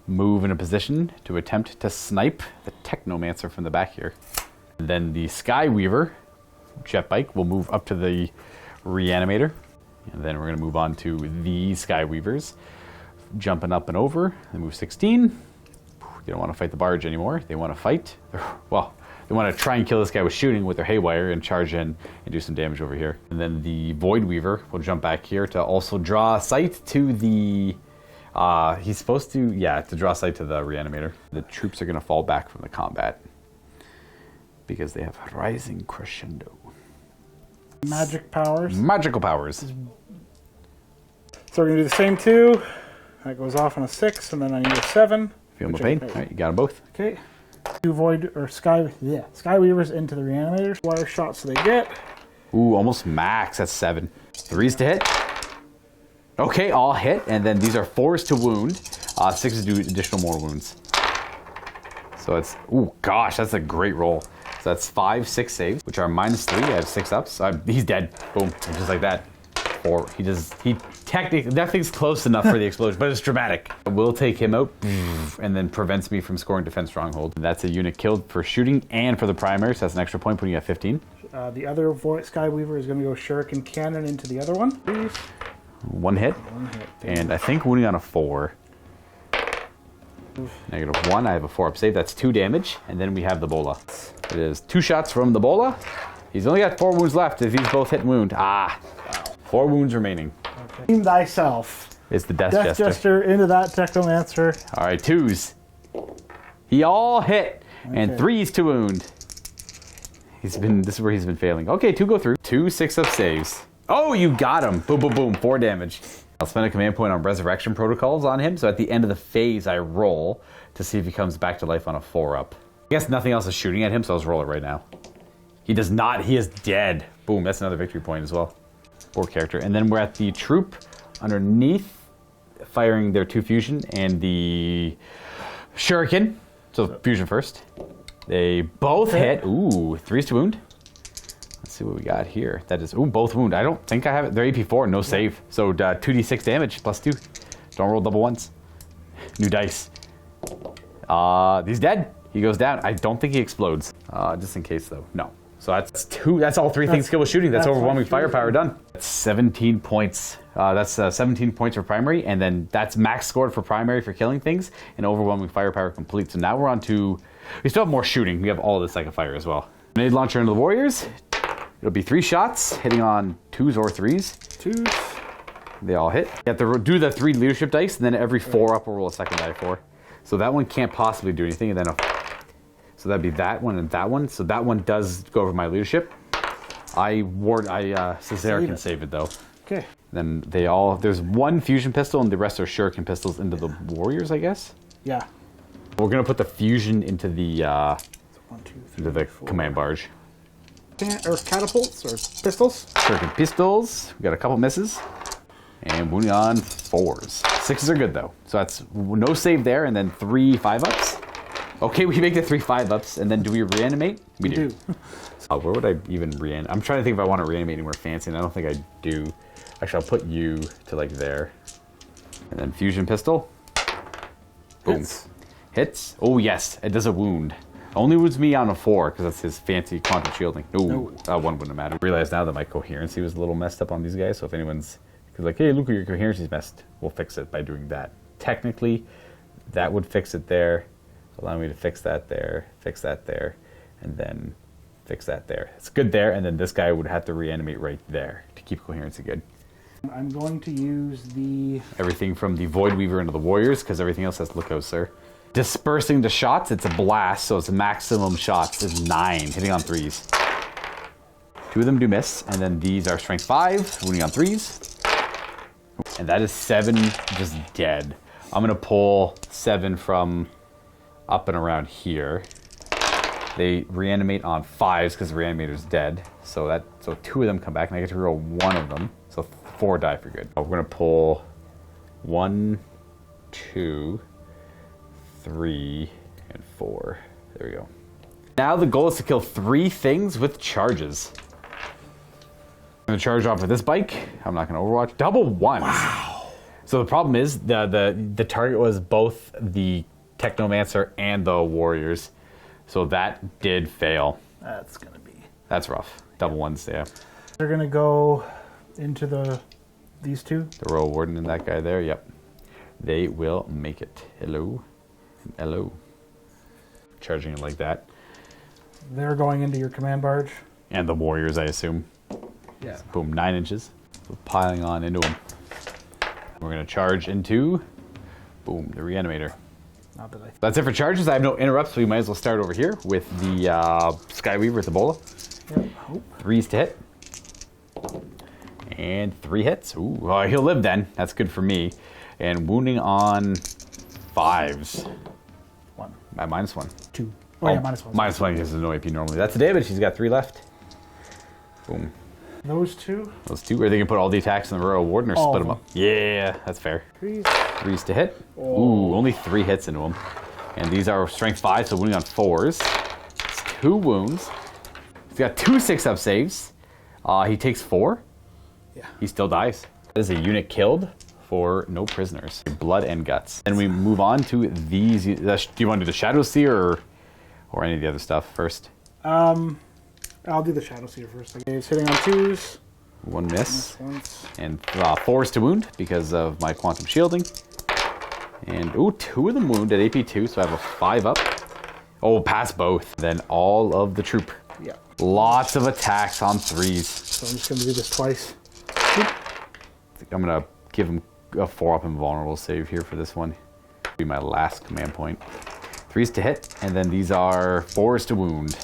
move in a position to attempt to snipe the Technomancer from the back here. And then the Skyweaver jet bike will move up to the Reanimator. And then we're going to move on to the Skyweavers. Jumping up and over. They move 16. They don't want to fight the barge anymore. They want to fight. Well, they want to try and kill this guy with shooting with their Haywire and charge in and do some damage over here. And then the Void Weaver will jump back here to also draw sight to the... he's supposed to draw sight to the Reanimator. The troops are going to fall back from the combat because they have Rising Crescendo. Magic powers. Magical powers. So we're going to do the same 2. That goes off on a 6, and then I need a 7. Feel no pain. All right, you got them both. Okay. 2 Skyweavers into the Reanimators. Wire shots so they get. Ooh, almost max. That's 7. 3s to hit. Okay, all hit, and then these are 4s to wound. 6s do additional more wounds. So it's, ooh, gosh, that's a great roll. So that's 5, 6 saves, which are -3. I have 6 ups. He's dead. Boom, just like that. Or he technically, that thing's close enough for the explosion, but it's dramatic. We'll take him out, and then prevents me from scoring Defense Stronghold. That's a unit killed for shooting and for the primary, so that's an extra point, putting you at 15. The other Skyweaver is going to go Shuriken Cannon into the other one. One hit. And I think wounding on a 4. -1, I have a 4-up save. That's 2 damage, and then we have the Bola. It is 2 shots from the Bola. He's only got 4 wounds left if these both hit and wound. 4 wounds remaining. Okay. Team thyself. It's the Death Jester into that Technomancer. All right, 2s. He all hit, and 3s to wound. This is where he's been failing. Okay, 2 go through. 2 6-up saves. Oh, you got him. Boom, boom, boom. 4 damage. I'll spend a command point on Resurrection Protocols on him, so at the end of the phase, I roll to see if he comes back to life on a 4-up. I guess nothing else is shooting at him, so I'll just roll it right now. He does not. He is dead. Boom, that's another victory point as well. 4 character. And then we're at the troop underneath, firing their 2 fusion and the Shuriken. So fusion first. They both hit. Ooh, 3s to wound. Let's see what we got here. That is, ooh, both wound. I don't think I have it. They're AP4, no save. So 2d6 damage +2. Don't roll double ones. New dice. He's dead. He goes down. I don't think he explodes. Just in case though. No. So that's 2. That's all 3 things skill with shooting. That's overwhelming firepower done. That's 17 points. That's 17 points for primary, and then that's max scored for primary for killing things, and overwhelming firepower complete. So now we're on to. We still have more shooting. We have all of the Psychic Fire as well. Grenade launcher into the Warriors. It'll be 3 shots, hitting on 2s or 3s. 2s. They all hit. You have to do the 3 leadership dice, and then every 4-up will roll a second die 4. So that one can't possibly do anything, and then so that'd be that one and that one. So that one does go over my leadership. Cesare can save it though. Okay. Then there's one fusion pistol and the rest are shuriken pistols into the warriors, I guess. Yeah. We're gonna put the fusion into the 1, 2, 3, into the 4. command barge. Or catapults or pistols. Shuriken pistols. We got a couple misses. And wounding on 4s. 6s are good though. So that's no save there, and then 3 5-ups. Okay, we make the 3 5-ups, and then do we reanimate? We do. Where would I even reanimate? I'm trying to think if I want to reanimate anywhere fancy, and I don't think I do. Actually, I'll put you to like there. And then fusion pistol. Boom. Hits. Oh yes, it does a wound. Only wounds me on a 4 because that's his fancy quantum shielding. Ooh, no. 1 wouldn't have mattered. I realize now that my coherency was a little messed up on these guys, so if anyone's like, hey, Luka, your coherency's messed, we'll fix it by doing that. Technically, that would fix it there. Allow me to fix that there, and then fix that there. It's good there, and then this guy would have to reanimate right there to keep coherency good. I'm going to use everything from the Void Weaver into the Warriors, because everything else has Lookout, sir. Dispersing the shots, it's a blast, so it's maximum shots is 9, hitting on 3s. 2 of them do miss, and then these are strength 5, wounding on 3s. And that is 7 just dead. I'm gonna pull 7 from up and around here. They reanimate on 5s because the reanimator's dead. So 2 of them come back, and I get to reroll 1 of them. So 4 die for good. We're gonna pull 1, 2, 3, and 4. There we go. Now the goal is to kill 3 things with charges. I'm gonna charge off with this bike. I'm not gonna overwatch. Double 1s. Wow. So the problem is the target was both the Technomancer and the Warriors. So that did fail. That's rough. Double 1s, yeah. They're gonna go into these 2. The Royal Warden and that guy there, yep. They will make it. Hello. Hello. Charging it like that. They're going into your command barge. And the Warriors, I assume. Yeah. Boom, 9 inches. So piling on into them. We're gonna charge into, boom, the Reanimator. Not that That's it for charges. I have no interrupts, so we might as well start over here with the Skyweaver with Ebola. Yep. 3s to hit. And 3 hits. Ooh, he'll live then. That's good for me. And wounding on 5s. 1. -1. 2. Oh yeah, -1. -1 because there's no AP normally. That's the damage. He's got 3 left. Boom. Those 2? Those 2. Or they can put all the attacks in the Royal Warden or split them up. Yeah, that's fair. 3s to hit. Oh. Ooh, only 3 hits into him. And these are strength 5, so wounding on 4s. It's 2 wounds. He's got 2 6-up saves. He takes 4. Yeah. He still dies. That is a unit killed for no prisoners. Blood and guts. And we move on to these. Do you want to do the Shadow Seer or any of the other stuff first? I'll do the Shadow Seer first. Okay, it's hitting on 2s. 1 miss. Once. And 4s to wound because of my quantum shielding. And, ooh, 2 of them wound at AP 2, so I have a 5-up. Oh, pass both. Then all of the troop. Yeah. Lots of attacks on 3s. So I'm just going to do this twice. I'm going to give him a 4-up invulnerable save here for this one. Be my last command point. 3s to hit, and then these are 4s to wound.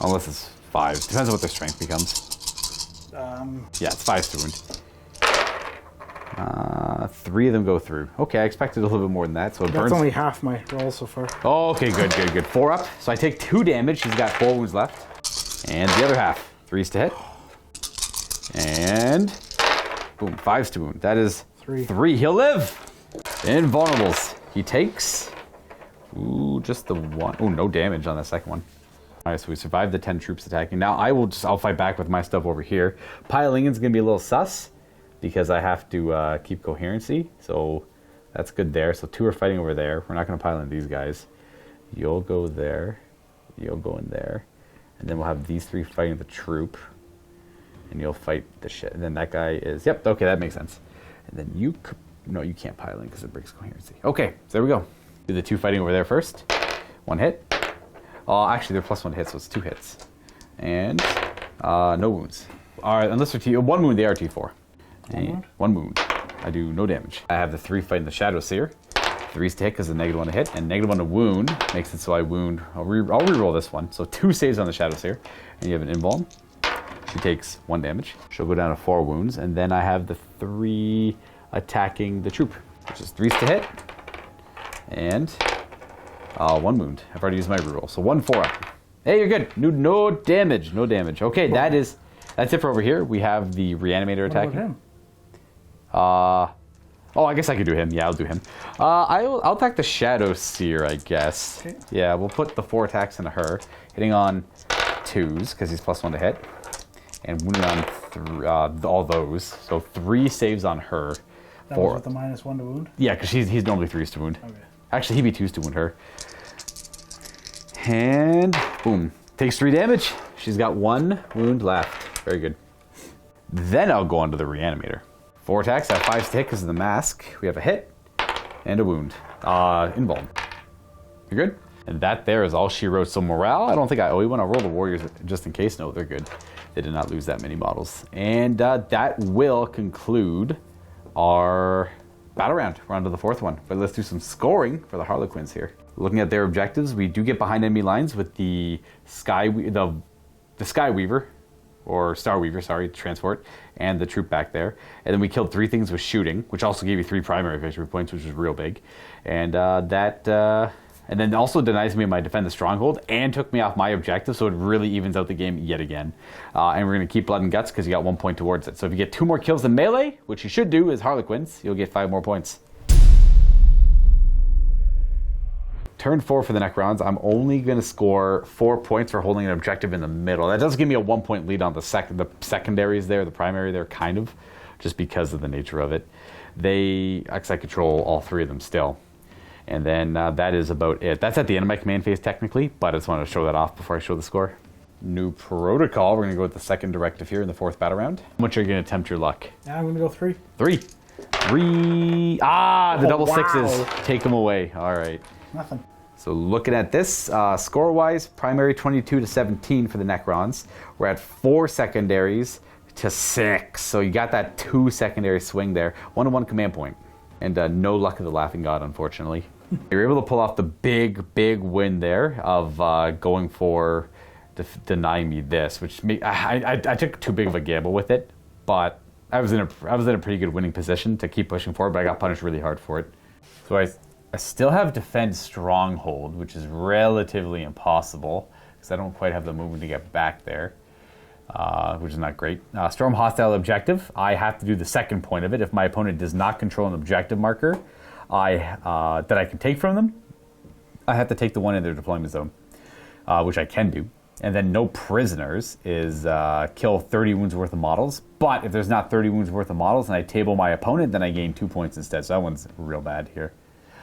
Unless it's 5s. Depends on what their strength becomes. Yeah, it's 5s to wound. 3 of them go through. Okay, I expected a little bit more than that, so it burns. That's only half my roll so far. Oh, okay, good. 4 up. So I take 2 damage. He's got 4 wounds left. And the other half. 3s to hit. And boom, 5s to wound. That is 3. He'll live. Invulnerables. He takes, ooh, just the 1. Oh, no damage on the second one. All right, so we survived the 10 troops attacking. Now I'll fight back with my stuff over here. Piling in's gonna be a little sus because I have to keep coherency. So that's good there. So 2 are fighting over there. We're not gonna pile in these guys. You'll go there. You'll go in there. And then we'll have these 3 fighting the troop. And you'll fight the shit. And then that guy is, yep, okay, that makes sense. And then you can't pile in because it breaks coherency. Okay, so there we go. Do the 2 fighting over there first. 1 hit. Actually, they're +1 hit, so it's 2 hits. And no wounds. All right, unless they're 1 wound, they are T4. And 1 wound. I do no damage. I have the 3 fighting the Shadow Seer. 3s to hit because of -1 to hit, and -1 to wound makes it so I wound. I'll re-roll this one. So 2 saves on the Shadow Sear, and you have an invuln. She takes 1 damage. She'll go down to 4 wounds, and then I have the 3 attacking the troop, which is 3s to hit, and 1 wound. I've already used my reroll, so 1 4 up. Hey, you're good. No damage. No damage. Okay, that's it for over here. We have the reanimator attacking. Him? Oh, I guess I could do him. Yeah, I'll do him. I'll attack the Shadow Seer, I guess. Okay. Yeah, we'll put the 4 attacks into her, hitting on 2s because he's +1 to hit, and wounding on all those. So 3 saves on her. That was with the -1 to wound? Yeah, because he's normally 3s to wound. Okay. Actually, he'd be 2s to wound her. And boom, takes 3 damage. She's got 1 wound left. Very good. Then I'll go on to the reanimator. 4 attacks, I have 5s to hit because of the mask. We have a hit and a wound. Invuln. You're good? And that there is all she wrote. So morale, I don't think I owe you one. I'll roll the warriors just in case. No, they're good. They did not lose that many models. And that will conclude our battle round. We're on to the 4th one. But let's do some scoring for the Harlequins here. Looking at their objectives, we do get behind enemy lines with the Skyweaver, or Starweaver, sorry, transport, and the troop back there. And then we killed 3 things with shooting, which also gave you 3 primary victory points, which was real big. And and then also denies me my defend the stronghold and took me off my objective, so it really evens out the game yet again. And we're going to keep blood and guts because you got 1 point towards it. So if you get 2 more kills in melee, which you should do as Harlequins, you'll get 5 more points. Turn 4 for the Necrons, I'm only going to score 4 points for holding an objective in the middle. That does give me a 1 point lead on the secondaries there, the primary there, kind of, just because of the nature of it. I control all 3 of them still. And then that is about it. That's at the end of my command phase technically, but I just wanted to show that off before I show the score. New protocol, we're going to go with the 2nd directive here in the 4th battle round. How much are you going to attempt your luck? Yeah, I'm going to go 3. 3. The double 6s. Take them away. All right. Nothing. So looking at this, score-wise, primary 22 to 17 for the Necrons. We're at 4 secondaries to 6. So you got that 2 secondary swing there. 1-to-1 command point. And no luck of the Laughing God, unfortunately. You're able to pull off the big win there of going for denying me this, which I took too big of a gamble with it, but I was in a pretty good winning position to keep pushing forward, but I got punished really hard for it. So I still have Defend Stronghold, which is relatively impossible because I don't quite have the movement to get back there, which is not great. Storm Hostile Objective, I have to do the 2nd point of it. If my opponent does not control an objective marker that I can take from them, I have to take the one in their deployment zone, which I can do. And then No Prisoners is kill 30 wounds worth of models. But if there's not 30 wounds worth of models and I table my opponent, then I gain 2 points instead. So that one's real bad here.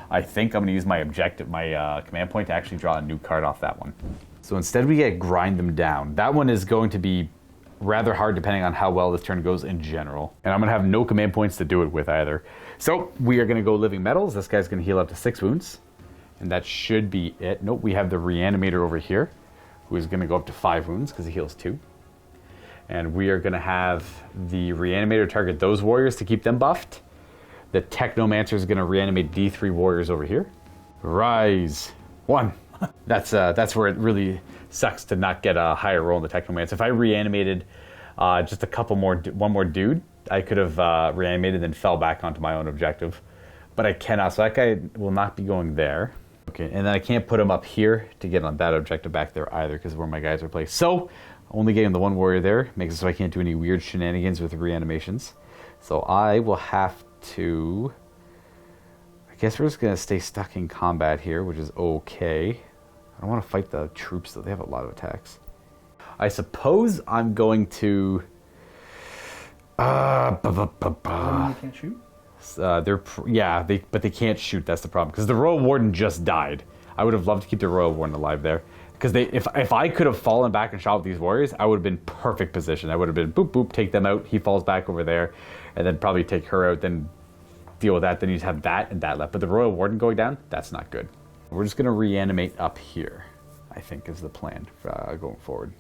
I think I'm going to use my objective, my command point to actually draw a new card off that one. So instead we get Grind Them Down. That one is going to be rather hard depending on how well this turn goes in general. And I'm going to have no command points to do it with either. So we are going to go Living Metals. This guy's going to heal up to 6 wounds. And that should be it. Nope, we have the Reanimator over here, who is going to go up to 5 wounds because he heals 2. And we are going to have the Reanimator target those warriors to keep them buffed. The Technomancer is going to reanimate D3 warriors over here. Rise. 1. That's where it really sucks to not get a higher roll in the Technomancer. If I reanimated just one more dude, I could have reanimated and then fell back onto my own objective. But I cannot, so that guy will not be going there. Okay, and then I can't put him up here to get on that objective back there either because of where my guys are placed. So, only getting the 1 warrior there makes it so I can't do any weird shenanigans with reanimations. So I will have to... I guess we're just going to stay stuck in combat here, which is okay. I don't want to fight the troops, though. They have a lot of attacks. I suppose I'm going to... You can't shoot? But they can't shoot. That's the problem because the Royal Warden just died. I would have loved to keep the Royal Warden alive there because if I could have fallen back and shot with these warriors, I would have been perfect position. I would have been boop boop, take them out. He falls back over there, and then probably take her out. Then deal with that. Then you'd have that and that left. But the Royal Warden going down, that's not good. We're just gonna reanimate up here. I think is the plan going forward.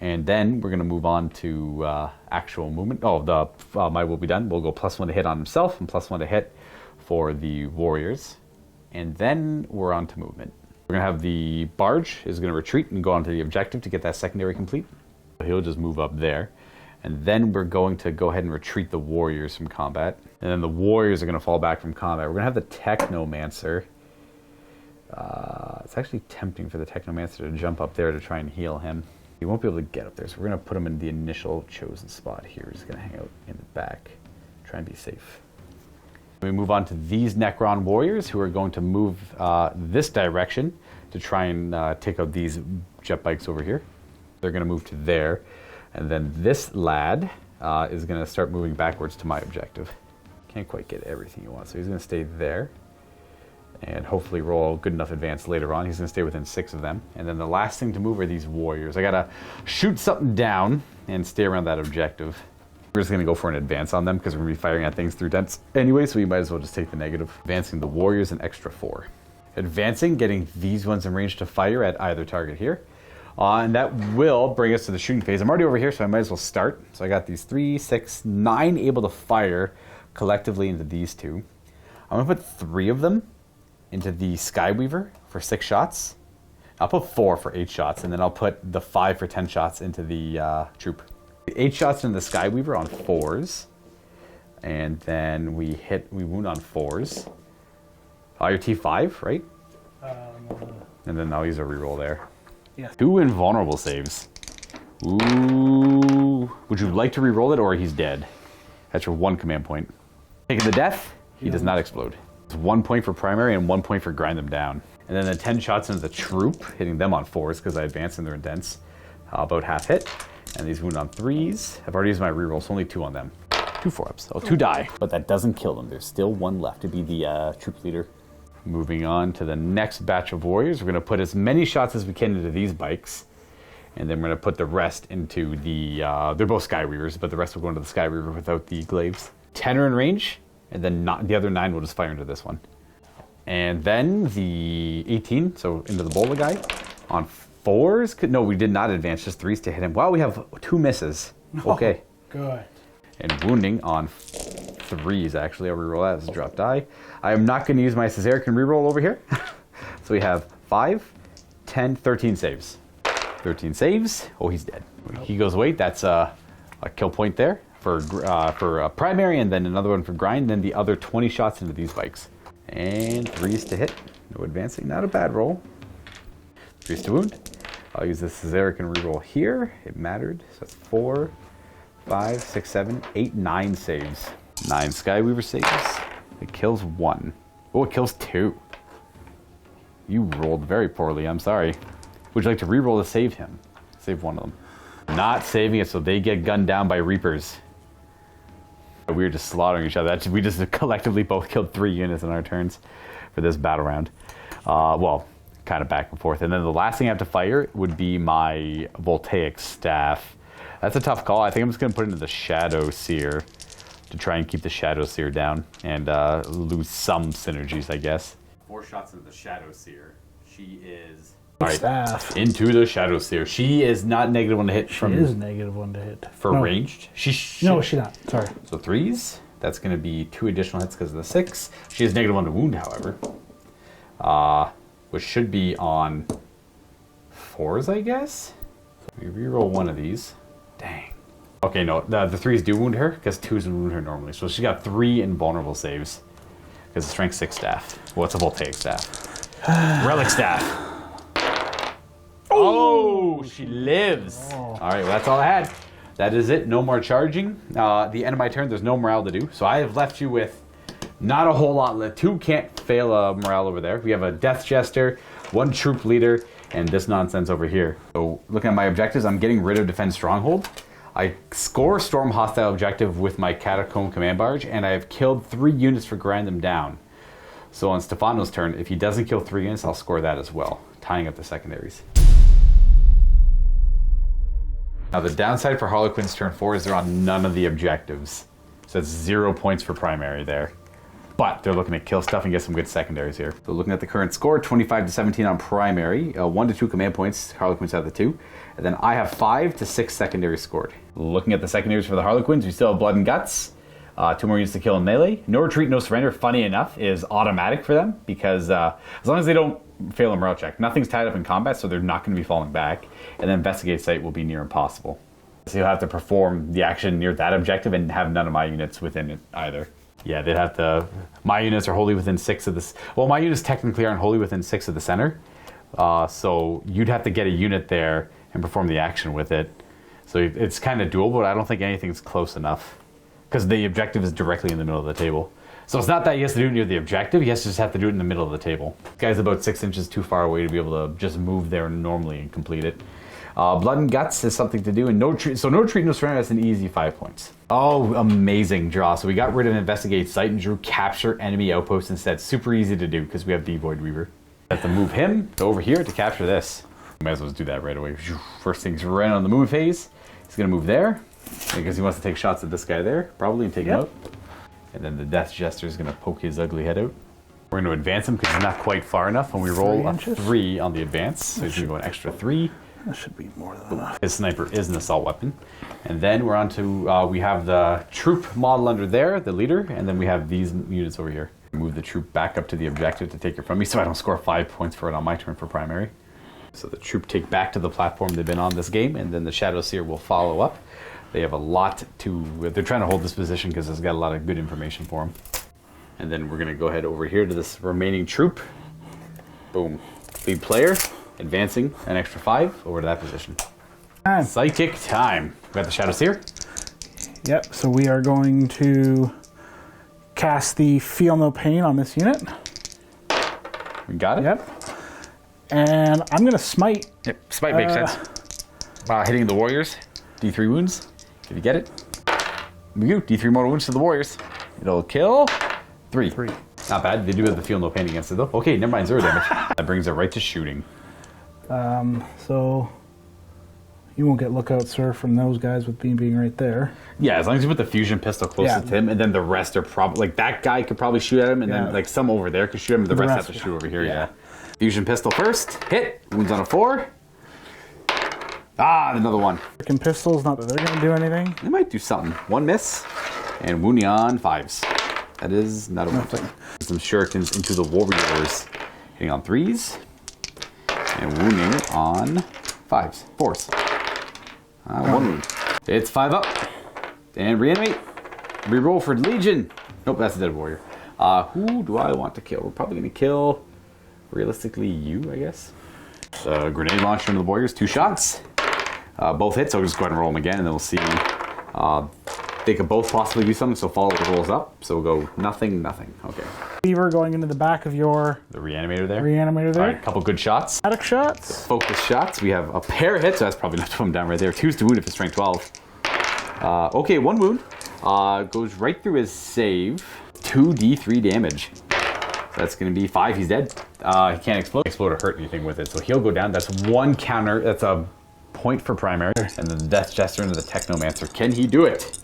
And then we're going to move on to actual movement. Oh, my will be done. We'll go +1 to hit on himself and +1 to hit for the warriors. And then we're on to movement. We're going to have the barge is going to retreat and go on to the objective to get that secondary complete. He'll just move up there. And then we're going to go ahead and retreat the warriors from combat. And then the warriors are going to fall back from combat. We're going to have the Technomancer. It's actually tempting for the Technomancer to jump up there to try and heal him. He won't be able to get up there, so we're going to put him in the initial chosen spot here. He's going to hang out in the back, try and be safe. We move on to these Necron warriors who are going to move this direction to try and take out these jet bikes over here. They're going to move to there. And then this lad is going to start moving backwards to my objective. Can't quite get everything you want, so he's going to stay there. And hopefully roll a good enough advance later on. He's going to stay within 6 of them. And then the last thing to move are these warriors. I got to shoot something down and stay around that objective. We're just going to go for an advance on them because we're going to be firing at things through tents anyway, so we might as well just take the negative. Advancing the warriors an extra 4. Advancing, getting these ones in range to fire at either target here. And that will bring us to the shooting phase. I'm already over here, so I might as well start. So I got these 3, 6, 9 able to fire collectively into these two. I'm going to put 3 of them into the Skyweaver for 6 shots. I'll put 4 for 8 shots, and then I'll put the 5 for 10 shots into the troop. 8 shots into the Skyweaver on 4s, and then we wound on 4s. Your T5, right? And then I'll use a reroll there. Yes. 2 invulnerable saves. Ooh. Would you like to reroll it, or he's dead? That's your 1 command point. Taking the death, he does not explode. It's 1 point for primary and 1 point for grind them down. And then the 10 shots into the troop, hitting them on 4s because I advanced and they're dense. About half hit. And these wound on 3s. I've already used my reroll, so only 2 on them. 2 4-ups. Oh, 2 die. But that doesn't kill them. There's still 1 left to be the troop leader. Moving on to the next batch of warriors. We're going to put as many shots as we can into these bikes. And then we're going to put the rest into the... they're both Skyweavers, but the rest will go into the Skyweaver without the glaives. 10 are in range. And then the other 9 will just fire into this one. And then the 18, so into the Bola guy. On 4s, no, we did not advance, just 3s to hit him. Wow, we have 2 misses. Okay. Good. And wounding on 3s, actually. I'll reroll that as a drop die. I am not going to use my Caesarican reroll over here. So we have 5, 10, 13 saves. 13 saves. Oh, he's dead. When he goes away, that's a kill point there. For primary, and then another one for grind, then the other 20 shots into these bikes. And 3s to hit. No advancing, not a bad roll. 3s to wound. I'll use the Caesarican reroll here. It mattered. So that's 4, 5, 6, 7, 8, 9 saves. 9 Skyweaver saves. It kills 1. Oh, it kills 2. You rolled very poorly, I'm sorry. Would you like to reroll to save him? Save 1 of them. Not saving it, so they get gunned down by Reapers. We were just slaughtering each other. We just collectively both killed 3 units in our turns for this battle round. Well, kind of back and forth. And then the last thing I have to fire would be my Voltaic Staff. That's a tough call. I think I'm just going to put it into the Shadow Seer to try and keep the Shadow Seer down and lose some synergies, I guess. 4 shots into the Shadow Seer. She is... Staff. Into the Shadow Seer. She is not -1 to hit. She is -1 to hit. For no. ranged? No, she's not. Sorry. So 3s. That's going to be 2 additional hits because of the 6. She has -1 to wound, however. Which should be on 4s, I guess? So we reroll 1 of these. Dang. Okay, no. The 3s do wound her because 2s wound her normally. So she got 3 invulnerable saves because it's strength 6 staff. Well, it's a Voltaic Staff. Relic Staff. Oh, she lives. All right, well, that's all I had. That is it. No more charging. The end of my turn, there's no morale to do. So I have left you with not a whole lot. 2 can't fail morale over there. We have a Death Jester, 1 troop leader, and this nonsense over here. So looking at my objectives, I'm getting rid of Defend Stronghold. I score Storm Hostile Objective with my Catacomb Command Barge, and I have killed 3 units for grind them down. So on Stefano's turn, if he doesn't kill 3 units, I'll score that as well, tying up the secondaries. Now the downside for Harlequin's turn 4 is they're on none of the objectives. So it's 0 points for primary there. But they're looking to kill stuff and get some good secondaries here. So looking at the current score, 25 to 17 on primary, 1 to 2 command points, Harlequins have the 2. And then I have 5 to 6 secondaries scored. Looking at the secondaries for the Harlequins, we still have Blood and Guts. 2 more units to kill in melee. No retreat, no surrender, funny enough, is automatic for them because as long as they don't fail a morale check, nothing's tied up in combat, so they're not going to be falling back. And then Investigate Site will be near impossible. So you'll have to perform the action near that objective and have none of my units within it either. Yeah, they'd have to... My units are wholly within 6 of this... Well, my units technically aren't wholly within 6 of the center. So you'd have to get a unit there and perform the action with it. So it's kind of doable, but I don't think anything's close enough. Because the objective is directly in the middle of the table. So it's not that he has to do it near the objective, he has to just have to do it in the middle of the table. This guy's about 6 inches too far away to be able to just move there normally and complete it. Blood and Guts is something to do, and no treat, no surrender, that's an easy 5 points. Oh, amazing draw. So we got rid of Investigate Site and drew Capture Enemy Outpost instead. Super easy to do because we have Devoid Weaver. I have to move him to over here to capture this. Might as well just do that right away. First thing's right on the move phase. He's gonna move there because he wants to take shots at this guy there, probably, and take him out. And then the Death Jester is gonna poke his ugly head out. We're gonna advance him because he's not quite far enough, and we roll a 3 on the advance. So he's gonna go an extra 3. That should be more than enough. His sniper is an assault weapon. And then we're on to, we have the troop model under there, the leader, and then we have these units over here. Move the troop back up to the objective to take it from me so I don't score 5 points for it on my turn for primary. So the troop take back to the platform they've been on this game, and then the Shadow Seer will follow up. They have a lot to... They're trying to hold this position because it's got a lot of good information for them. And then we're going to go ahead over here to this remaining troop. Boom. Lead player. Advancing an extra 5 over to that position. Psychic time. We got the Shadow Seer. Yep, so we are going to cast the Feel No Pain on this unit. We got it? Yep. And I'm going to smite. Yep, smite makes sense. Hitting the warriors. D3 wounds. Did you get it? We go. D3 mortal wounds to the warriors. It'll kill 3. Not bad. They do have the Feel No Pain against it though. Okay, never mind. 0 damage. That brings it right to shooting. So you won't get lookout, sir, from those guys with being right there. Yeah, as long as you put the fusion pistol closest to him, and then the rest are probably like that guy could probably shoot at him, and then like some over there could shoot him, and the rest have to shoot over here. Yeah. Fusion pistol first, hit, wounds on a 4. Another one. Freaking pistols, not that they're going to do anything. They might do something. 1 miss, and wounding on 5s. That is not a wound. Some shurikens into the warriors, hitting on 3s. And wounding on 5s, 4s. 1 wound. It's 5 up. And reanimate. Reroll for Legion. Nope, that's a dead warrior. Who do I want to kill? We're probably going to kill, realistically, you, I guess. Grenade launcher into the warriors. 2 shots. Both hit, so we'll just go ahead and roll them again, and then we'll see. They could both possibly do something, so follow the rolls up. So we'll go nothing, nothing. Okay. Weaver going into the back of your... The reanimator there. Reanimator there. All right, a couple good shots. Static shots. Focus shots. We have a pair of hits, so that's probably enough to put him down right there. 2's to wound if it's strength 12. Okay, 1 wound. Goes right through his save. 2d3 damage. So that's going to be 5. He's dead. He can't explode or hurt anything with it, so he'll go down. That's 1 counter. That's a point for primary. And then the Death Jester into the Technomancer. Can he do it?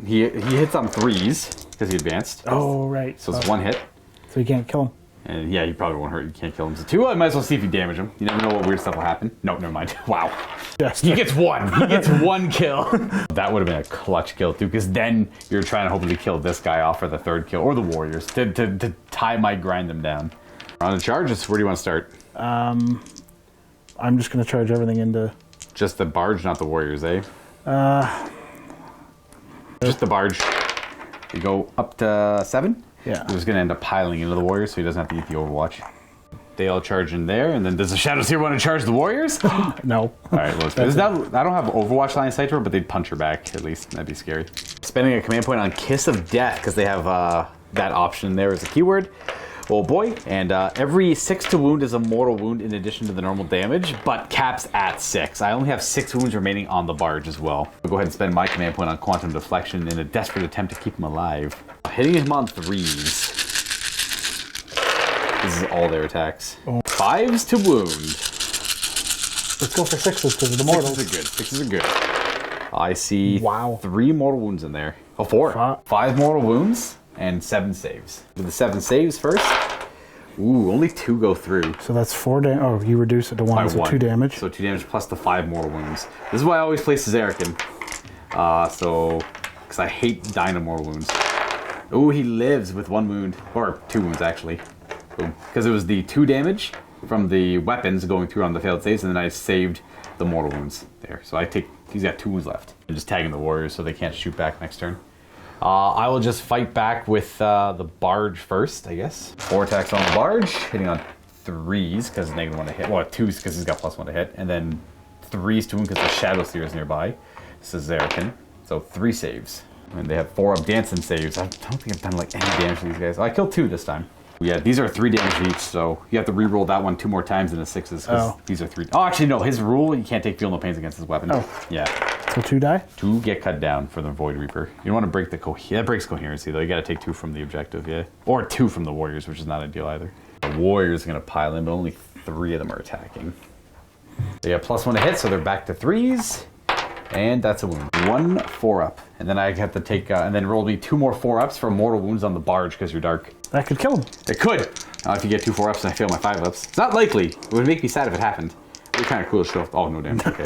He hits on 3s because he advanced. Oh, right. So it's 1 hit. So you can't kill him. And yeah, he probably won't hurt. You can't kill him. So 2, I might as well see if you damage him. You never know what weird stuff will happen. Nope, never mind. Wow. Yes. He gets 1. He gets 1 kill. That would have been a clutch kill too, because then you're trying to hopefully kill this guy off for the 3rd kill, or the warriors, to grind them down. On the charges, where do you want to start? I'm just going to charge everything into... Just the barge, not the warriors, eh? Just the barge. You go up to 7? Yeah. He's going to end up piling into the warriors, so he doesn't have to eat the Overwatch. They all charge in there, and then does the Shadow Seer want to charge the warriors? No. All right, well, I don't have Overwatch line of sight to her, but they'd punch her back, at least. That'd be scary. Spending a command point on Kiss of Death, because they have that option there as a keyword. Oh boy, and every 6 to wound is a mortal wound in addition to the normal damage, but caps at 6. I only have 6 wounds remaining on the barge as well. I'll go ahead and spend my command point on Quantum Deflection in a desperate attempt to keep him alive. Hitting him on 3s. This is all their attacks. 5s to wound. Let's go for 6s because of the mortals. 6s are good. I see 3 mortal wounds in there. Oh, 4. 5 mortal wounds. And 7 saves. Do the 7 saves first. Ooh, only 2 go through. So that's 4 damage. Oh, you reduce it to 1, so 2 damage. So 2 damage plus the 5 mortal wounds. This is why I always play Caesarican. Because I hate dying of mortal wounds. Ooh, he lives with 1 wound. Or 2 wounds, actually. Boom. Because it was the 2 damage from the weapons going through on the failed saves, and then I saved the mortal wounds there. So he's got 2 wounds left. I'm just tagging the warriors so they can't shoot back next turn. I will just fight back with the barge first, I guess. 4 attacks on the barge, hitting on 3s because it's -1 to hit. Well, 2s because he's got +1 to hit, and then 3s to him because the Shadow Seer is nearby. Harlequin. So 3 saves. And they have 4 up dancing saves. I don't think I've done like any damage to these guys. I killed 2 this time. Yeah, these are 3 damage each, so you have to re-roll that one 2 more times in the 6s because these are 3. Oh, actually no, his rule, you can't take feel no pains against his weapon. Oh. Yeah. So 2 die? 2 get cut down for the Void Reaper. You don't want to break the that breaks coherency though. You got to take 2 from the objective, yeah. Or 2 from the warriors, which is not ideal either. The warriors are going to pile in, but only 3 of them are attacking. They got +1 to hit, so they're back to 3s. And that's a wound. 1 4-up. And then I have to take, and then roll me 2 more 4-ups for mortal wounds on the barge because you're dark. That could kill him. It could. If you get 2 4-ups and I fail my 5-ups. It's not likely. It would make me sad if it happened. It would be kind of cool to show off. Oh, no damage. Okay.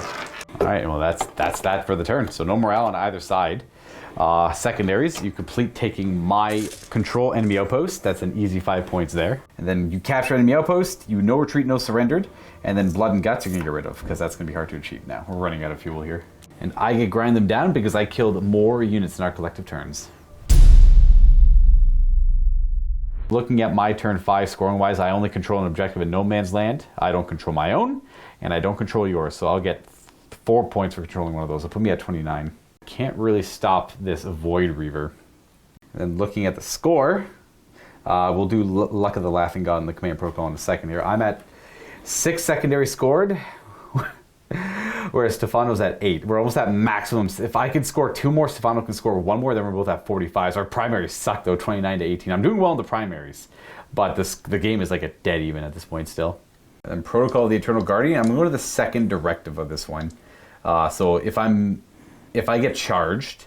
All right, well, that's that for the turn. So no morale on either side. Secondaries, you complete taking my control enemy outpost. That's an easy 5 points there. And then you capture enemy outpost. You no retreat, no surrendered. And then blood and guts you're going to get rid of because that's going to be hard to achieve now. We're running out of fuel here. And I get grind them down because I killed more units in our collective turns. Looking at my turn 5 scoring wise, I only control an objective in no man's land. I don't control my own, and I don't control yours. So I'll get 4 points for controlling one of those. It'll put me at 29. Can't really stop this Void Reaver. And then looking at the score, we'll do Luck of the Laughing God in the command protocol in a second here. I'm at 6 secondary scored. Whereas Stefan was at 8. We're almost at maximum. If I could score 2 more, Stefano can score 1 more, then we're both at 45. Our primaries suck though, 29 to 18. I'm doing well in the primaries, but the game is like a dead even at this point still. And then Protocol of the Eternal Guardian, I'm going to go to the second directive of this one. So if I get charged,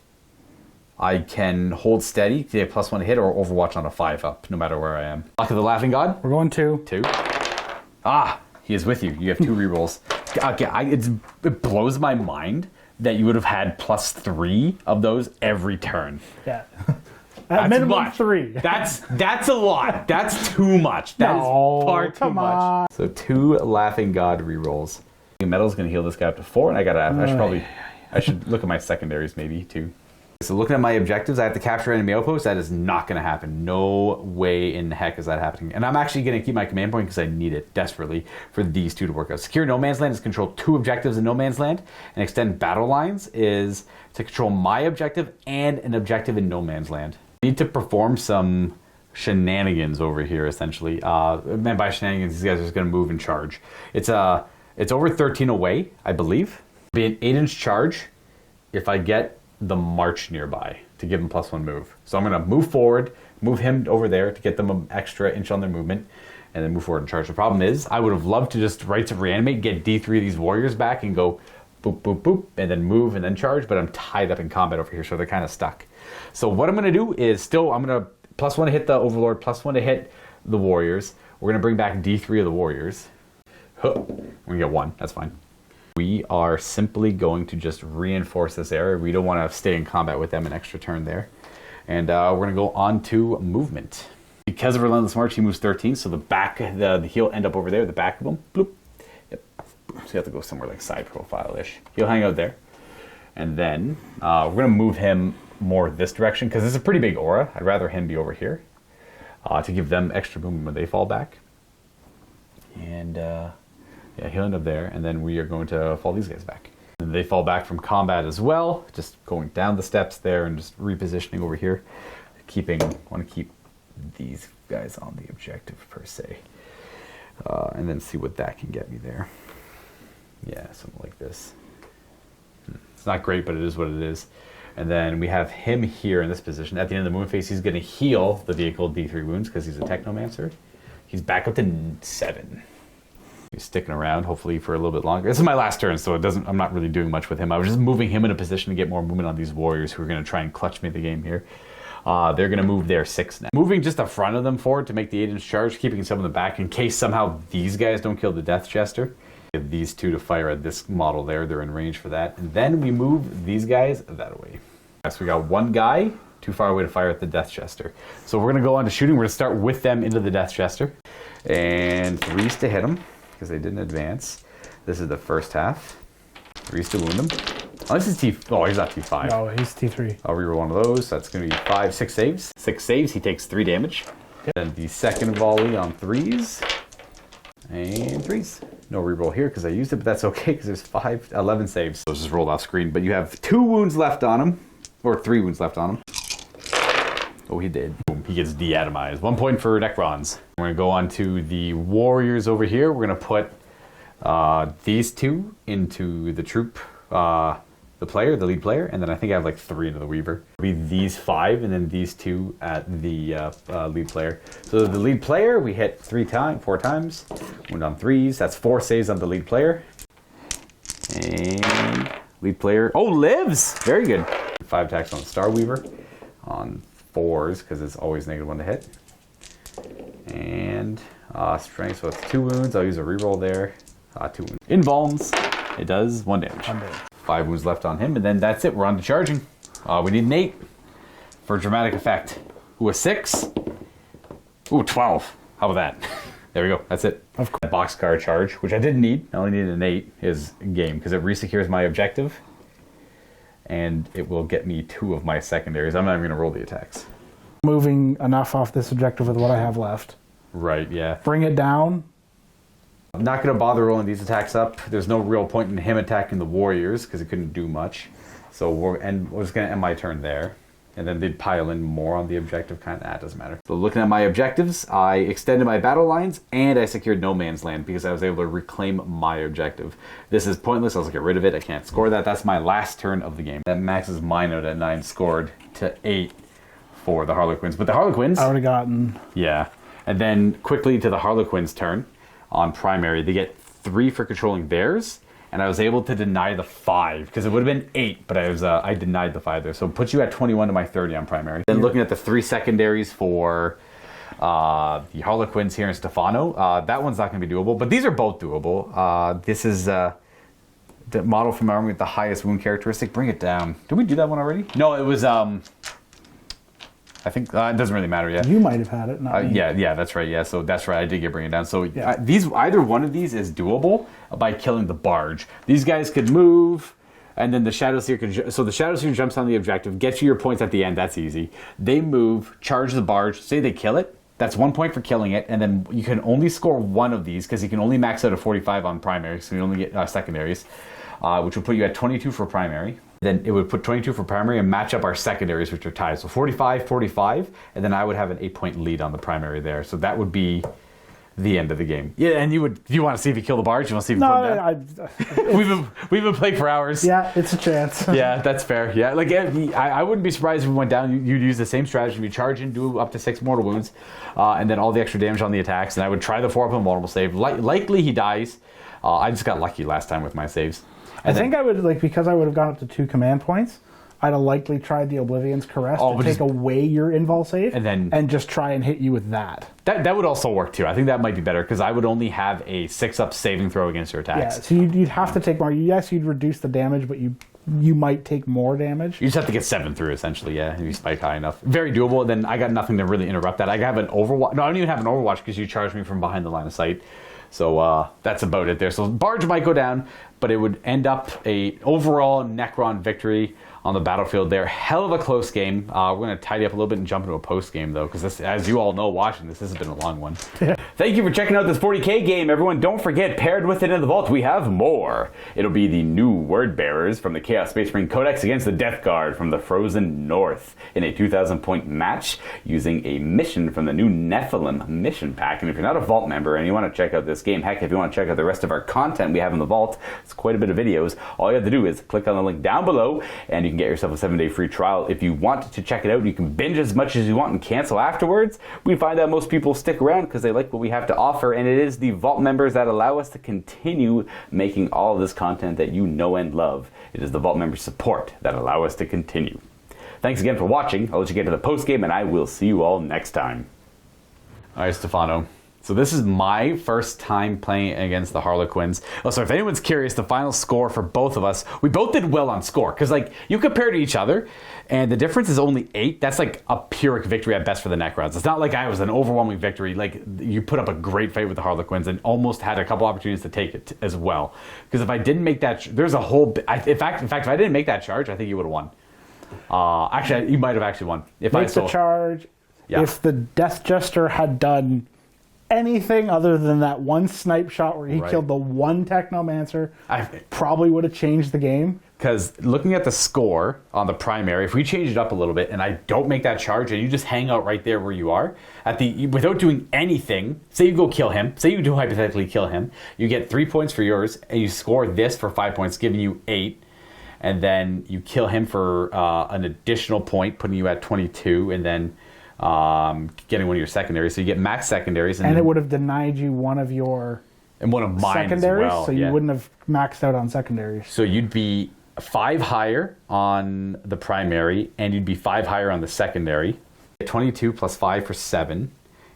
I can hold steady to get +1 to hit or Overwatch on a 5-up, no matter where I am. Luck of the Laughing God. We're going 2. 2. Ah, he is with you. You have 2 rerolls. Okay, it blows my mind that you would have had +3 of those every turn. Yeah. At minimum 3. That's a lot. That's too much. That is far too much. So 2 Laughing God rerolls. Metal's gonna heal this guy up to 4, and I should look at my secondaries maybe too. So looking at my objectives, I have to capture enemy outposts. That is not going to happen. No way in heck is that happening. And I'm actually going to keep my command point because I need it desperately for these 2 to work out. Secure No Man's Land is control 2 objectives in No Man's Land, and extend battle lines is to control my objective and an objective in No Man's Land. I need to perform some shenanigans over here, essentially. And by shenanigans, these guys are just going to move and charge. It's over 13 away, I believe. Be an 8-inch charge if I get the march nearby to give him +1 move. So I'm going to move forward, move him over there to get them an extra inch on their movement, and then move forward and charge. The problem is, I would have loved to just right to reanimate, get D3 of these warriors back and go boop, boop, boop, and then move and then charge, but I'm tied up in combat over here, so they're kind of stuck. So what I'm going to do is I'm going to +1 to hit the Overlord, +1 to hit the warriors. We're going to bring back D3 of the warriors. We're going to get 1, that's fine. We are simply going to just reinforce this area. We don't want to stay in combat with them an extra turn there. And we're going to go on to movement. Because of Relentless March, he moves 13, so he'll end up over there, the back of him. Bloop. Yep. So you have to go somewhere like side profile-ish. He'll hang out there. And then we're going to move him more this direction, because it's a pretty big aura. I'd rather him be over here to give them extra movement when they fall back. And yeah, he'll end up there, and then we are going to fall these guys back. And they fall back from combat as well, just going down the steps there and just repositioning over here. Want to keep these guys on the objective per se. And then see what that can get me there. Yeah, something like this. It's not great, but it is what it is. And then we have him here in this position. At the end of the movement phase, he's going to heal the vehicle D3 wounds because he's a Technomancer. He's back up to 7. He's sticking around, hopefully, for a little bit longer. This is my last turn, so I'm not really doing much with him. I was just moving him in a position to get more movement on these warriors who are going to try and clutch me the game here. They're going to move their 6 now. Moving just the front of them forward to make the 8-inch charge, keeping some in the back in case somehow these guys don't kill the Death Jester. Get these 2 to fire at this model there. They're in range for that. And then we move these guys that way. So we got 1 guy too far away to fire at the Death Jester. So we're going to go on to shooting. We're going to start with them into the Death Jester. And 3s to hit him, because they didn't advance. This is the first half. 3s to wound him. Oh, this is T... Oh, he's not T5. No, he's T3. I'll reroll one of those. That's going to be 5, 6 saves. 6 saves, he takes 3 damage. Yep. Then the second volley on 3s. And 3s. No reroll here because I used it, but that's okay because there's 11 saves. So it's just rolled off screen. But you have 2 wounds left on him. Or 3 wounds left on him. Oh, he did. Boom, he gets de-atomized. 1 point for Necrons. We're going to go on to the warriors over here. We're going to put these 2 into the troop, the player, the lead player, and then I think I have like 3 into the weaver. It'll be these 5 and then these 2 at the lead player. So the lead player, we hit 4 times. Wound on 3s. That's 4 saves on the lead player. And lead player, oh, lives! Very good. 5 attacks on the Star Weaver. On 4s, because it's always -1 to hit. And strength, so it's 2 wounds. I'll use a reroll there. 2 wounds. Invulns. It does 1 damage. 5 wounds left on him, and then that's it. We're on to charging. We need an 8 for dramatic effect. Ooh, a 6. Ooh, 12. How about that? There we go. That's it. Of course. Boxcar charge, which I didn't need. I only needed an 8 is game, because it resecures my objective. And it will get me 2 of my secondaries. I'm not even going to roll the attacks. Moving enough off this objective with what I have left. Right, yeah. Bring it down. I'm not going to bother rolling these attacks up. There's no real point in him attacking the warriors because he couldn't do much. So we're just going to end my turn there. And then they'd pile in more on the objective. Kind of, it doesn't matter. So looking at my objectives, I extended my battle lines and I secured no man's land because I was able to reclaim my objective. This is pointless. I'll get rid of it. I can't score that. That's my last turn of the game. That maxes mine out at 9, scored to 8 for the Harlequins. But the Harlequins... I would have gotten... Yeah. And then quickly to the Harlequins' turn on primary. They get 3 for controlling theirs. And I was able to deny the 5 because it would have been 8, but I denied the 5 there. So it puts you at 21 to my 30 on primary. Then looking at the 3 secondaries for the Harlequins here in Stefano, that one's not going to be doable, but these are both doable. This is the model from army with the highest wound characteristic. Bring it down. Did we do that one already? No, it was. I think it doesn't really matter yet. You might have had it, not me. Yeah, that's right. Yeah, so that's right. I did get bring it down. So yeah. Either one of these is doable by killing the barge. These guys could move, and then the Shadow Seer could. So the Shadow Seer jumps on the objective, gets you your points at the end. That's easy. They move, charge the barge. Say they kill it. That's 1 point for killing it, and then you can only score 1 of these because you can only max out a 45 on primary, so you only get secondaries, which will put you at 22 for primary. Then it would put 22 for primary and match up our secondaries, which are tied. So 45, 45, and then I would have an 8-point lead on the primary there. So that would be the end of the game. Yeah, and do you want to see if you kill the barge? You want to see if you put down? We've been playing for hours. Yeah, it's a chance. Yeah, that's fair. Yeah, like I wouldn't be surprised if we went down. You'd use the same strategy. You'd charge and do up to 6 mortal wounds, and then all the extra damage on the attacks. And I would try the 4-up invulnerable save. Likely he dies. I just got lucky last time with my saves. I think I would, because I would have gone up to 2 command points, I'd have likely tried the Oblivion's Caress to take away your invul save and just try and hit you with that. That would also work too. I think that might be better because I would only have a 6-up saving throw against your attacks. Yeah, so you'd have to take more. Yes, you'd reduce the damage, but you might take more damage. You just have to get 7 through, essentially, yeah, if you spike high enough. Very doable. Then I got nothing to really interrupt that. I have an Overwatch. No, I don't even have an Overwatch because you charged me from behind the line of sight. So that's about it there. So Barge might go down, but it would end up a overall Necron victory on the battlefield there. Hell of a close game. We're going to tidy up a little bit and jump into a post game though, because as you all know, watching this has been a long one. Thank you for checking out this 40k game, everyone. Don't forget, paired with it in the vault, we have more. It'll be the new Word Bearers from the Chaos Space Marine Codex against the Death Guard from the Frozen North in a 2,000-point match using a mission from the new Nephilim mission pack. And if you're not a vault member and you want to check out this game, heck, if you want to check out the rest of our content we have in the vault, it's quite a bit of videos. All you have to do is click on the link down below and you can get yourself a 7-day free trial. If you want to check it out, you can binge as much as you want and cancel afterwards. We find that most people stick around because they like what we have to offer, and it is the vault members that allow us to continue making all of this content that you know and love. It is the vault member support that allow us to continue. Thanks again for watching. I'll let you get to the post game, and I will see you all next time. All right, Stefano. So this is my first time playing against the Harlequins. Oh, so if anyone's curious, the final score for both of us, we both did well on score. Because, like, you compare to each other, and the difference is only 8. That's, like, a Pyrrhic victory at best for the Necrons. It's not like I was an overwhelming victory. Like, you put up a great fight with the Harlequins and almost had a couple opportunities to take it as well. Because if I didn't make that... there's a whole... in fact, if I didn't make that charge, I think you would have won. Actually, you might have actually won. If Makes the charge. Yeah. If the Death Jester had done... anything other than that one snipe shot where he killed the one Technomancer, I probably would have changed the game. Because looking at the score on the primary, if we change it up a little bit and I don't make that charge and you just hang out right there where you are, without doing anything, say you go kill him, say you do hypothetically kill him, you get 3 points for yours and you score this for 5 points, giving you 8, and then you kill him for an additional point, putting you at 22, and then getting one of your secondaries, so you get max secondaries, and it would have denied you one of your mine secondaries, as well, so you wouldn't have maxed out on secondaries. So you'd be 5 higher on the primary, and you'd be 5 higher on the secondary. 22 plus 5 for 7,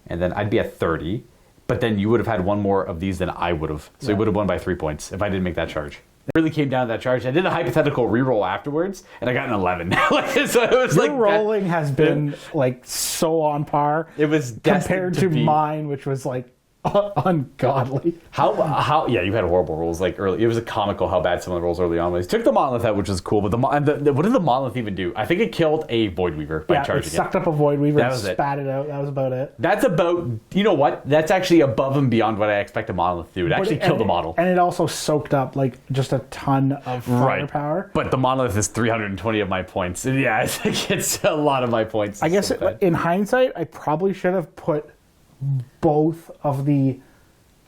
and then I'd be at 30. But then you would have had one more of these than I would have, so you would have won by 3 points if I didn't make that charge. It really came down to that charge. I did a hypothetical reroll afterwards, and I got an 11. So it was your rolling has been like so on par. It was compared to mine, which was like ungodly. How? Yeah, you had horrible rolls like early. It was comical how bad some of the rolls early on was. Took the Monolith out, which was cool, but what did the Monolith even do? I think it killed a Void Weaver by charging it. Sucked up a Void Weaver and spat it out. That was about it. That's about, you know what? That's actually above and beyond what I expect a Monolith to do. It actually killed the model. And it also soaked up like just a ton of firepower. But the Monolith is 320 of my points. Yeah, I think it's a lot of my points. I guess in hindsight, I probably should have put both of the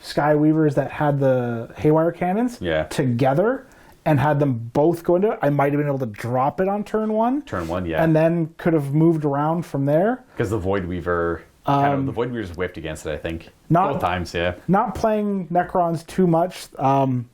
Skyweavers that had the Haywire cannons together and had them both go into it. I might have been able to drop it on turn 1. Turn 1, yeah. And then could have moved around from there. Because the Void Weaver, the Void Weaver's whiffed against it, I think. Both times, yeah. Not playing Necrons too much. The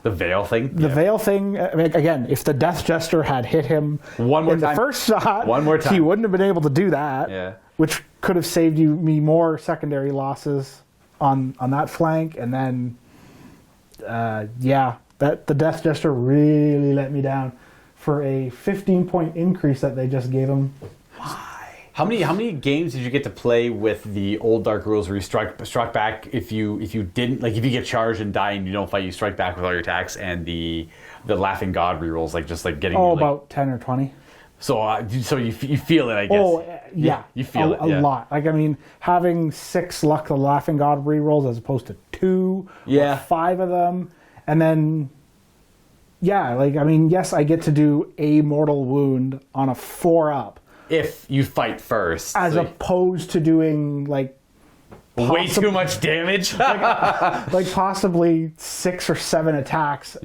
Veil thing? The Veil thing, I mean, again, if the Death Jester had hit him the first shot, he wouldn't have been able to do that. Yeah. Which could have saved me more secondary losses on that flank. And then, the Death Jester really let me down for a 15-point increase that they just gave him. How many games did you get to play with the old Dark rules where you struck back if you didn't, like, if you get charged and die and you don't fight, you strike back with all your attacks, and the Laughing God rerolls, like just like getting about 10 or 20. So you feel it, I guess. Oh, yeah. You feel a lot. Like, I mean, having 6 Luck the Laughing God rerolls as opposed to 2 or 5 of them. And then, yes, I get to do a mortal wound on a 4-up. If you fight first. As opposed to doing, like... way too much damage? like possibly 6 or 7 attacks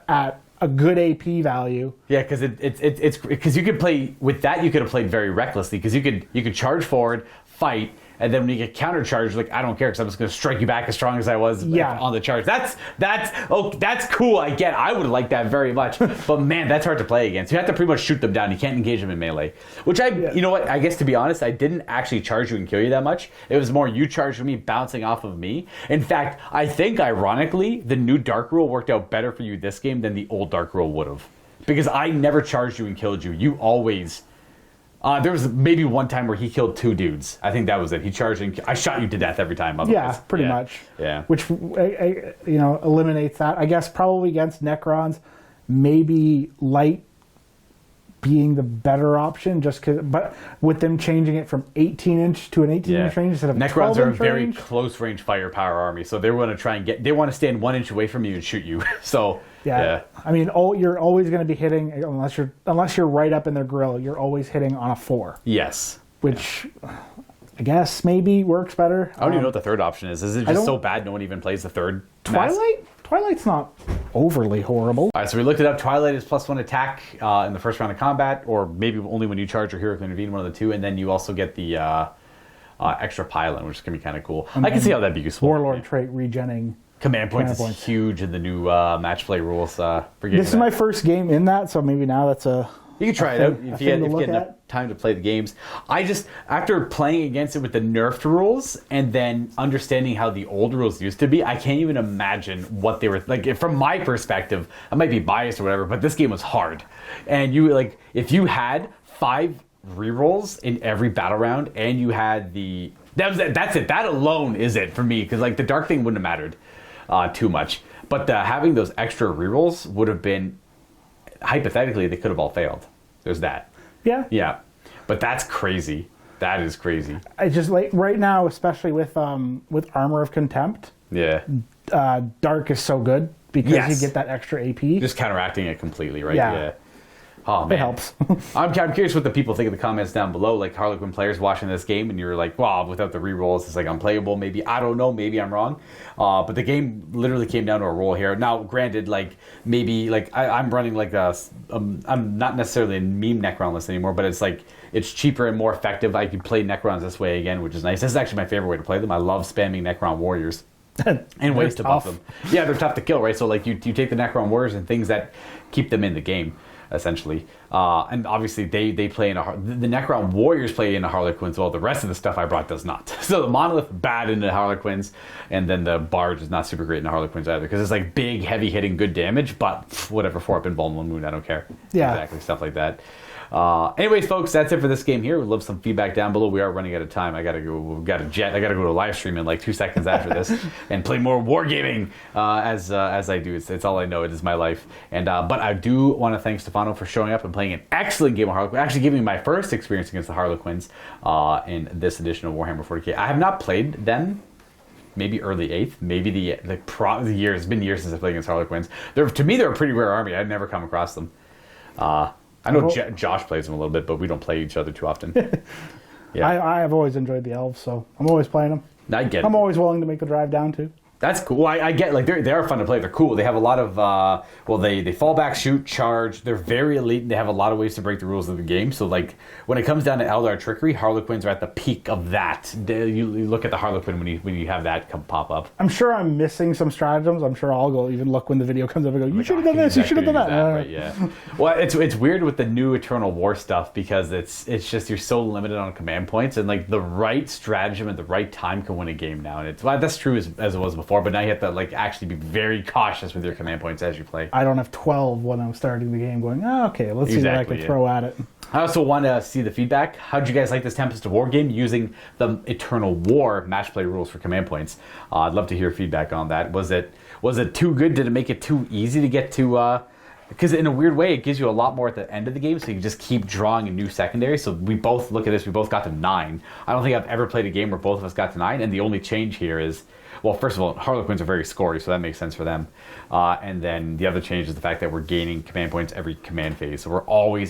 at a good AP value. Yeah, because it's because you could play with that. You could have played very recklessly because you could charge forward, fight, and then when you get countercharged, like, I don't care because I'm just going to strike you back as strong as I was on the charge. That's cool. I would like that very much, but man, that's hard to play against. You have to pretty much shoot them down. You can't engage them in melee. Which you know what? I guess to be honest, I didn't actually charge you and kill you that much. It was more you charged me, bouncing off of me. In fact, I think ironically, the new Dark rule worked out better for you this game than the old Dark rule would have, because I never charged you and killed you. You always. There was maybe one time where he killed 2 dudes. I think that was it. He charged and I shot you to death every time. Otherwise. Yeah, pretty much. Yeah. Which eliminates that. I guess probably against Necrons, maybe light being the better option, but with them changing it from 18-inch to an 18-inch range instead of Necrons 12-inch are a very range. close-range firepower army, so they want to try and they want to stand 1 inch away from you and shoot you. So yeah. I mean, you're always going to be hitting unless you're right up in their grill. You're always hitting on a 4. Yes, which I guess maybe works better. I don't even know what the third option is. Is it just so bad no one even plays the third? Twilight? Twilight's not overly horrible. All right, so we looked it up. Twilight is +1 attack in the first round of combat, or maybe only when you charge or hero can intervene, one of the two, and then you also get the extra pylon, which is going to be kind of cool. I can see how that'd be useful. Warlord trait regenning. Command points is huge in the new match play rules. This is my first game in that, so maybe now that's a You can try it out if you thing get to look enough at. time to play the games. I just, after playing against it with the nerfed rules and then understanding how the old rules used to be, I can't even imagine what they were like. From my perspective, I might be biased or whatever, but this game was hard. And you like, if you had 5 rerolls in every battle round, and you had that's it. That alone is it for me, because like the dark thing wouldn't have mattered too much, but having those extra rerolls would have been, hypothetically, they could have all failed. There's that. Yeah, but that's crazy. That is crazy. I just like right now, especially with Armor of Contempt. Yeah, Dark is so good because Yes. you get that extra AP. just counteracting it completely, right? Yeah. Oh man, It helps. I'm curious what the people think in the comments down below. Like Harlequin players watching this game, and you're like, "Wow, without the rerolls, it's like unplayable." Maybe, I don't know. Maybe I'm wrong. But the game literally came down to a roll here. Now, granted, like maybe like I'm running like I'm not necessarily a meme Necron list anymore, but it's like it's cheaper and more effective. I can play Necrons this way again, which is nice. This is actually my favorite way to play them. I love spamming Necron warriors. And ways to buff them. Yeah, they're tough to kill, right? So like you take the Necron warriors and things that keep them in the game, essentially. And obviously they play in the Necron warriors play in the Harlequins. Well, the rest of the stuff I brought does not. So the monolith bad in the Harlequins, and then the barge is not super great in the Harlequins either, because it's like big, heavy hitting, good damage, but whatever, 4-up invulnerable wound, I don't care. Yeah, exactly, stuff like that. Anyways, folks, that's it for this game here. We'd love some feedback down below. We are running out of time. I gotta go. We've got a jet. I gotta go to a live stream in like 2 seconds after this and play more wargaming as I do. It's all I know. It is my life. And but I do want to thank Stefano for showing up and playing an excellent game of Harlequin. Actually, giving me my first experience against the Harlequins in this edition of Warhammer 40k. I have not played them. Maybe early 8th, maybe the years. It's been years since I played against Harlequins. To me, they're a pretty rare army. I'd never come across them. I know Josh plays them a little bit, but we don't play each other too often. Yeah, I have always enjoyed the elves, so I'm always playing them. I get it. I'm always willing to make the drive down too. That's cool. I get, like, they are fun to play. They're cool. They have a lot of, they fall back, shoot, charge. They're very elite, and they have a lot of ways to break the rules of the game. So, like, when it comes down to Eldar trickery, Harlequins are at the peak of that. You look at the Harlequin when you have that pop up. I'm sure I'm missing some stratagems. I'm sure I'll go even look when the video comes up and go, you should have done this, you should have done that. Right, yeah. Well, it's weird with the new Eternal War stuff, because it's just you're so limited on command points, and like the right stratagem at the right time can win a game now. And that's true as it was before, but now you have to like actually be very cautious with your command points as you play. I don't have 12 when I'm starting the game going, okay, let's see what I can throw at it. I also want to see the feedback. How'd you guys like this Tempest of War game using the Eternal War match play rules for command points? I'd love to hear feedback on that. Was it too good? Did it make it too easy to get to? Because in a weird way, it gives you a lot more at the end of the game, so you can just keep drawing a new secondary. So we both look at this. We both got to 9. I don't think I've ever played a game where both of us got to 9. And the only change here is, well, first of all, Harlequins are very scory, so that makes sense for them. And then the other change is the fact that we're gaining command points every command phase. So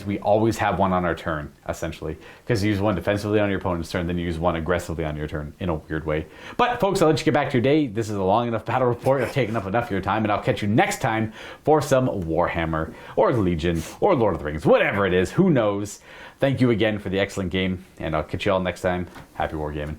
we always have one on our turn, essentially. Because you use one defensively on your opponent's turn, then you use one aggressively on your turn, in a weird way. But, folks, I'll let you get back to your day. This is a long enough battle report. I've taken up enough of your time, and I'll catch you next time for some Warhammer, or Legion, or Lord of the Rings. Whatever it is, who knows. Thank you again for the excellent game, and I'll catch you all next time. Happy wargaming.